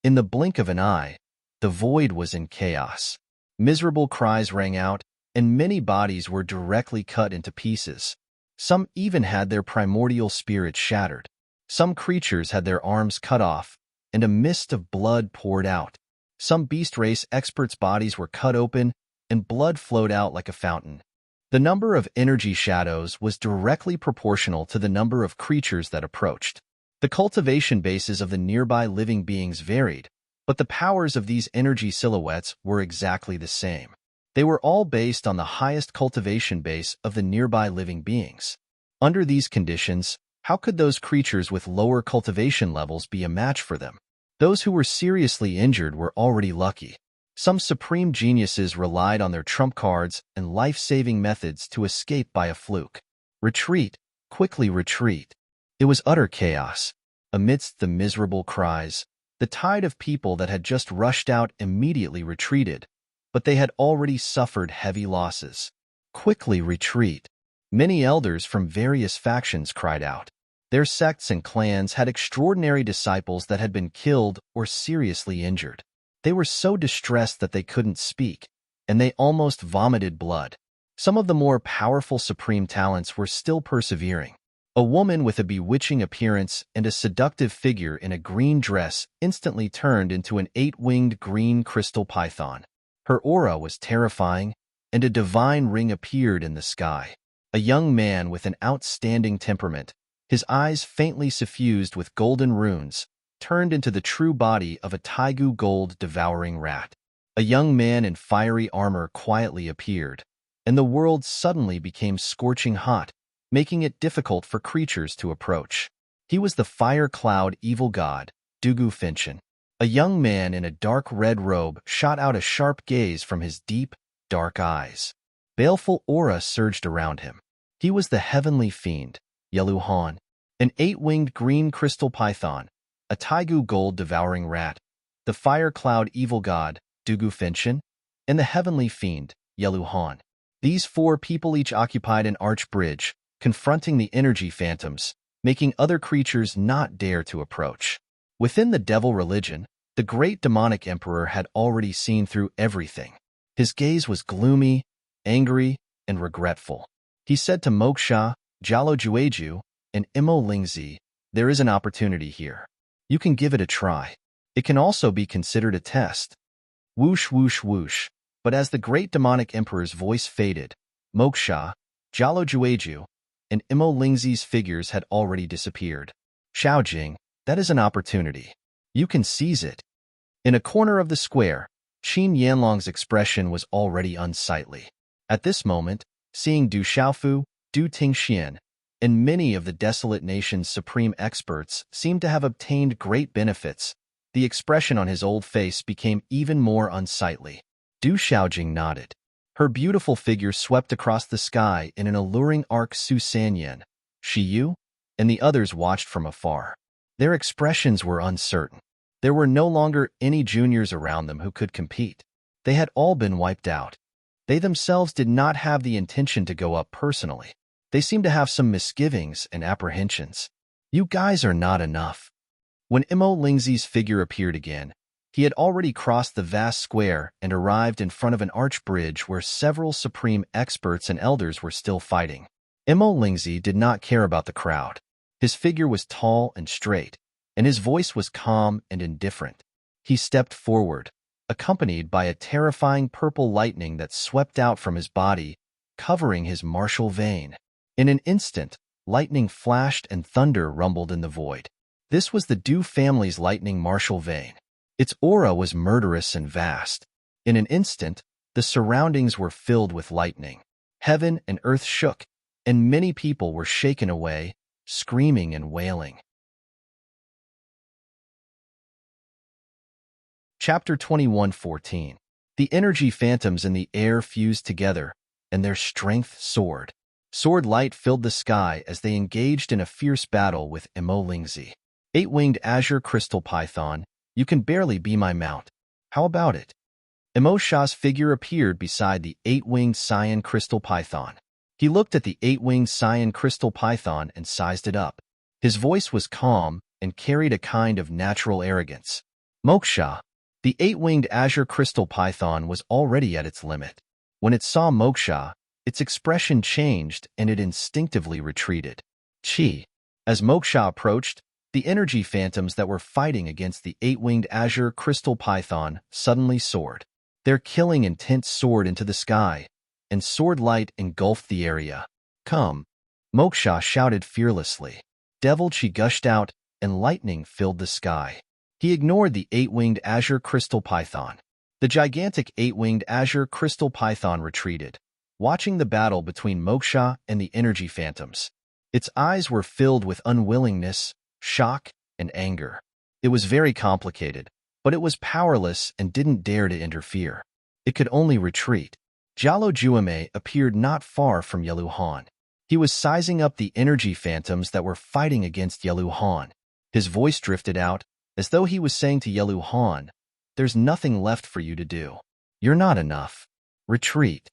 In the blink of an eye, the void was in chaos. Miserable cries rang out, and many bodies were directly cut into pieces. Some even had their primordial spirits shattered. Some creatures had their arms cut off, and a mist of blood poured out. Some beast race experts' bodies were cut open, and blood flowed out like a fountain. The number of energy shadows was directly proportional to the number of creatures that approached. The cultivation bases of the nearby living beings varied, but the powers of these energy silhouettes were exactly the same. They were all based on the highest cultivation base of the nearby living beings. Under these conditions, how could those creatures with lower cultivation levels be a match for them? Those who were seriously injured were already lucky. Some supreme geniuses relied on their trump cards and life-saving methods to escape by a fluke. Retreat, quickly retreat. It was utter chaos. Amidst the miserable cries, the tide of people that had just rushed out immediately retreated, but they had already suffered heavy losses. Quickly retreat. Many elders from various factions cried out. Their sects and clans had extraordinary disciples that had been killed or seriously injured. They were so distressed that they couldn't speak, and they almost vomited blood. Some of the more powerful supreme talents were still persevering. A woman with a bewitching appearance and a seductive figure in a green dress instantly turned into an 8-winged green crystal python. Her aura was terrifying, and a divine ring appeared in the sky. A young man with an outstanding temperament, his eyes faintly suffused with golden runes, turned into the true body of a Taigu gold devouring rat. A young man in fiery armor quietly appeared, and the world suddenly became scorching hot, making it difficult for creatures to approach. He was the fire cloud evil god, Dugu Finchen. A young man in a dark red robe shot out a sharp gaze from his deep, dark eyes. Baleful aura surged around him. He was the heavenly fiend, Yeluhan, an 8-winged green crystal python, a Taigu gold devouring rat, the fire cloud evil god, Dugu Finchen, and the heavenly fiend, Yeluhan. These 4 people each occupied an arch bridge, confronting the energy phantoms, making other creatures not dare to approach. Within the devil religion, the great demonic emperor had already seen through everything. His gaze was gloomy, angry, and regretful. He said to Moksha, Jalo Jueju, and Imo Lingzi, there is an opportunity here. You can give it a try. It can also be considered a test. Whoosh, whoosh, whoosh. But as the great demonic emperor's voice faded, Moksha, Jalo Jueju, and Imo Lingzi's figures had already disappeared. Xiaojing, that is an opportunity. You can seize it. In a corner of the square, Qin Yanlong's expression was already unsightly. At this moment, seeing Du Xiaofu, Du Tingxian, and many of the desolate nation's supreme experts seemed to have obtained great benefits, the expression on his old face became even more unsightly. Du Xiaojing nodded. Her beautiful figure swept across the sky in an alluring arc. Su Sanyan, Shi Yu, and the others watched from afar. Their expressions were uncertain. There were no longer any juniors around them who could compete. They had all been wiped out. They themselves did not have the intention to go up personally. They seemed to have some misgivings and apprehensions. You guys are not enough. When Imo Lingzi's figure appeared again, he had already crossed the vast square and arrived in front of an arch bridge where several supreme experts and elders were still fighting. Imo Lingzi did not care about the crowd. His figure was tall and straight, and his voice was calm and indifferent. He stepped forward, accompanied by a terrifying purple lightning that swept out from his body, covering his martial vein. In an instant, lightning flashed and thunder rumbled in the void. This was the Du family's lightning martial vein. Its aura was murderous and vast. In an instant, the surroundings were filled with lightning. Heaven and earth shook, and many people were shaken away, screaming and wailing. Chapter 21:14. The energy phantoms in the air fused together, and their strength soared. Sword light filled the sky as they engaged in a fierce battle with Imo Lingzi. Eight-winged azure crystal python, you can barely be my mount. How about it? Imo Sha's figure appeared beside the eight-winged cyan crystal python. He looked at the eight-winged cyan crystal python and sized it up. His voice was calm and carried a kind of natural arrogance. Moksha, the eight-winged azure crystal python, was already at its limit. When it saw Moksha, its expression changed and it instinctively retreated. Chi. As Moksha approached, the energy phantoms that were fighting against the eight-winged azure crystal python suddenly soared. Their killing intent soared into the sky, and sword light engulfed the area. Come! Moksha shouted fearlessly. Devil Chi gushed out, and lightning filled the sky. He ignored the eight-winged azure crystal python. The gigantic eight-winged azure crystal python retreated, watching the battle between Moksha and the energy phantoms. Its eyes were filled with unwillingness, shock, and anger. It was very complicated, but it was powerless and didn't dare to interfere. It could only retreat. Jalo Juame appeared not far from Yeluhan. He was sizing up the energy phantoms that were fighting against Yeluhan. His voice drifted out, as though he was saying to Yeluhan, "There's nothing left for you to do. You're not enough. Retreat."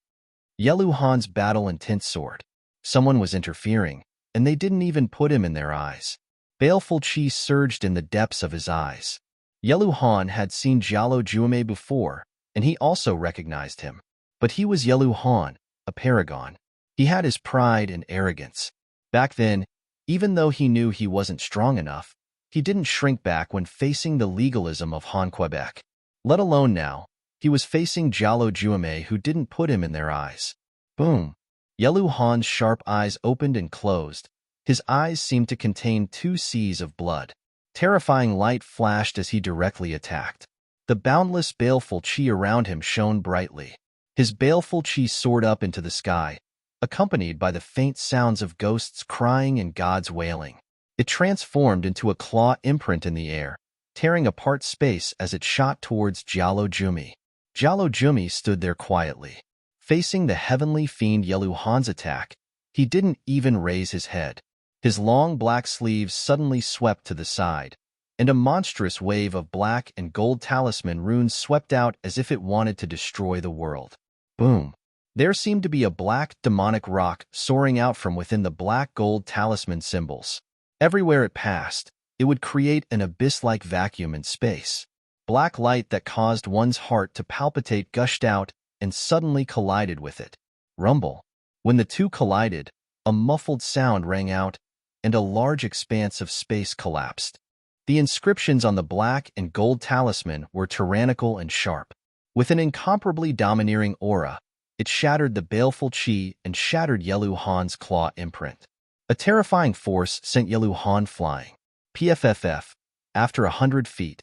Yeluhan's battle intent soared. Someone was interfering, and they didn't even put him in their eyes. Baleful chi surged in the depths of his eyes. Yeluhan had seen Jalo Juame before, and he also recognized him. But he was Yeluhan, a paragon. He had his pride and arrogance. Back then, even though he knew he wasn't strong enough, he didn't shrink back when facing the legalism of Han Quebec. Let alone now, he was facing Jalo Juame, who didn't put him in their eyes. Boom! Yeluhan's sharp eyes opened and closed. His eyes seemed to contain two seas of blood. Terrifying light flashed as he directly attacked. The boundless baleful chi around him shone brightly. His baleful chi soared up into the sky, accompanied by the faint sounds of ghosts crying and gods wailing. It transformed into a claw imprint in the air, tearing apart space as it shot towards Jalo Jumi. Jalo Jumi stood there quietly. Facing the heavenly fiend Yeluhan's attack, he didn't even raise his head. His long black sleeves suddenly swept to the side, and a monstrous wave of black and gold talisman runes swept out as if it wanted to destroy the world. Boom! There seemed to be a black demonic rock soaring out from within the black gold talisman symbols. Everywhere it passed, it would create an abyss-like vacuum in space. Black light that caused one's heart to palpitate gushed out and suddenly collided with it. Rumble. When the two collided, a muffled sound rang out, and a large expanse of space collapsed. The inscriptions on the black and gold talisman were tyrannical and sharp. With an incomparably domineering aura, it shattered the baleful chi and shattered Yelu Han's claw imprint. A terrifying force sent Yelu Han flying. PFFF. After 100 feet,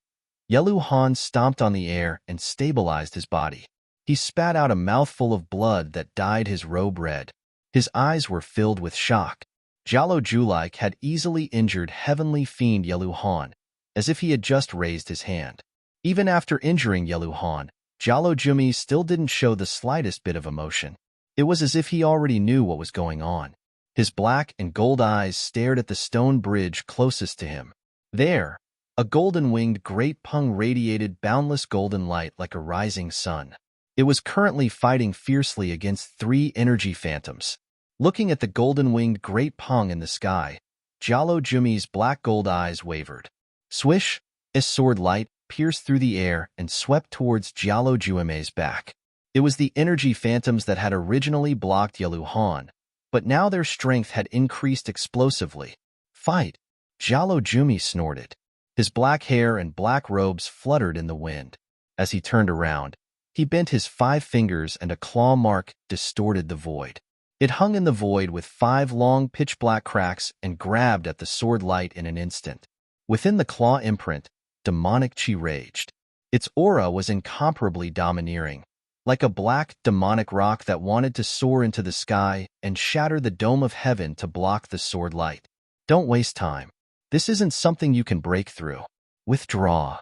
Yelu Han stomped on the air and stabilized his body. He spat out a mouthful of blood that dyed his robe red. His eyes were filled with shock. Jialo Julike had easily injured heavenly fiend Yelu Han, as if he had just raised his hand. Even after injuring Yelu Han, Jialo Jumi still didn't show the slightest bit of emotion. It was as if he already knew what was going on. His black and gold eyes stared at the stone bridge closest to him. There, a golden-winged great pung radiated boundless golden light like a rising sun. It was currently fighting fiercely against 3 energy phantoms. Looking at the golden-winged great pung in the sky, Jialo Jumi's black-gold eyes wavered. Swish! A sword light pierced through the air and swept towards Jialo Jume's back. It was the energy phantoms that had originally blocked Yelu Han, but now their strength had increased explosively. Fight! Jialo Jumi snorted. His black hair and black robes fluttered in the wind. As he turned around, he bent his 5 fingers and a claw mark distorted the void. It hung in the void with 5 long pitch-black cracks and grabbed at the sword light in an instant. Within the claw imprint, demonic chi raged. Its aura was incomparably domineering, like a black, demonic rock that wanted to soar into the sky and shatter the dome of heaven to block the sword light. Don't waste time. This isn't something you can break through. Withdraw.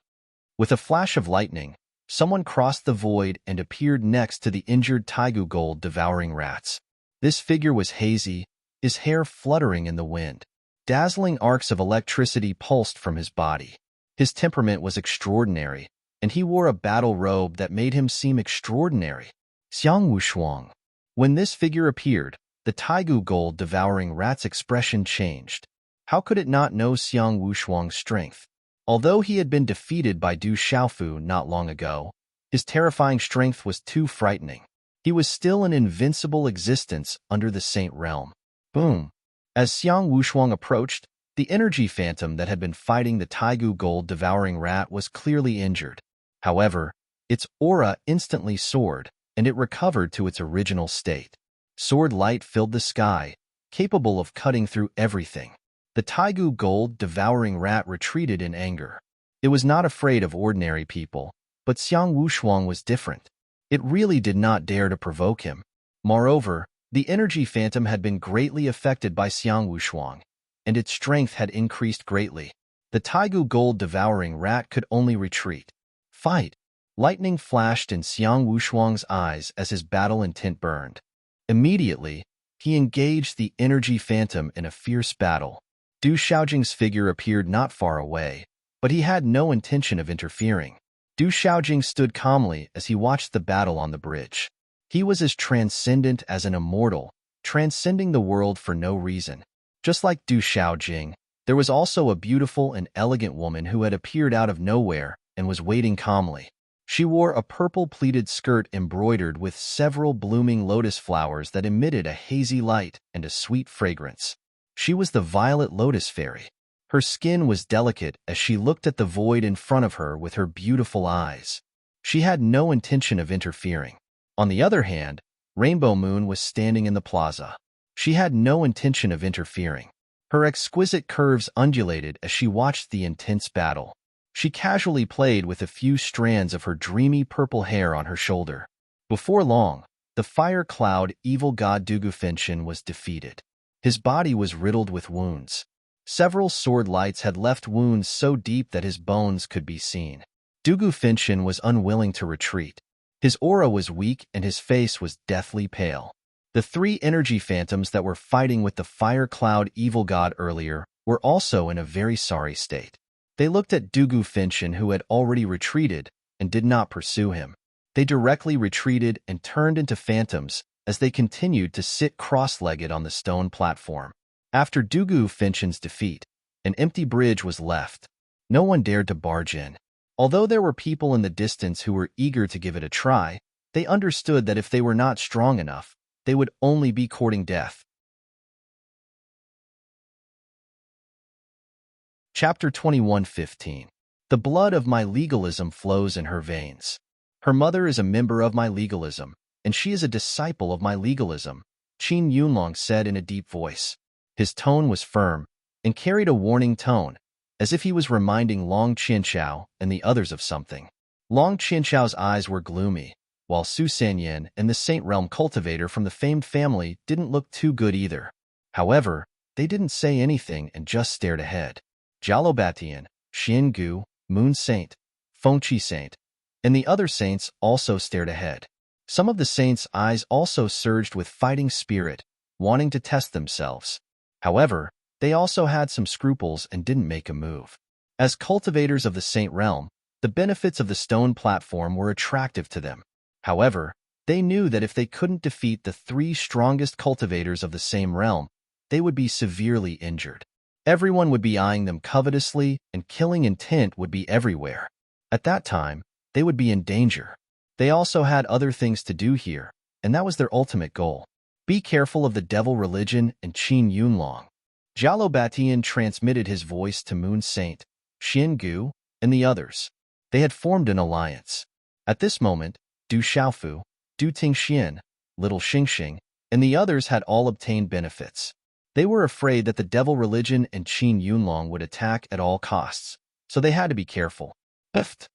With a flash of lightning, someone crossed the void and appeared next to the injured Taigu Gold devouring rats. This figure was hazy, his hair fluttering in the wind. Dazzling arcs of electricity pulsed from his body. His temperament was extraordinary, and he wore a battle robe that made him seem extraordinary. Xiang Wushuang. When this figure appeared, the Taigu Gold devouring rat's expression changed. How could it not know Xiang Wushuang's strength? Although he had been defeated by Du Xiaofu not long ago, his terrifying strength was too frightening. He was still an invincible existence under the Saint Realm. Boom! As Xiang Wushuang approached, the energy phantom that had been fighting the Taigu Gold devouring rat was clearly injured. However, its aura instantly soared, and it recovered to its original state. Sword light filled the sky, capable of cutting through everything. The Taigu Gold devouring rat retreated in anger. It was not afraid of ordinary people, but Xiang Wushuang was different. It really did not dare to provoke him. Moreover, the energy phantom had been greatly affected by Xiang Wushuang, and its strength had increased greatly. The Taigu Gold devouring rat could only retreat. Fight! Lightning flashed in Xiang Wushuang's eyes as his battle intent burned. Immediately, he engaged the energy phantom in a fierce battle. Du Xiaojing's figure appeared not far away, but he had no intention of interfering. Du Xiaojing stood calmly as he watched the battle on the bridge. He was as transcendent as an immortal, transcending the world for no reason. Just like Du Xiaojing, there was also a beautiful and elegant woman who had appeared out of nowhere and was waiting calmly. She wore a purple pleated skirt embroidered with several blooming lotus flowers that emitted a hazy light and a sweet fragrance. She was the Violet Lotus Fairy. Her skin was delicate as she looked at the void in front of her with her beautiful eyes. She had no intention of interfering. On the other hand, Rainbow Moon was standing in the plaza. She had no intention of interfering. Her exquisite curves undulated as she watched the intense battle. She casually played with a few strands of her dreamy purple hair on her shoulder. Before long, the fire cloud evil god Dugu Fenshin was defeated. His body was riddled with wounds. Several sword lights had left wounds so deep that his bones could be seen. Dugu Fenshin was unwilling to retreat. His aura was weak and his face was deathly pale. The 3 energy phantoms that were fighting with the fire cloud evil god earlier were also in a very sorry state. They looked at Dugu Fenshin, who had already retreated, and did not pursue him. They directly retreated and turned into phantoms as they continued to sit cross-legged on the stone platform. After Dugu Fenshin's defeat, An empty bridge was left. No one dared to barge in. Although there were people in the distance who were eager to give it a try, they understood that if they were not strong enough, they would only be courting death. Chapter 21:15. The blood of my legalism flows in her veins. Her mother is a member of my legalism, and she is a disciple of my legalism, Qin Yunlong said in a deep voice. His tone was firm and carried a warning tone, as if he was reminding Long Qianchao and the others of something. Long Qianchao's eyes were gloomy, while Su Sanyan and the Saint Realm cultivator from the famed family didn't look too good either. However, they didn't say anything and just stared ahead. Jialo Batian, Xian Gu, Moon Saint, Fengqi Saint, and the other saints also stared ahead. Some of the saints' eyes also surged with fighting spirit, wanting to test themselves. However, they also had some scruples and didn't make a move. As cultivators of the Saint Realm, the benefits of the stone platform were attractive to them. However, they knew that if they couldn't defeat the 3 strongest cultivators of the same realm, they would be severely injured. Everyone would be eyeing them covetously, and killing intent would be everywhere. At that time, they would be in danger. They also had other things to do here, and that was their ultimate goal. Be careful of the devil religion and Qin Yunlong. Jialo Batian transmitted his voice to Moon Saint, Xian Gu, and the others. They had formed an alliance. At this moment, Du Xiaofu, Du Tingxian, Little Xingxing, and the others had all obtained benefits. They were afraid that the devil religion and Qin Yunlong would attack at all costs, so they had to be careful. Biffed.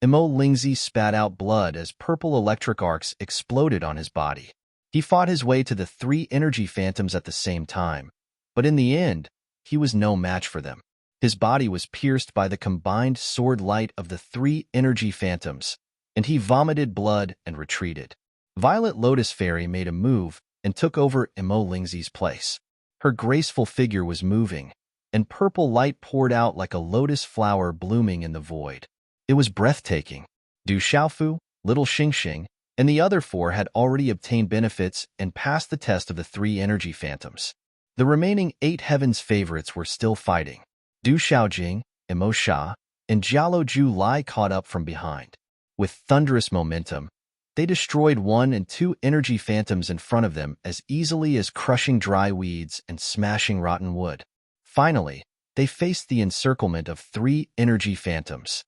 Imo Lingzi spat out blood as purple electric arcs exploded on his body. He fought his way to the 3 energy phantoms at the same time, but in the end, he was no match for them. His body was pierced by the combined sword light of the 3 energy phantoms, and he vomited blood and retreated. Violet Lotus Fairy made a move and took over Imo Lingzi's place. Her graceful figure was moving, and purple light poured out like a lotus flower blooming in the void. It was breathtaking. Du Xiaofu, Little Xingxing, and the other 4 had already obtained benefits and passed the test of the 3 energy phantoms. The remaining 8 heavens favorites were still fighting. Du Xiaojing, Imo Sha, and Jialo Ju Lai caught up from behind. With thunderous momentum, they destroyed 1 and 2 energy phantoms in front of them as easily as crushing dry weeds and smashing rotten wood. Finally, they faced the encirclement of 3 energy phantoms.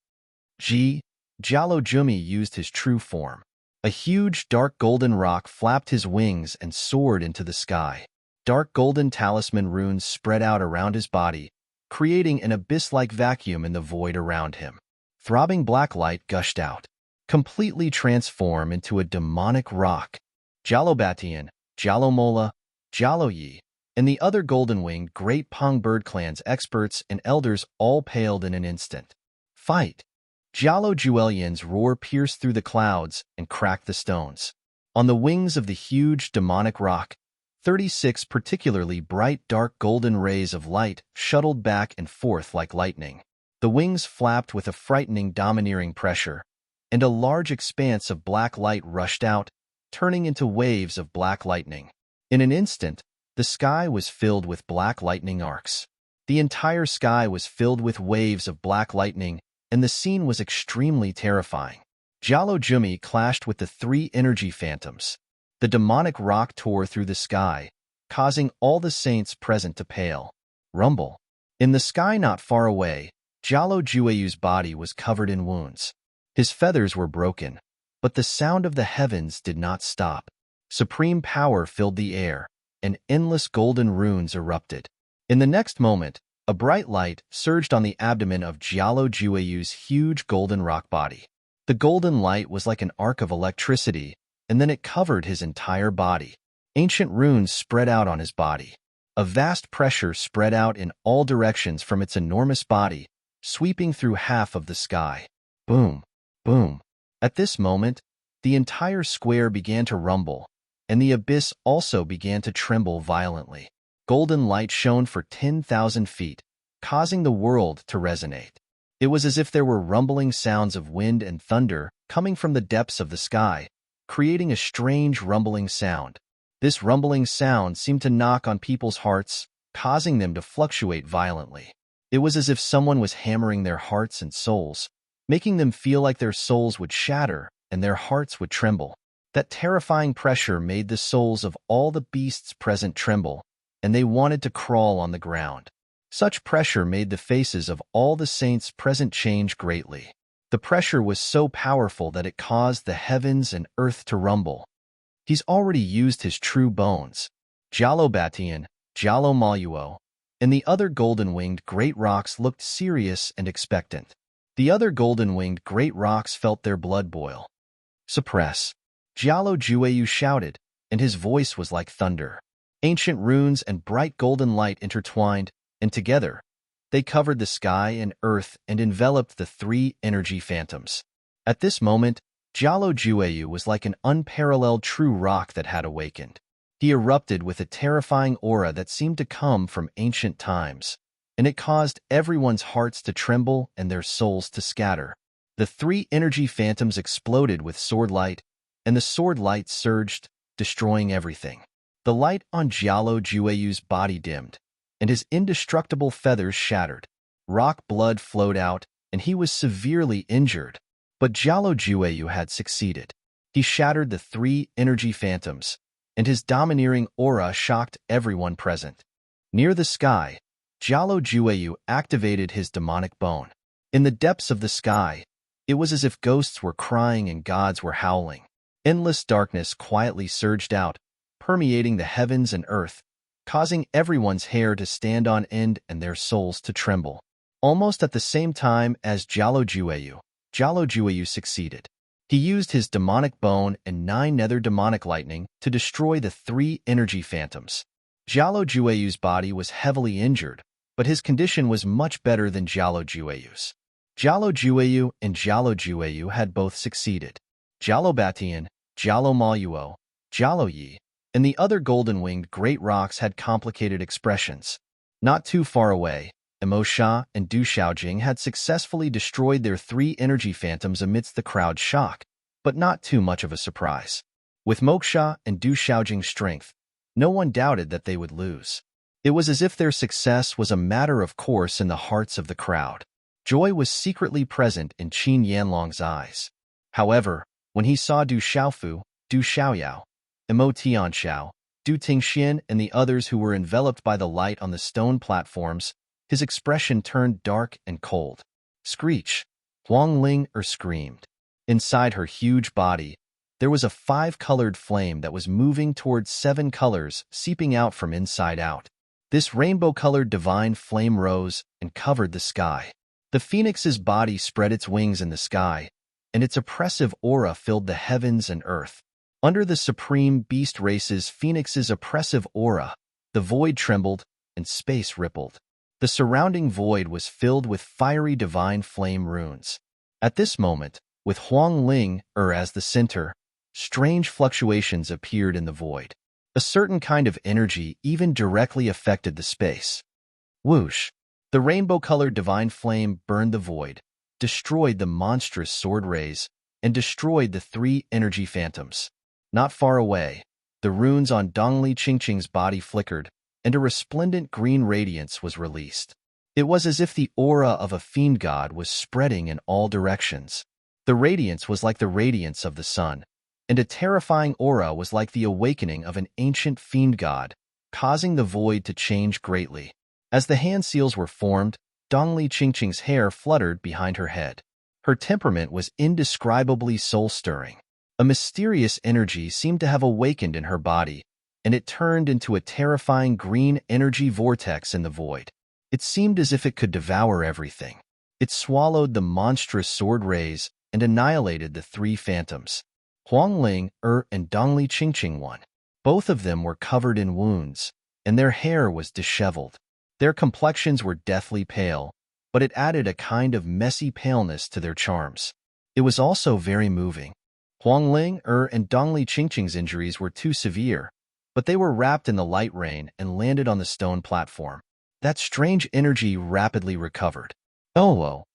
Jialo Jumi used his true form. A huge dark golden rock flapped his wings and soared into the sky. Dark golden talisman runes spread out around his body, creating an abyss-like vacuum in the void around him. Throbbing black light gushed out, completely transformed into a demonic rock. Jialo Batian, Jialo Mola, Jialo Yi, and the other golden-winged Great Pong Bird Clan's experts and elders all paled in an instant. Fight! Jialo Juelian's roar pierced through the clouds and cracked the stones. On the wings of the huge demonic rock, 36 particularly bright dark golden rays of light shuttled back and forth like lightning. The wings flapped with a frightening domineering pressure, and a large expanse of black light rushed out, turning into waves of black lightning. In an instant, the sky was filled with black lightning arcs. The entire sky was filled with waves of black lightning, and the scene was extremely terrifying. Jialo Jumi clashed with the 3 energy phantoms. The demonic rock tore through the sky, causing all the saints present to pale. Rumble. In the sky not far away, Jialo Jueyu's body was covered in wounds. His feathers were broken, but the sound of the heavens did not stop. Supreme power filled the air, and endless golden runes erupted. In the next moment, a bright light surged on the abdomen of Jialo Jueyu's huge golden rock body. The golden light was like an arc of electricity, and then it covered his entire body. Ancient runes spread out on his body. A vast pressure spread out in all directions from its enormous body, sweeping through half of the sky. Boom, boom. At this moment, the entire square began to rumble, and the abyss also began to tremble violently. Golden light shone for 10,000 feet, causing the world to resonate. It was as if there were rumbling sounds of wind and thunder coming from the depths of the sky, creating a strange rumbling sound. This rumbling sound seemed to knock on people's hearts, causing them to fluctuate violently. It was as if someone was hammering their hearts and souls, making them feel like their souls would shatter and their hearts would tremble. That terrifying pressure made the souls of all the beasts present tremble, and they wanted to crawl on the ground. Such pressure made the faces of all the saints present change greatly. The pressure was so powerful that it caused the heavens and earth to rumble. He's already used his true bones. Jalobatian, Jalomaluo, and the other golden-winged great rocks looked serious and expectant. The other golden-winged great rocks felt their blood boil. Suppress. Jialo Jueyu shouted, and his voice was like thunder. Ancient runes and bright golden light intertwined, and together, they covered the sky and earth and enveloped the three energy phantoms. At this moment, Jialo Jueyu was like an unparalleled true rock that had awakened. He erupted with a terrifying aura that seemed to come from ancient times, and it caused everyone's hearts to tremble and their souls to scatter. The three energy phantoms exploded with sword light, and the sword light surged, destroying everything. The light on Jialo Jueyu's body dimmed, and his indestructible feathers shattered. Rock blood flowed out, and he was severely injured. But Jialo Jueyu had succeeded. He shattered the three energy phantoms, and his domineering aura shocked everyone present. Near the sky, Jialo Jueyu activated his demonic bone. In the depths of the sky, it was as if ghosts were crying and gods were howling. Endless darkness quietly surged out, permeating the heavens and earth, causing everyone's hair to stand on end and their souls to tremble. Almost at the same time as Jialo Jueyu succeeded. He used his demonic bone and 9 nether demonic lightning to destroy the 3 energy phantoms. Jialo Jueyu's body was heavily injured, but his condition was much better than Jialo Jueyu's. Jialo Jueyu and Jialo Jueyu had both succeeded. Jalobatian, Jalomaluo, Jaloyi, and the other golden-winged great rocks had complicated expressions. Not too far away, Emosha and Du Xiaojing had successfully destroyed their 3 energy phantoms amidst the crowd's shock, but not too much of a surprise. With Moksha and Du Xiaojing's strength, no one doubted that they would lose. It was as if their success was a matter of course in the hearts of the crowd. Joy was secretly present in Qin Yanlong's eyes. However, when he saw Du Xiaofu, Du Xiaoyao, Emo Tianxiao, Du Tingxian, and the others who were enveloped by the light on the stone platforms, his expression turned dark and cold. Screech! Huang Ling screamed. Inside her huge body, there was a 5-colored flame that was moving towards 7 colors, seeping out from inside out. This rainbow-colored divine flame rose and covered the sky. The phoenix's body spread its wings in the sky, and its oppressive aura filled the heavens and earth. Under the supreme beast race's phoenix's oppressive aura, the void trembled and space rippled. The surrounding void was filled with fiery divine flame runes. At this moment, with Huang Ling as the center, strange fluctuations appeared in the void. A certain kind of energy even directly affected the space. Whoosh! The rainbow-colored divine flame burned the void, destroyed the monstrous sword rays, and destroyed the 3 energy phantoms. Not far away, the runes on Dongli Qingqing's body flickered, and a resplendent green radiance was released. It was as if the aura of a fiend god was spreading in all directions. The radiance was like the radiance of the sun, and a terrifying aura was like the awakening of an ancient fiend god, causing the void to change greatly. As the hand seals were formed, Dongli Qingqing's hair fluttered behind her head. Her temperament was indescribably soul-stirring. A mysterious energy seemed to have awakened in her body, and it turned into a terrifying green energy vortex in the void. It seemed as if it could devour everything. It swallowed the monstrous sword rays and annihilated the 3 phantoms. Huang Ling and Dongli Qingqing won. Both of them were covered in wounds, and their hair was disheveled. Their complexions were deathly pale, but it added a kind of messy paleness to their charms. It was also very moving. Huang Ling and Dongli Qingqing's injuries were too severe, but they were wrapped in the light rain and landed on the stone platform. That strange energy rapidly recovered. Oh!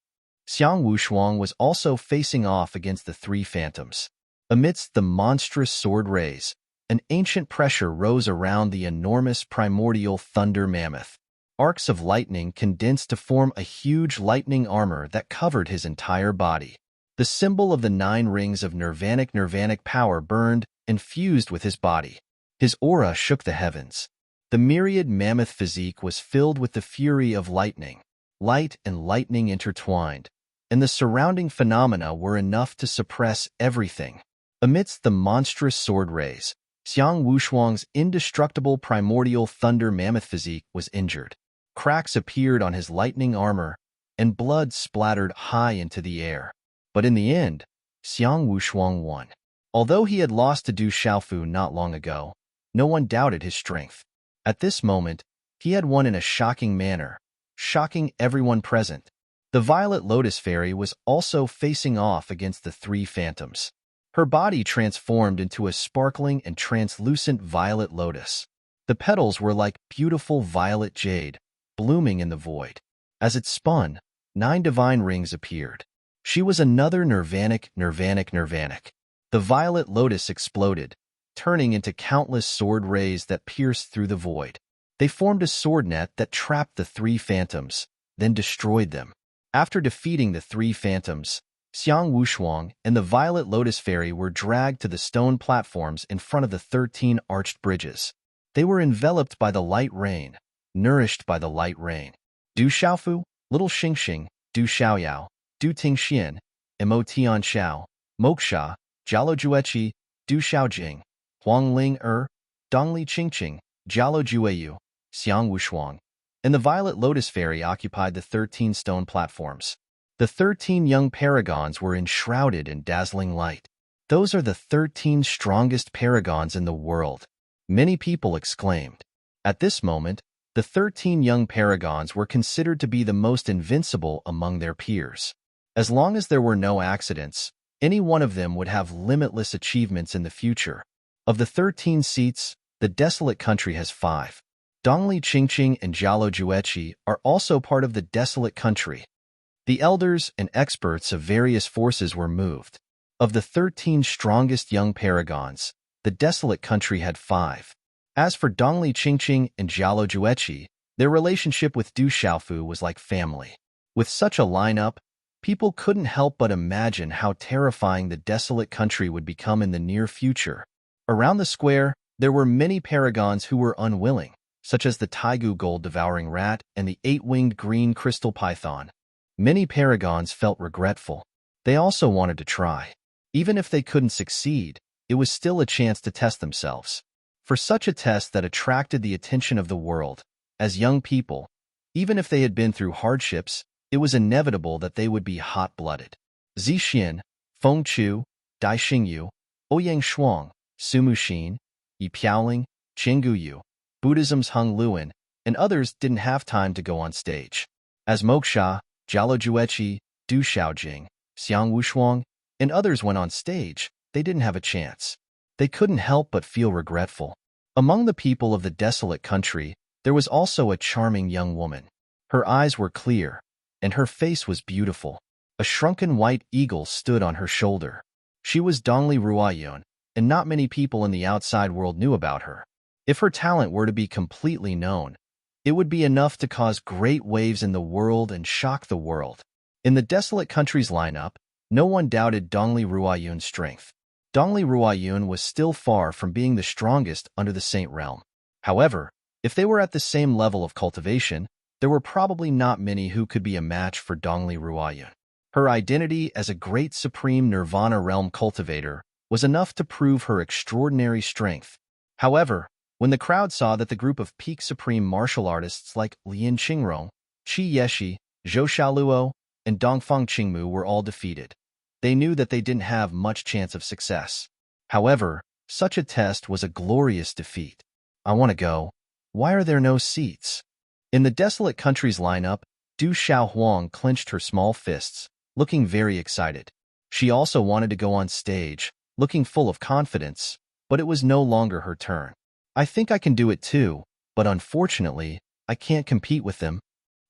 Xiang Wushuang was also facing off against the 3 phantoms. Amidst the monstrous sword rays, an ancient pressure rose around the enormous primordial thunder mammoth. arcs of lightning condensed to form a huge lightning armor that covered his entire body. The symbol of the 9 rings of nirvanic power burned and fused with his body. His aura shook the heavens. The myriad mammoth physique was filled with the fury of lightning. Light and lightning intertwined, and the surrounding phenomena were enough to suppress everything. Amidst the monstrous sword rays, Xiang Wushuang's indestructible primordial thunder mammoth physique was injured. Cracks appeared on his lightning armor, and blood splattered high into the air. But in the end, Xiang Wushuang won. Although he had lost to Du Xiaofu not long ago, no one doubted his strength. At this moment, he had won in a shocking manner, shocking everyone present. The Violet Lotus Fairy was also facing off against the 3 phantoms. Her body transformed into a sparkling and translucent violet lotus. The petals were like beautiful violet jade, blooming in the void. As it spun, 9 divine rings appeared. She was another nirvanic. The violet lotus exploded, turning into countless sword rays that pierced through the void. They formed a sword net that trapped the 3 phantoms, then destroyed them. After defeating the 3 phantoms, Xiang Wushuang and the Violet Lotus Fairy were dragged to the stone platforms in front of the 13 arched bridges. They were enveloped by the light rain, nourished by the light rain. Du Xiaofu, Little Xingxing, Du Xiaoyao, Du Tingxian, Mo Tianxiao, Moksha, Jialo Jueqi, Du Xiaojing, Huang Ling Dongli Qingqing, Jialo Jueyu, Xiang Wushuang, and the Violet Lotus Fairy occupied the 13 stone platforms. The 13 young paragons were enshrouded in dazzling light. Those are the 13 strongest paragons in the world, many people exclaimed. At this moment, the 13 young paragons were considered to be the most invincible among their peers. As long as there were no accidents, any one of them would have limitless achievements in the future. Of the 13 seats, the desolate country has 5. Dongli Qingqing and Jialo Jueqi are also part of the desolate country. The elders and experts of various forces were moved. Of the 13 strongest young paragons, the desolate country had 5. As for Dongli Qingqing and Jialo Jueqi, their relationship with Du Xiaofu was like family. With such a lineup, people couldn't help but imagine how terrifying the desolate country would become in the near future. Around the square, there were many paragons who were unwilling, such as the Taigu gold-devouring rat and the 8-winged green crystal python. Many paragons felt regretful. They also wanted to try. Even if they couldn't succeed, it was still a chance to test themselves. For such a test that attracted the attention of the world, as young people, even if they had been through hardships, it was inevitable that they would be hot-blooded. Zixin, Feng Chu, Dai Xingyu, Ouyang Shuang, Sumu Xin, Yi Piaoling, Qinggu Yu, Buddhism's Hung Luan, and others didn't have time to go on stage. As Moksha, Jialo Jueqi, Du Xiaojing, Xiang Wushuang, and others went on stage, they didn't have a chance. They couldn't help but feel regretful. Among the people of the desolate country, there was also a charming young woman. Her eyes were clear, and her face was beautiful. A shrunken white eagle stood on her shoulder. She was Dongli Ruoyun, and not many people in the outside world knew about her. If her talent were to be completely known, it would be enough to cause great waves in the world and shock the world. In the desolate country's lineup, no one doubted Dongli Ruoyun's strength. Dongli Ruoyun was still far from being the strongest under the Saint Realm. However, if they were at the same level of cultivation, there were probably not many who could be a match for Dongli Ruoyun. Her identity as a great supreme Nirvana realm cultivator was enough to prove her extraordinary strength. However, when the crowd saw that the group of peak supreme martial artists like Lian Qingrong, Qi Yeshi, Zhou Xiaoluo, and Dongfang Qingmu were all defeated, they knew that they didn't have much chance of success. However, such a test was a glorious defeat. I want to go. Why are there no seats? In the desolate country's lineup, Du Xiaohuang clenched her small fists, looking very excited. She also wanted to go on stage, looking full of confidence, but it was no longer her turn. I think I can do it too, but unfortunately, I can't compete with them.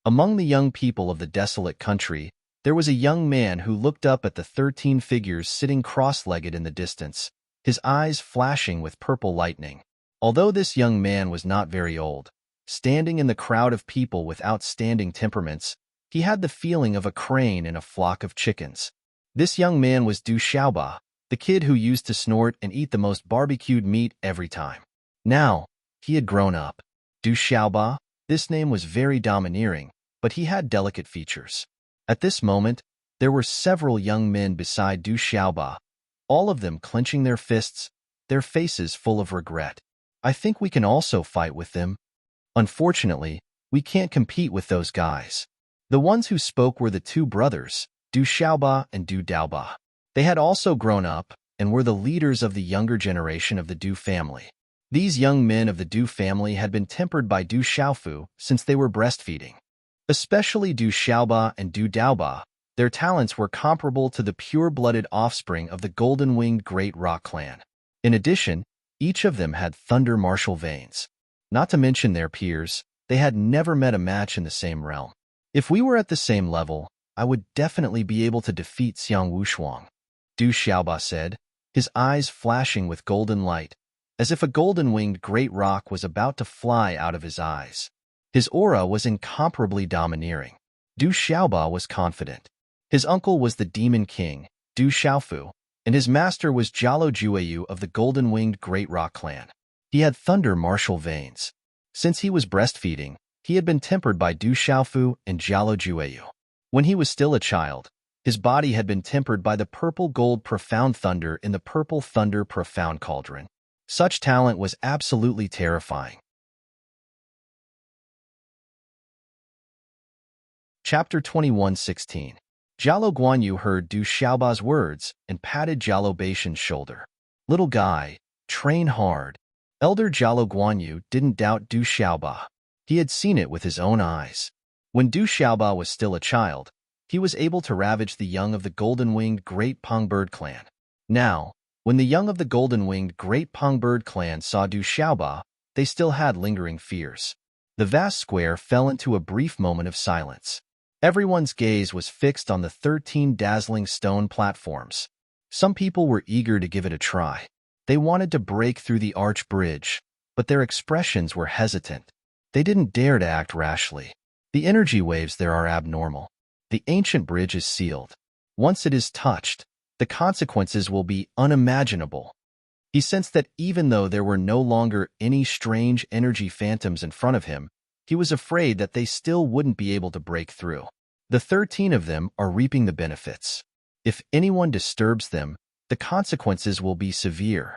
Among the young people of the desolate country, there was a young man who looked up at the 13 figures sitting cross-legged in the distance, his eyes flashing with purple lightning. Although this young man was not very old, Standing in the crowd of people with outstanding temperaments, he had the feeling of a crane in a flock of chickens. This young man was Du Xiaoba, the kid who used to snort and eat the most barbecued meat every time. Now, he had grown up. Du Xiaoba, this name was very domineering, but he had delicate features. At this moment, there were several young men beside Du Xiaoba, all of them clenching their fists, their faces full of regret. I think we can also fight with them. Unfortunately, we can't compete with those guys. The ones who spoke were the two brothers, Du Xiaoba and Du Daoba. They had also grown up and were the leaders of the younger generation of the Du family. These young men of the Du family had been tempered by Du Xiaofu since they were breastfeeding. Especially Du Xiaoba and Du Daoba, their talents were comparable to the pure-blooded offspring of the golden-winged Great Rock clan. In addition, each of them had thunder martial veins. Not to mention their peers, they had never met a match in the same realm. If we were at the same level, I would definitely be able to defeat Xiang Wushuang, Du Xiaoba said, his eyes flashing with golden light, as if a golden-winged great rock was about to fly out of his eyes. His aura was incomparably domineering. Du Xiaoba was confident. His uncle was the Demon King, Du Xiaofu, and his master was Jialo Jueyu of the golden-winged Great Rock clan. He had thunder martial veins. Since he was breastfeeding, he had been tempered by Du Xiaofu and Jialo Jueyu. When he was still a child, his body had been tempered by the purple-gold profound thunder in the purple thunder profound cauldron. Such talent was absolutely terrifying. Chapter 21:16. Jialo Guanyu heard Du Xiaoba's words and patted Jialo Baishan's shoulder. Little guy, train hard. Elder Jialo Guanyu didn't doubt Du Xiaoba. He had seen it with his own eyes. When Du Xiaoba was still a child, he was able to ravage the young of the golden-winged Great Pongbird clan. Now, when the young of the golden-winged Great Pongbird clan saw Du Xiaoba, they still had lingering fears. The vast square fell into a brief moment of silence. Everyone's gaze was fixed on the 13 dazzling stone platforms. Some people were eager to give it a try. They wanted to break through the arch bridge, but their expressions were hesitant. They didn't dare to act rashly. The energy waves there are abnormal. The ancient bridge is sealed. Once it is touched, the consequences will be unimaginable. He sensed that even though there were no longer any strange energy phantoms in front of him, he was afraid that they still wouldn't be able to break through. The 13 of them are reaping the benefits. If anyone disturbs them, the consequences will be severe.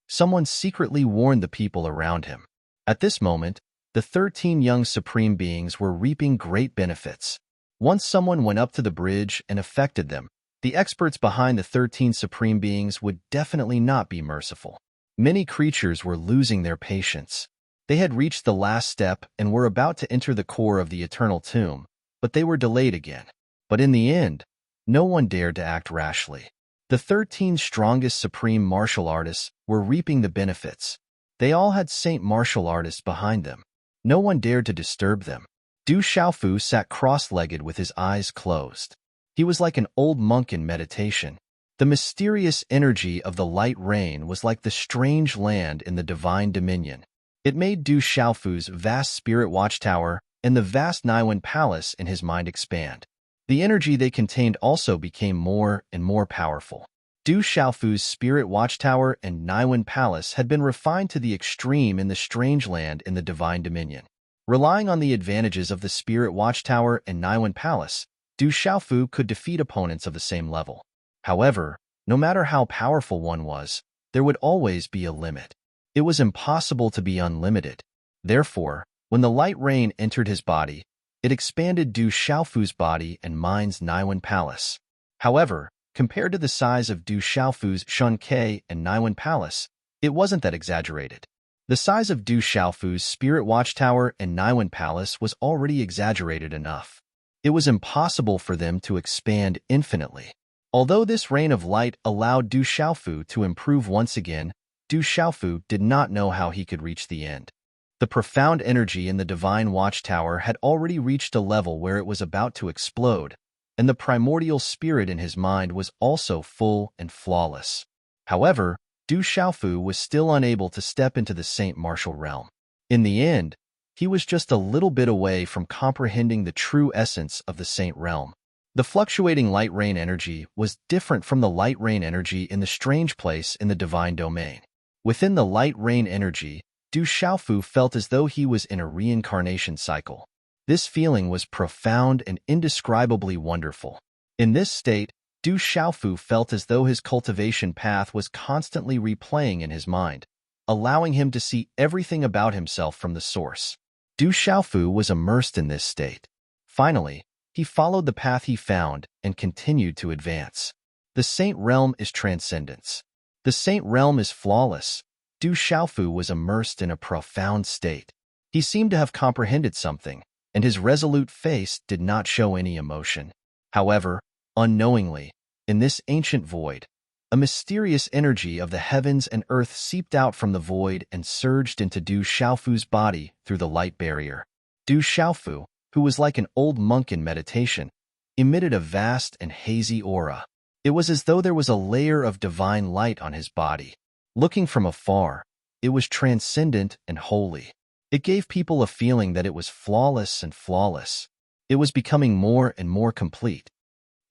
Someone secretly warned the people around him. At this moment, the 13 young supreme beings were reaping great benefits. Once someone went up to the bridge and affected them, the experts behind the 13 supreme beings would definitely not be merciful. Many creatures were losing their patience. They had reached the last step and were about to enter the core of the eternal tomb, but they were delayed again. But in the end, no one dared to act rashly. The 13 strongest supreme martial artists were reaping the benefits. They all had saint martial artists behind them. No one dared to disturb them. Du Xiaofu sat cross-legged with his eyes closed. He was like an old monk in meditation. The mysterious energy of the light rain was like the strange land in the divine dominion. It made Du Xiaofu's vast spirit watchtower and the vast Naiwen palace in his mind expand. The energy they contained also became more and more powerful. Du Xiaofu's spirit watchtower and Naiwen palace had been refined to the extreme in the strange land in the divine dominion. Relying on the advantages of the spirit watchtower and Naiwen palace, Du Xiaofu could defeat opponents of the same level. However, no matter how powerful one was, there would always be a limit. It was impossible to be unlimited. Therefore, when the light rain entered his body, it expanded Du Xiaofu's body and mind's Naiwen palace. However, compared to the size of Du Xiaofu's Shunkei and Naiwen palace, it wasn't that exaggerated. The size of Du Xiaofu's spirit watchtower and Naiwen palace was already exaggerated enough. It was impossible for them to expand infinitely. Although this rain of light allowed Du Xiaofu to improve once again, Du Xiaofu did not know how he could reach the end. The profound energy in the divine watchtower had already reached a level where it was about to explode, and the primordial spirit in his mind was also full and flawless. However, Du Xiaofu was still unable to step into the saint martial realm. In the end, He was just a little bit away from comprehending the true essence of the Saint Realm. The fluctuating light rain energy was different from the light rain energy in the strange place in the divine domain. Within the light rain energy, Du Xiaofu felt as though he was in a reincarnation cycle. This feeling was profound and indescribably wonderful. In this state, Du Xiaofu felt as though his cultivation path was constantly replaying in his mind, allowing him to see everything about himself from the source. Du Xiaofu was immersed in this state. Finally, he followed the path he found and continued to advance. The Saint Realm is transcendence. The Saint Realm is flawless. Du Xiaofu was immersed in a profound state. He seemed to have comprehended something, and his resolute face did not show any emotion. However, unknowingly, in this ancient void, a mysterious energy of the heavens and earth seeped out from the void and surged into Du Xiaofu's body through the light barrier. Du Xiaofu, who was like an old monk in meditation, emitted a vast and hazy aura. It was as though there was a layer of divine light on his body. Looking from afar, it was transcendent and holy. It gave people a feeling that it was flawless and flawless. It was becoming more and more complete.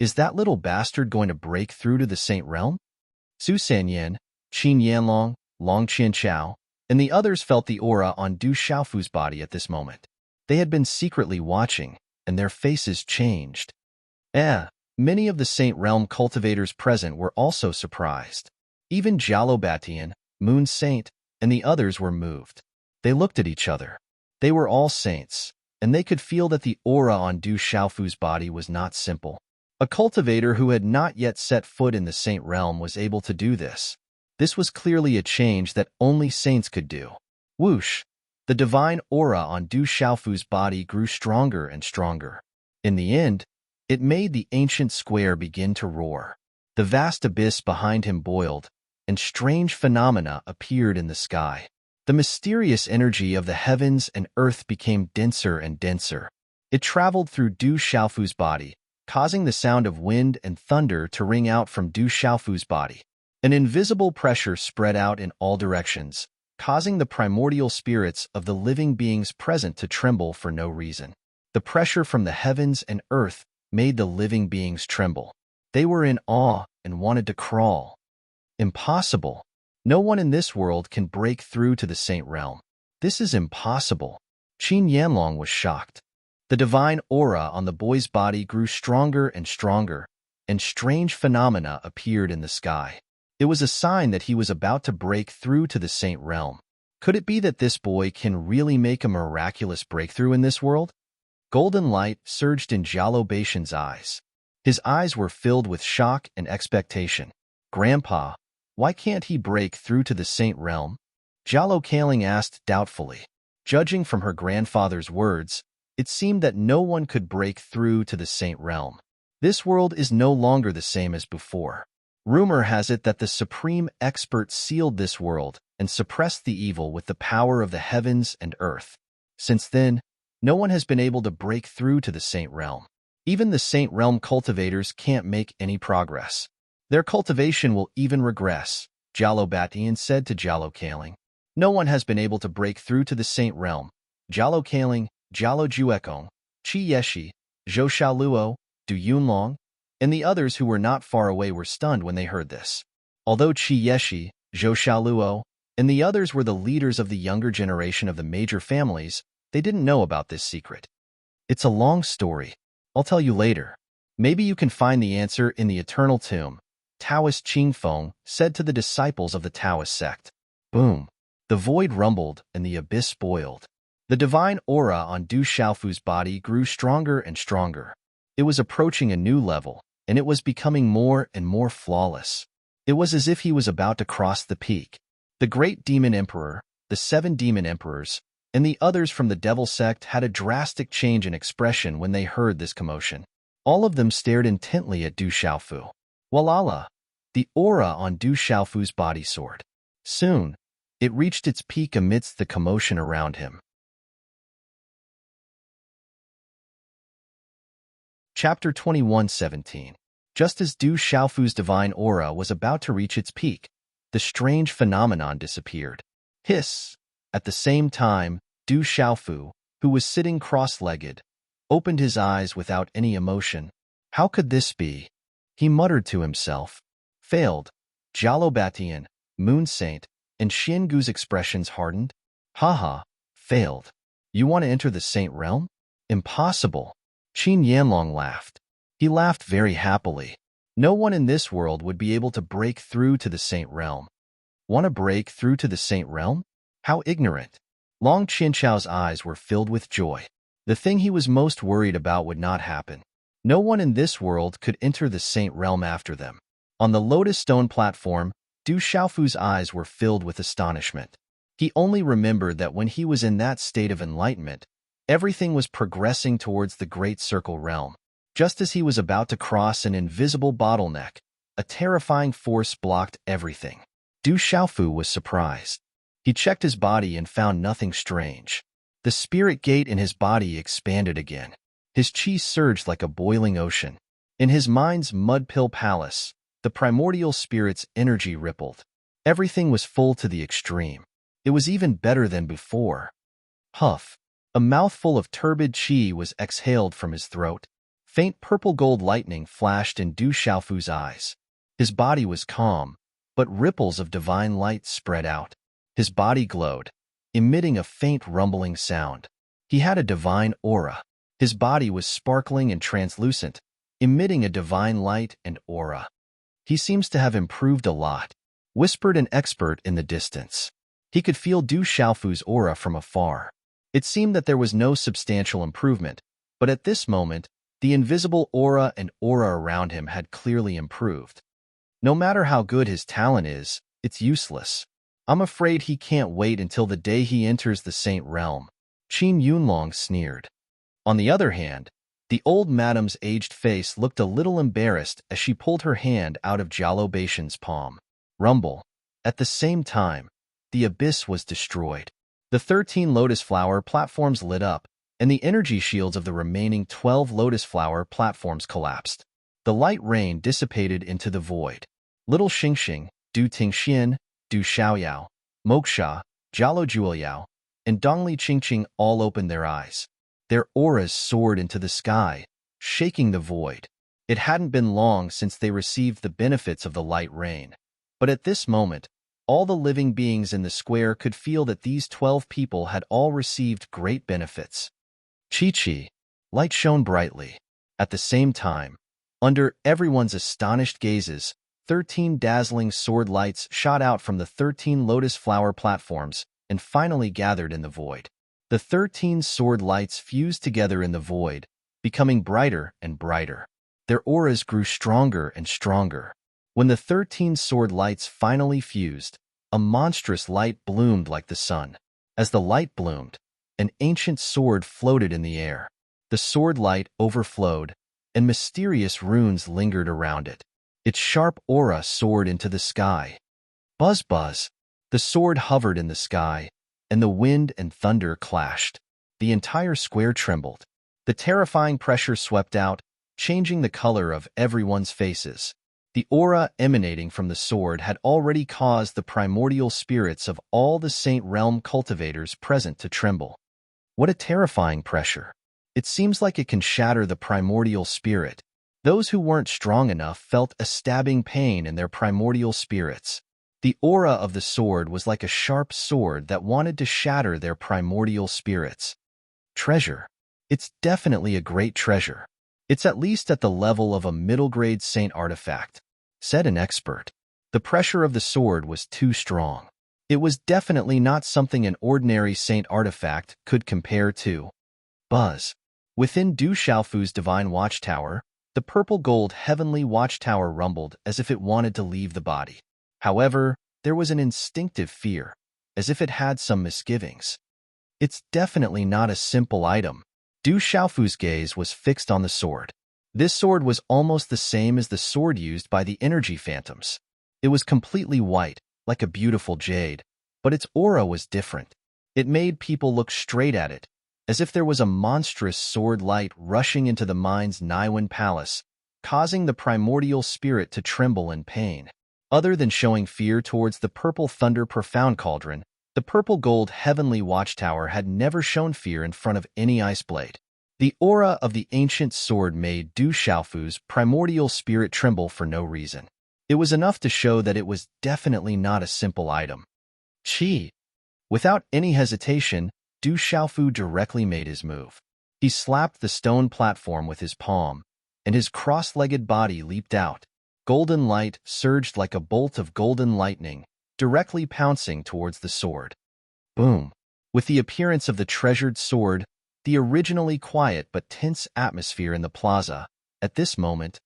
Is that little bastard going to break through to the Saint Realm? Su Sanyan, Qin Yanlong, Long Qianchao, and the others felt the aura on Du Xiaofu's body at this moment. They had been secretly watching, and their faces changed. Many of the Saint Realm cultivators present were also surprised. Even Jalobatian, Moon Saint, and the others were moved. They looked at each other. They were all saints, and they could feel that the aura on Du Xiaofu's body was not simple. A cultivator who had not yet set foot in the Saint Realm was able to do this. This was clearly a change that only saints could do. Whoosh! The divine aura on Du Xiaofu's body grew stronger and stronger. In the end, it made the ancient square begin to roar. The vast abyss behind him boiled, and strange phenomena appeared in the sky. The mysterious energy of the heavens and earth became denser and denser. It traveled through Du Xiaofu's body, causing the sound of wind and thunder to ring out from Du Xiaofu's body. An invisible pressure spread out in all directions, causing the primordial spirits of the living beings present to tremble for no reason. The pressure from the heavens and earth made the living beings tremble. They were in awe and wanted to crawl. Impossible. No one in this world can break through to the Saint Realm. This is impossible. Qin Yanlong was shocked. The divine aura on the boy's body grew stronger and stronger, and strange phenomena appeared in the sky. It was a sign that he was about to break through to the Saint Realm. Could it be that this boy can really make a miraculous breakthrough in this world? Golden light surged in Jialo Baishan's eyes. His eyes were filled with shock and expectation. Grandpa, why can't he break through to the Saint Realm? Jialo Kaling asked doubtfully. Judging from her grandfather's words, it seemed that no one could break through to the Saint Realm. This world is no longer the same as before. Rumor has it that the supreme expert sealed this world and suppressed the evil with the power of the heavens and earth. Since then, no one has been able to break through to the Saint Realm. Even the Saint Realm cultivators can't make any progress. Their cultivation will even regress, Jialo Batian said to Jialo Kaling. No one has been able to break through to the Saint Realm. Jialo Kaling, Jialo Juekong, Qi Yeshi, Zhou Shaoluo, Du Yunlong, and the others who were not far away were stunned when they heard this. Although Qi Yeshi, Zhou Shaoluo, and the others were the leaders of the younger generation of the major families, they didn't know about this secret. It's a long story. I'll tell you later. Maybe you can find the answer in the eternal tomb, Taoist Qingfeng said to the disciples of the Taoist sect. Boom. The void rumbled and the abyss boiled. The divine aura on Du Xiaofu's body grew stronger and stronger. It was approaching a new level, and it was becoming more and more flawless. It was as if he was about to cross the peak. The great demon emperor, the 7 demon emperors, and the others from the devil sect had a drastic change in expression when they heard this commotion. All of them stared intently at Du Xiaofu. Walala! The aura on Du Xiaofu's body soared. Soon, it reached its peak amidst the commotion around him. Chapter 21:17. Just as Du Xiaofu's divine aura was about to reach its peak, the strange phenomenon disappeared. Hiss! At the same time, Du Xiaofu, who was sitting cross-legged, opened his eyes without any emotion. How could this be? He muttered to himself. Failed. Jalobatian, Moon Saint, and Xiangu's expressions hardened. Haha, failed. You want to enter the Saint Realm? Impossible. Qin Yanlong laughed. He laughed very happily. No one in this world would be able to break through to the Saint Realm. Want to break through to the Saint Realm? How ignorant. Long Qinchao's eyes were filled with joy. The thing he was most worried about would not happen. No one in this world could enter the Saint Realm after them. On the lotus stone platform, Du Xiaofu's eyes were filled with astonishment. He only remembered that when he was in that state of enlightenment, everything was progressing towards the Great Circle Realm. Just as he was about to cross an invisible bottleneck, a terrifying force blocked everything. Du Xiaofu was surprised. He checked his body and found nothing strange. The spirit gate in his body expanded again. His chi surged like a boiling ocean. In his mind's mud-pill palace, the primordial spirit's energy rippled. Everything was full to the extreme. It was even better than before. Huff. A mouthful of turbid chi was exhaled from his throat. Faint purple-gold lightning flashed in Du Xiaofu's eyes. His body was calm, but ripples of divine light spread out. His body glowed, emitting a faint rumbling sound. He had a divine aura. His body was sparkling and translucent, emitting a divine light and aura. He seems to have improved a lot, whispered an expert in the distance. He could feel Du Xiaofu's aura from afar. It seemed that there was no substantial improvement, but at this moment, the invisible aura and aura around him had clearly improved. No matter how good his talent is, it's useless. I'm afraid he can't wait until the day he enters the Saint Realm. Qin Yunlong sneered. On the other hand, the old madam's aged face looked a little embarrassed as she pulled her hand out of Jialo Baishan's palm. Rumble. At the same time, the abyss was destroyed. The 13 lotus flower platforms lit up, and the energy shields of the remaining 12 lotus flower platforms collapsed. The light rain dissipated into the void. Little Xingxing, Du Tingxian, Du Xiaoyao, Moksha, Jialo Juoyao, and Dongli Qingqing all opened their eyes. Their auras soared into the sky, shaking the void. It hadn't been long since they received the benefits of the light rain. But at this moment, all the living beings in the square could feel that these 12 people had all received great benefits. Chi-Chi. Light shone brightly. At the same time, under everyone's astonished gazes, 13 dazzling sword lights shot out from the 13 lotus flower platforms and finally gathered in the void. The 13 sword lights fused together in the void, becoming brighter and brighter. Their auras grew stronger and stronger. When the 13 sword lights finally fused, a monstrous light bloomed like the sun. As the light bloomed, an ancient sword floated in the air. The sword light overflowed, and mysterious runes lingered around it. Its sharp aura soared into the sky. Buzz buzz. The sword hovered in the sky, and the wind and thunder clashed. The entire square trembled. The terrifying pressure swept out, changing the color of everyone's faces. The aura emanating from the sword had already caused the primordial spirits of all the Saint Realm cultivators present to tremble. What a terrifying pressure. It seems like it can shatter the primordial spirit. Those who weren't strong enough felt a stabbing pain in their primordial spirits. The aura of the sword was like a sharp sword that wanted to shatter their primordial spirits. Treasure. It's definitely a great treasure. It's at least at the level of a middle-grade saint artifact, said an expert. The pressure of the sword was too strong. It was definitely not something an ordinary saint artifact could compare to. Buzz. Within Du Xiaofu's divine watchtower, the purple-gold heavenly watchtower rumbled as if it wanted to leave the body. However, there was an instinctive fear, as if it had some misgivings. It's definitely not a simple item. Du Xiaofu's gaze was fixed on the sword. This sword was almost the same as the sword used by the energy phantoms. It was completely white, like a beautiful jade, but its aura was different. It made people look straight at it, as if there was a monstrous sword light rushing into the mind's Niwen palace, causing the primordial spirit to tremble in pain. Other than showing fear towards the purple thunder profound cauldron, The purple-gold heavenly watchtower had never shown fear in front of any ice blade. The aura of the ancient sword made Du Xiaofu's primordial spirit tremble for no reason. It was enough to show that it was definitely not a simple item. Qi. Without any hesitation, Du Xiaofu directly made his move. He slapped the stone platform with his palm, and his cross-legged body leaped out. Golden light surged like a bolt of golden lightning, directly pouncing towards the sword. Boom! With the appearance of the treasured sword, the originally quiet but tense atmosphere in the plaza, at this moment,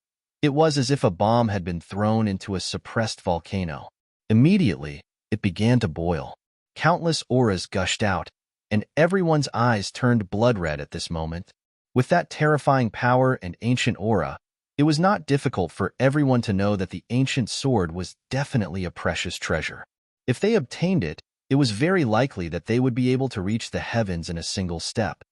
it was as if a bomb had been thrown into a suppressed volcano. Immediately, it began to boil. Countless auras gushed out, and everyone's eyes turned blood-red at this moment. With that terrifying power and ancient aura, it was not difficult for everyone to know that the ancient sword was definitely a precious treasure. If they obtained it, it was very likely that they would be able to reach the heavens in a single step.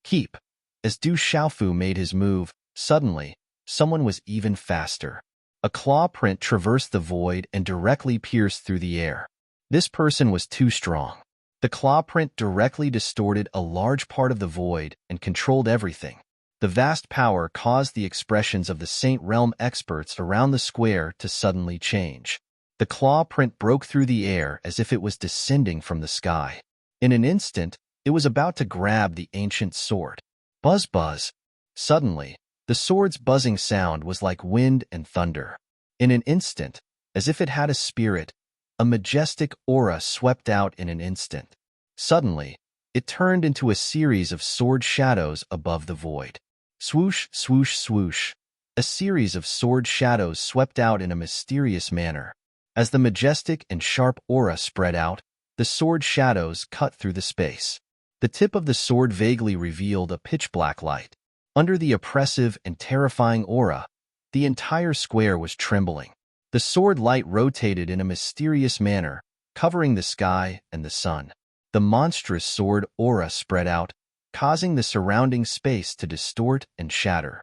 Keep. As Du Xiaofu made his move, suddenly, someone was even faster. A claw print traversed the void and directly pierced through the air. This person was too strong. The claw print directly distorted a large part of the void and controlled everything. The vast power caused the expressions of the Saint Realm experts around the square to suddenly change. The claw print broke through the air as if it was descending from the sky. In an instant, it was about to grab the ancient sword. Buzz buzz. Suddenly, the sword's buzzing sound was like wind and thunder. In an instant, as if it had a spirit, a majestic aura swept out in an instant. Suddenly, it turned into a series of sword shadows above the void. Swoosh, swoosh, swoosh. A series of sword shadows swept out in a mysterious manner. As the majestic and sharp aura spread out, the sword shadows cut through the space. The tip of the sword vaguely revealed a pitch-black light. Under the oppressive and terrifying aura, the entire square was trembling. The sword light rotated in a mysterious manner, covering the sky and the sun. The monstrous sword aura spread out, causing the surrounding space to distort and shatter.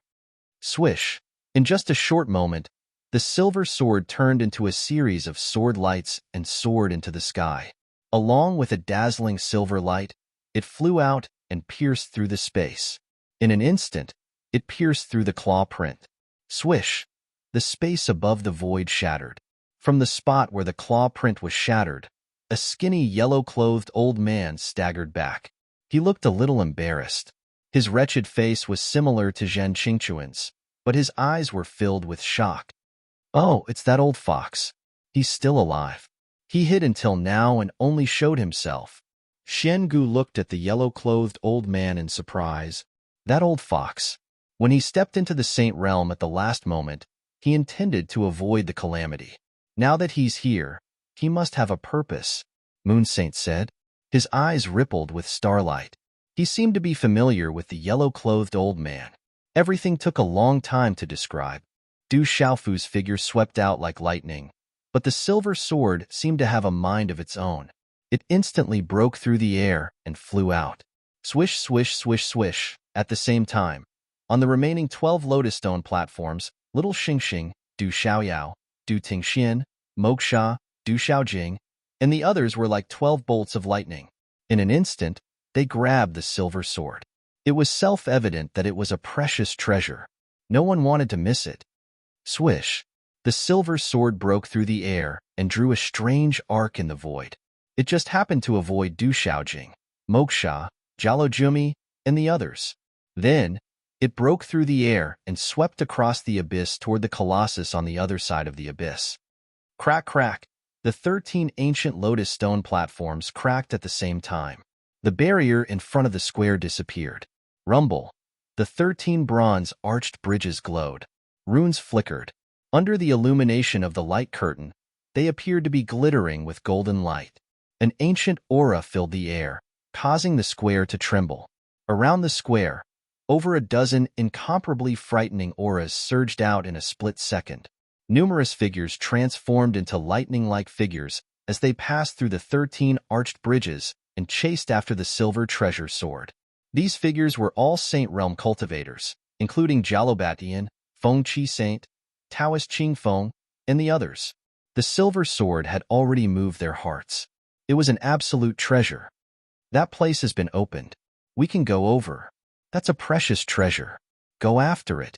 Swish! In just a short moment, the silver sword turned into a series of sword lights and soared into the sky. Along with a dazzling silver light, it flew out and pierced through the space. In an instant, it pierced through the claw print. Swish! The space above the void shattered. From the spot where the claw print was shattered, a skinny yellow-clothed old man staggered back. He looked a little embarrassed. His wretched face was similar to Zhen Qingchuan's, but his eyes were filled with shock. Oh, it's that old fox. He's still alive. He hid until now and only showed himself. Xian Gu looked at the yellow-clothed old man in surprise. That old fox. When he stepped into the Saint Realm at the last moment, he intended to avoid the calamity. Now that he's here, he must have a purpose, Moon Saint said. His eyes rippled with starlight. He seemed to be familiar with the yellow-clothed old man. Everything took a long time to describe. Du Xiaofu's figure swept out like lightning, but the silver sword seemed to have a mind of its own. It instantly broke through the air and flew out. Swish, swish, swish, swish. At the same time, on the remaining 12 lotus stone platforms, Little Xingxing, Du Xiaoyao, Du Tingxian, Moksha, Du Xiaojing, and the others were like 12 bolts of lightning. In an instant, they grabbed the silver sword. It was self-evident that it was a precious treasure. No one wanted to miss it. Swish! The silver sword broke through the air and drew a strange arc in the void. It just happened to avoid Du Xiaojing, Moksha, Jialojumi, and the others. Then, it broke through the air and swept across the abyss toward the colossus on the other side of the abyss. Crack, crack! The 13 ancient lotus stone platforms cracked at the same time. The barrier in front of the square disappeared. Rumble! The 13 bronze-arched bridges glowed. Runes flickered. Under the illumination of the light curtain, they appeared to be glittering with golden light. An ancient aura filled the air, causing the square to tremble. Around the square, over a dozen incomparably frightening auras surged out in a split second. Numerous figures transformed into lightning-like figures as they passed through the 13 arched bridges and chased after the silver treasure sword. These figures were all Saint Realm cultivators, including Jalobatian, Feng Qi Saint, Taoist Qing Feng, and the others. The silver sword had already moved their hearts. It was an absolute treasure. That place has been opened. We can go over. That's a precious treasure. Go after it.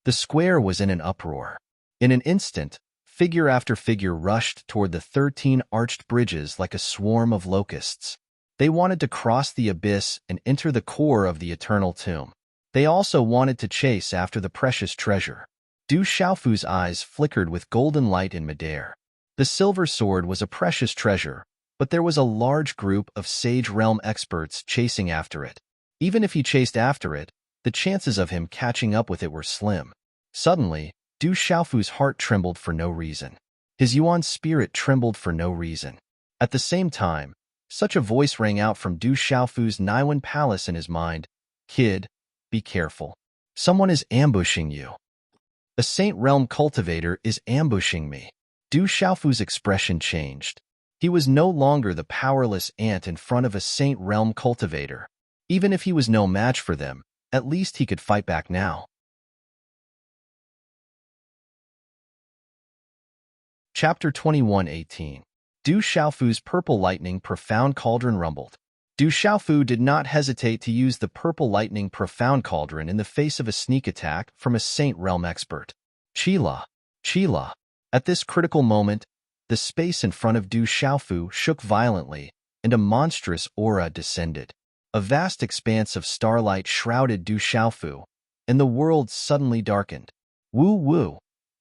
The square was in an uproar. In an instant, figure after figure rushed toward the 13 arched bridges like a swarm of locusts. They wanted to cross the abyss and enter the core of the eternal tomb. They also wanted to chase after the precious treasure. Du Xiaofu's eyes flickered with golden light in midair. The silver sword was a precious treasure, but there was a large group of Sage Realm experts chasing after it. Even if he chased after it, the chances of him catching up with it were slim. Suddenly, Du Xiaofu's heart trembled for no reason. His Yuan's spirit trembled for no reason. At the same time, such a voice rang out from Du Xiaofu's Niwen palace in his mind. Kid, be careful. Someone is ambushing you. A Saint Realm cultivator is ambushing me. Du Xiaofu's expression changed. He was no longer the powerless ant in front of a Saint Realm cultivator. Even if he was no match for them, at least he could fight back now. Chapter 21:18. Du Xiaofu's purple lightning profound cauldron rumbled. Du Xiaofu did not hesitate to use the purple lightning profound cauldron in the face of a sneak attack from a Saint Realm expert. Chila. Chila. At this critical moment, the space in front of Du Xiaofu shook violently, and a monstrous aura descended. A vast expanse of starlight shrouded Du Xiaofu, and the world suddenly darkened. Woo woo!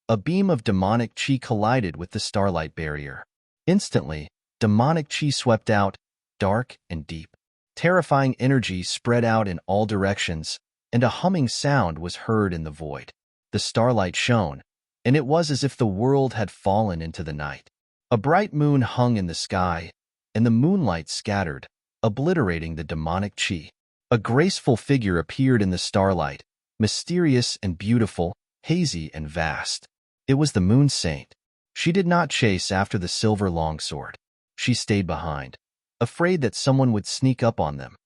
A beam of demonic qi collided with the starlight barrier. Instantly, demonic qi swept out, dark and deep. Terrifying energy spread out in all directions, and a humming sound was heard in the void. The starlight shone, and it was as if the world had fallen into the night. A bright moon hung in the sky, and the moonlight scattered, obliterating the demonic qi. A graceful figure appeared in the starlight, mysterious and beautiful, hazy and vast. It was the Moon Saint. She did not chase after the silver longsword. She stayed behind, afraid that someone would sneak up on them.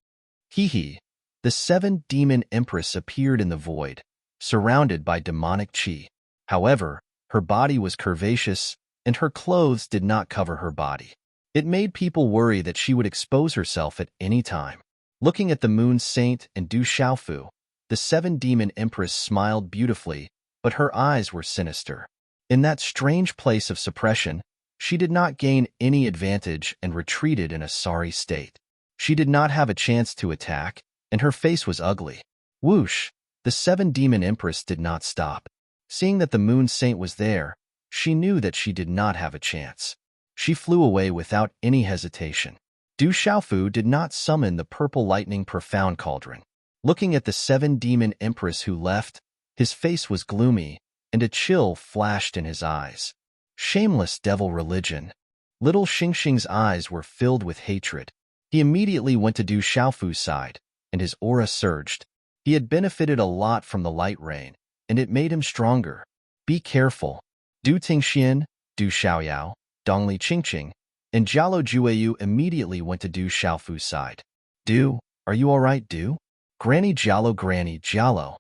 Hee. The 7-demon empress appeared in the void, surrounded by demonic qi. However, her body was curvaceous, and her clothes did not cover her body. It made people worry that she would expose herself at any time. Looking at the Moon Saint and Du Xiaofu, the 7-demon empress smiled beautifully, but her eyes were sinister. In that strange place of suppression, she did not gain any advantage and retreated in a sorry state. She did not have a chance to attack, and her face was ugly. Whoosh! The 7-demon empress did not stop. Seeing that the Moon Saint was there, she knew that she did not have a chance. She flew away without any hesitation. Du Xiaofu did not summon the purple lightning profound cauldron. Looking at the 7-demon empress who left, his face was gloomy, and a chill flashed in his eyes. Shameless devil religion. Little Xingxing's eyes were filled with hatred. He immediately went to Du Xiaofu's side, and his aura surged. He had benefited a lot from the light rain, and it made him stronger. Be careful. Du Tingxian, Du Xiaoyao, Dongli Qingqing, and Jialo Jueyu immediately went to Du Xiaofu's side. Du, are you all right, Du? Granny Jialo.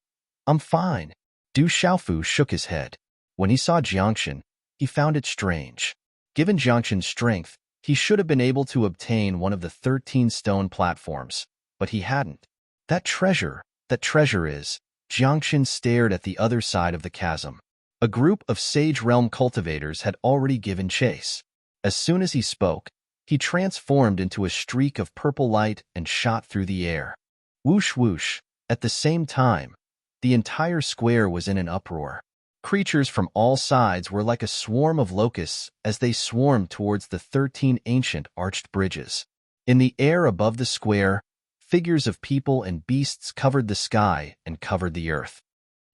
I'm fine. Du Xiaofu shook his head. When he saw Jiangxin, he found it strange. Given Jiangxin's strength, he should have been able to obtain one of the 13 stone platforms, but he hadn't. That treasure is. Jiangxin stared at the other side of the chasm. A group of Sage Realm cultivators had already given chase. As soon as he spoke, he transformed into a streak of purple light and shot through the air. Whoosh whoosh. At the same time, the entire square was in an uproar. Creatures from all sides were like a swarm of locusts as they swarmed towards the 13 ancient arched bridges. In the air above the square, figures of people and beasts covered the sky and covered the earth.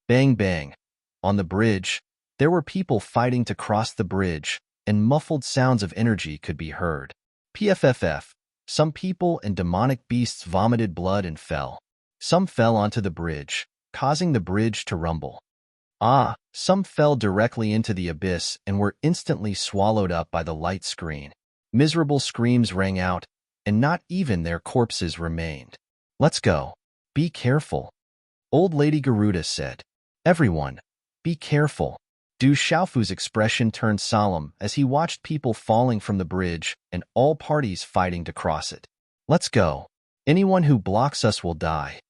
Bang bang. On the bridge, there were people fighting to cross the bridge, and muffled sounds of energy could be heard. PFFF. Some people and demonic beasts vomited blood and fell. Some fell onto the bridge, causing the bridge to rumble. Some fell directly into the abyss and were instantly swallowed up by the light screen. Miserable screams rang out, and not even their corpses remained. Let's go. Be careful. Old Lady Garuda said. Everyone, be careful. Du Xiaofu's expression turned solemn as he watched people falling from the bridge and all parties fighting to cross it. Let's go. Anyone who blocks us will die.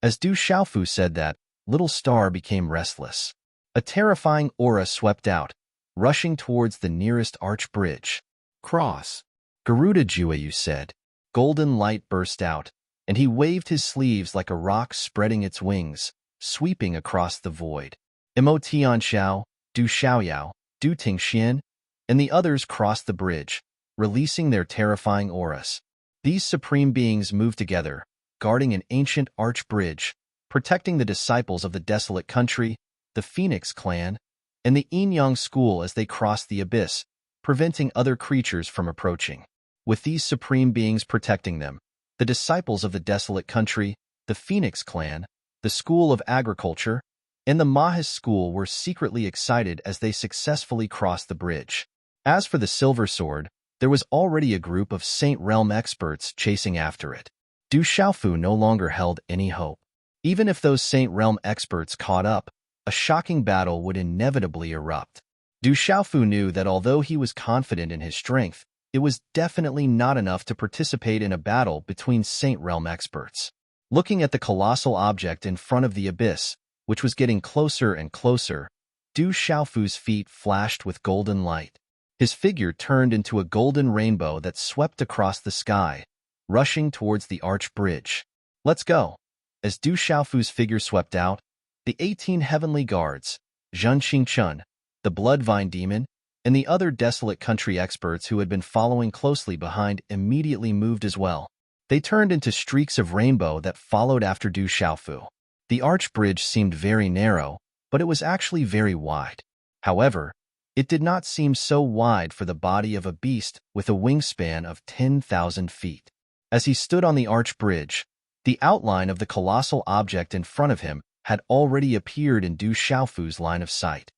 As Du Xiaofu said that, Little Star became restless. A terrifying aura swept out, rushing towards the nearest arch bridge. Cross. Garuda Jueyu said. Golden light burst out, and he waved his sleeves like a rock spreading its wings, sweeping across the void. Mo Tianxiao, Du Xiaoyao, Du Tingxian, and the others crossed the bridge, releasing their terrifying auras. These supreme beings moved together, guarding an ancient arch bridge, protecting the disciples of the desolate country, the Phoenix clan, and the Yin-Yang school as they crossed the abyss, preventing other creatures from approaching. With these supreme beings protecting them, the disciples of the desolate country, the Phoenix clan, the school of agriculture, and the Mahis school were secretly excited as they successfully crossed the bridge. As for the Silver Sword, there was already a group of Saint Realm experts chasing after it. Du Xiaofu no longer held any hope. Even if those Saint Realm experts caught up, a shocking battle would inevitably erupt. Du Xiaofu knew that although he was confident in his strength, it was definitely not enough to participate in a battle between Saint Realm experts. Looking at the colossal object in front of the abyss, which was getting closer and closer, Du Xiaofu's feet flashed with golden light. His figure turned into a golden rainbow that swept across the sky, rushing towards the arch bridge. Let's go. As Du Xiaofu's figure swept out, the 18 heavenly guards, Zhen Qingchun, the Bloodvine demon, and the other desolate country experts who had been following closely behind immediately moved as well. They turned into streaks of rainbow that followed after Du Xiaofu. The arch bridge seemed very narrow, but it was actually very wide. However, it did not seem so wide for the body of a beast with a wingspan of 10,000 feet. As he stood on the arch bridge, the outline of the colossal object in front of him had already appeared in Du Xiaofu's line of sight.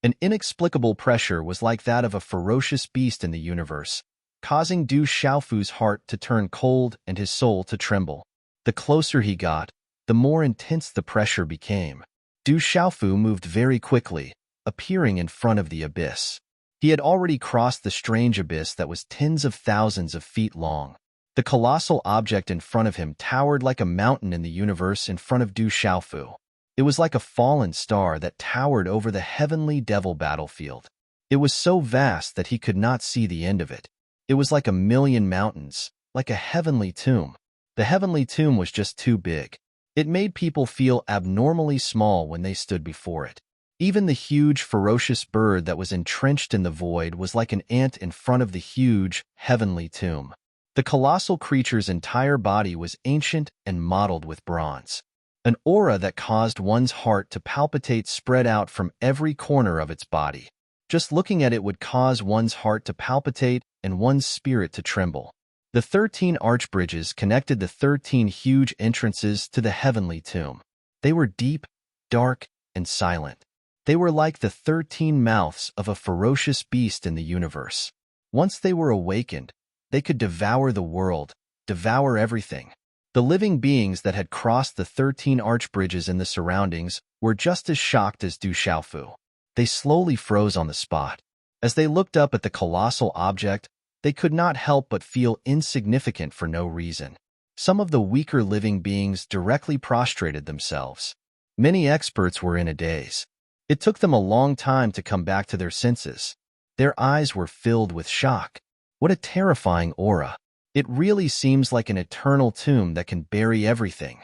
An inexplicable pressure was like that of a ferocious beast in the universe, causing Du Xiaofu's heart to turn cold and his soul to tremble. The closer he got, the more intense the pressure became. Du Xiaofu moved very quickly, appearing in front of the abyss. He had already crossed the strange abyss that was tens of thousands of feet long. The colossal object in front of him towered like a mountain in the universe in front of Du Xiaofu. It was like a fallen star that towered over the heavenly devil battlefield. It was so vast that he could not see the end of it. It was like a million mountains, like a heavenly tomb. The heavenly tomb was just too big. It made people feel abnormally small when they stood before it. Even the huge, ferocious bird that was entrenched in the void was like an ant in front of the huge, heavenly tomb. The colossal creature's entire body was ancient and mottled with bronze. An aura that caused one's heart to palpitate spread out from every corner of its body. Just looking at it would cause one's heart to palpitate and one's spirit to tremble. The 13 arch bridges connected the 13 huge entrances to the heavenly tomb. They were deep, dark, and silent. They were like the 13 mouths of a ferocious beast in the universe. Once they were awakened, they could devour the world, devour everything. The living beings that had crossed the 13 arch bridges in the surroundings were just as shocked as Du Xiaofu. They slowly froze on the spot. As they looked up at the colossal object, they could not help but feel insignificant for no reason. Some of the weaker living beings directly prostrated themselves. Many experts were in a daze. It took them a long time to come back to their senses. Their eyes were filled with shock. What a terrifying aura. It really seems like an eternal tomb that can bury everything.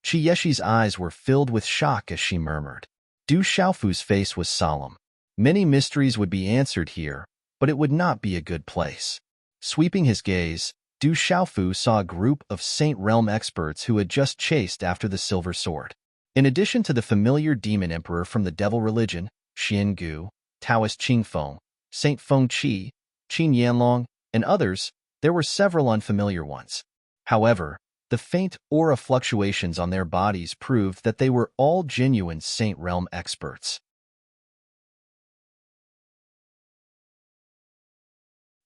Chiyeshi's eyes were filled with shock as she murmured. Du Xiaofu's face was solemn. Many mysteries would be answered here, but it would not be a good place. Sweeping his gaze, Du Xiaofu saw a group of Saint Realm experts who had just chased after the Silver Sword. In addition to the familiar demon emperor from the devil religion, Xian Gu, Taoist Qingfeng, Saint Feng Qi, Qin Yanlong, and others, there were several unfamiliar ones. However, the faint aura fluctuations on their bodies proved that they were all genuine Saint Realm experts.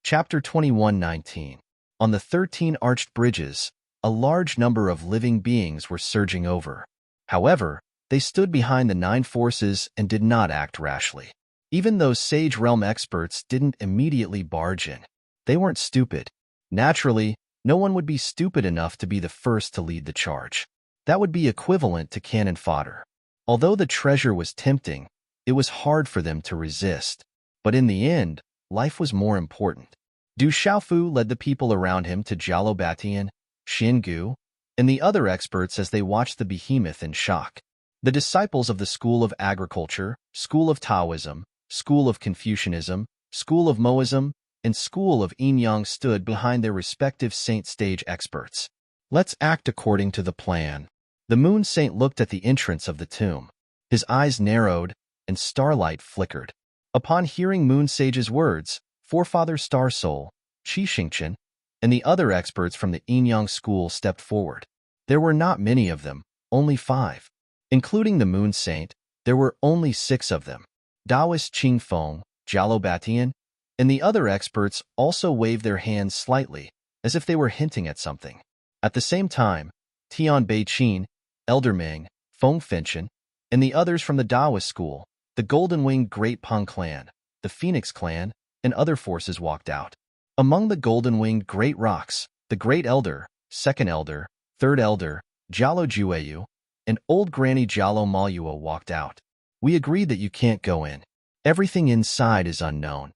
Chapter 21:19. On the 13 arched bridges, a large number of living beings were surging over. However, they stood behind the 9 forces and did not act rashly. Even those Sage Realm experts didn't immediately barge in. They weren't stupid. Naturally, no one would be stupid enough to be the first to lead the charge. That would be equivalent to cannon fodder. Although the treasure was tempting, it was hard for them to resist. But in the end, life was more important. Du Xiaofu led the people around him to Jialo Batian, Xingu, and the other experts as they watched the behemoth in shock. The disciples of the School of Agriculture, School of Taoism, School of Confucianism, School of Moism, and School of Yin-Yang stood behind their respective saint stage experts. Let's act according to the plan. The Moon Saint looked at the entrance of the tomb. His eyes narrowed, and starlight flickered. Upon hearing Moon Sage's words, Forefather Star Soul, Qi Xingqian, and the other experts from the Yin-Yang school stepped forward. There were not many of them, only 5. Including the Moon Saint, there were only 6 of them. Taoist Qing Feng, Jialo Batian, and the other experts also waved their hands slightly, as if they were hinting at something. At the same time, Tian Beiqin, Elder Meng, Feng Finchen, and the others from the Taoist school, the Golden-Winged Great Peng clan, the Phoenix clan, and other forces walked out. Among the Golden-Winged Great Rocks, the Great Elder, Second Elder, Third Elder, Jialo Jueyu, and Old Granny Jialo Maluo walked out. We agreed that you can't go in. Everything inside is unknown.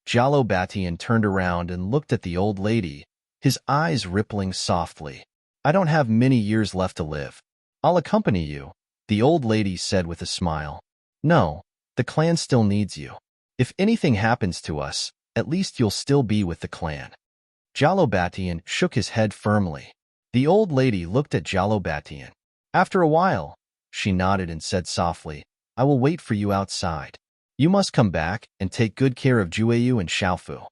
Jialo Batian turned around and looked at the old lady, his eyes rippling softly. I don't have many years left to live. I'll accompany you, the old lady said with a smile. No, the clan still needs you. If anything happens to us, at least you'll still be with the clan. Jialo Batian shook his head firmly. The old lady looked at Jialo Batian. After a while, she nodded and said softly, I will wait for you outside. You must come back and take good care of Jueyu and Xiaofu.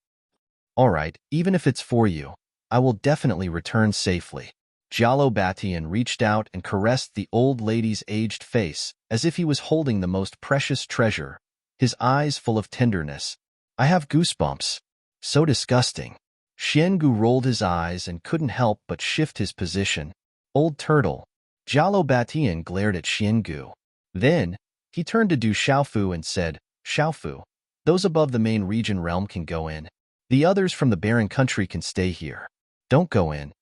All right, even if it's for you, I will definitely return safely. Jialo Batian reached out and caressed the old lady's aged face as if he was holding the most precious treasure, his eyes full of tenderness. I have goosebumps. So disgusting. Xiangu rolled his eyes and couldn't help but shift his position. Old turtle. Jialo Batian glared at Xiangu. Then, he turned to Du Xiaofu and said, Xiaofu, those above the main region realm can go in. The others from the barren country can stay here. Don't go in.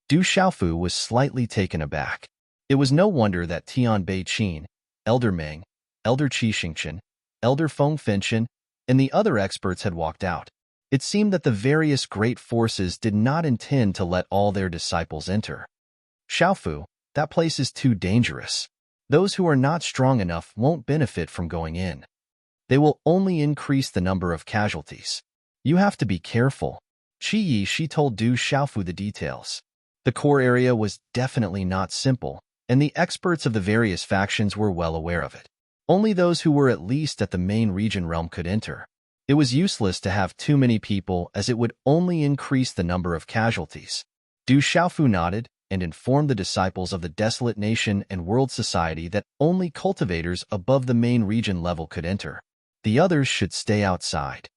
Du Xiaofu was slightly taken aback. It was no wonder that Tian Beiqin, Elder Meng, Elder Qi Xingqian, Elder Feng Finchen, and the other experts had walked out. It seemed that the various great forces did not intend to let all their disciples enter. Xiaofu, that place is too dangerous. Those who are not strong enough won't benefit from going in. They will only increase the number of casualties. You have to be careful. Qi Shi told Du Xiaofu the details. The core area was definitely not simple, and the experts of the various factions were well aware of it. Only those who were at least at the main region realm could enter. It was useless to have too many people as it would only increase the number of casualties. Du Xiaofu nodded and informed the disciples of the Desolate Nation and World Society that only cultivators above the main region level could enter. The others should stay outside.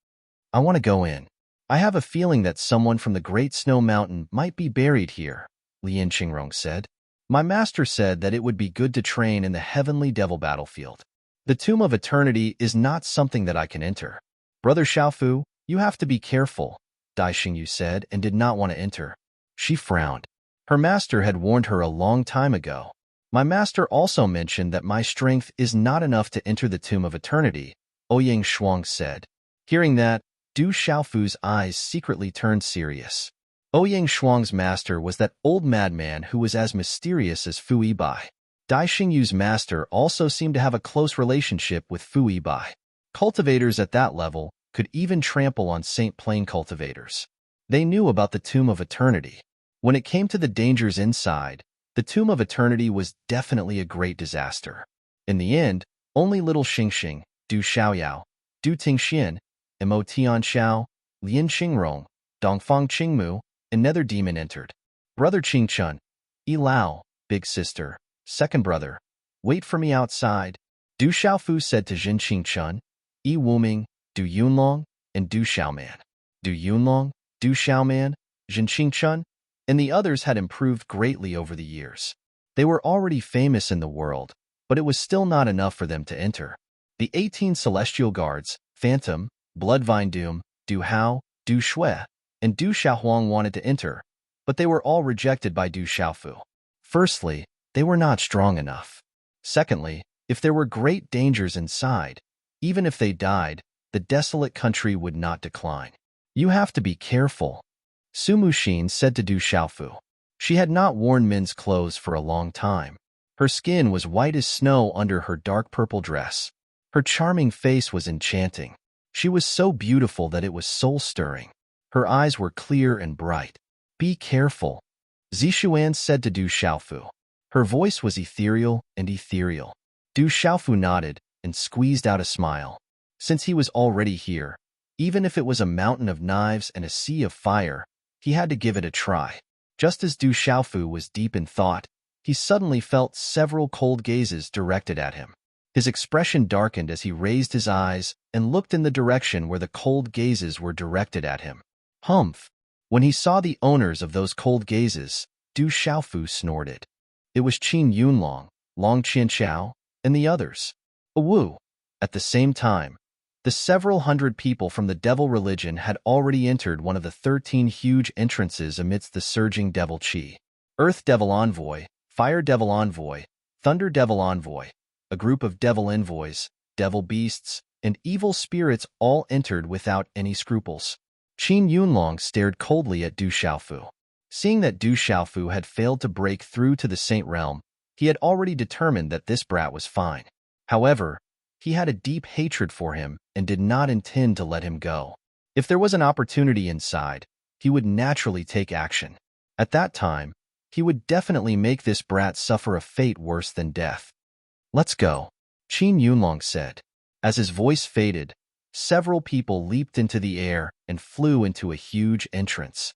I want to go in. I have a feeling that someone from the Great Snow Mountain might be buried here, Lian Qingrong said. My master said that it would be good to train in the Heavenly Devil battlefield. The Tomb of Eternity is not something that I can enter. Brother Xiaofu, you have to be careful, Dai Xingyu said and did not want to enter. She frowned. Her master had warned her a long time ago. My master also mentioned that my strength is not enough to enter the Tomb of Eternity, Ouyang Shuang said. Hearing that, Du Xiaofu's eyes secretly turned serious. Ouyang Shuang's master was that old madman who was as mysterious as Fu Yibai. Dai Xingyu's master also seemed to have a close relationship with Fu Yibai. Cultivators at that level could even trample on Saint Plain cultivators. They knew about the Tomb of Eternity. When it came to the dangers inside, the Tomb of Eternity was definitely a great disaster. In the end, only little Xingxing, Du Xiaoyao, Du Tingxian, Mo Tianxiao, Lian Qingrong, Dongfang Qingmu, and Nether Demon entered. Brother Qingchun, Yi Lao, big sister, second brother, wait for me outside. Du Xiaofu said to Jin Qingchun, Yi Wuming, Du Yunlong, and Du Xiaoman. Du Yunlong, Du Xiaoman, Jin Qingchun, and the others had improved greatly over the years. They were already famous in the world, but it was still not enough for them to enter. The 18 celestial guards, Phantom, Bloodvine Doom, Du Hao, Du Shui, and Du Xiaohuang wanted to enter, but they were all rejected by Du Xiaofu. Firstly, they were not strong enough. Secondly, if there were great dangers inside, even if they died, the desolate country would not decline. You have to be careful, Su Muxin said to Du Xiaofu. She had not worn men's clothes for a long time. Her skin was white as snow under her dark purple dress. Her charming face was enchanting. She was so beautiful that it was soul-stirring. Her eyes were clear and bright. Be careful, Zishuan said to Du Xiaofu. Her voice was ethereal and ethereal. Du Xiaofu nodded and squeezed out a smile. Since he was already here, even if it was a mountain of knives and a sea of fire, he had to give it a try. Just as Du Xiaofu was deep in thought, he suddenly felt several cold gazes directed at him. His expression darkened as he raised his eyes and looked in the direction where the cold gazes were directed at him. Humph! When he saw the owners of those cold gazes, Du Xiaofu snorted. It was Qin Yunlong, Long Qianqiao, and the others. Awoo! At the same time, the several hundred people from the devil religion had already entered one of the 13 huge entrances amidst the surging devil chi. Earth Devil Envoy, Fire Devil Envoy, Thunder Devil Envoy, a group of devil envoys, devil beasts, and evil spirits all entered without any scruples. Qin Yunlong stared coldly at Du Xiaofu. Seeing that Du Xiaofu had failed to break through to the Saint Realm, he had already determined that this brat was fine. However, he had a deep hatred for him and did not intend to let him go. If there was an opportunity inside, he would naturally take action. At that time, he would definitely make this brat suffer a fate worse than death. Let's go, Qin Yunlong said. As his voice faded, several people leaped into the air and flew into a huge entrance.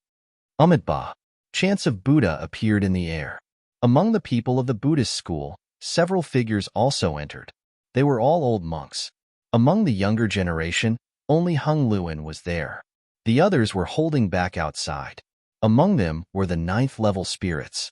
Amitabha, chants of Buddha appeared in the air. Among the people of the Buddhist school, several figures also entered. They were all old monks. Among the younger generation, only Hung Luan was there. The others were holding back outside. Among them were the 9th-level spirits.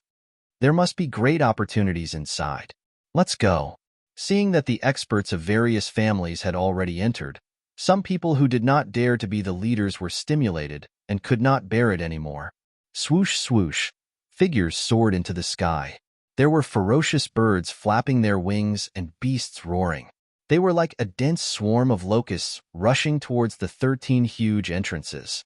There must be great opportunities inside. Let's go. Seeing that the experts of various families had already entered, some people who did not dare to be the leaders were stimulated and could not bear it anymore. Swoosh, swoosh, figures soared into the sky. There were ferocious birds flapping their wings and beasts roaring. They were like a dense swarm of locusts rushing towards the 13 huge entrances.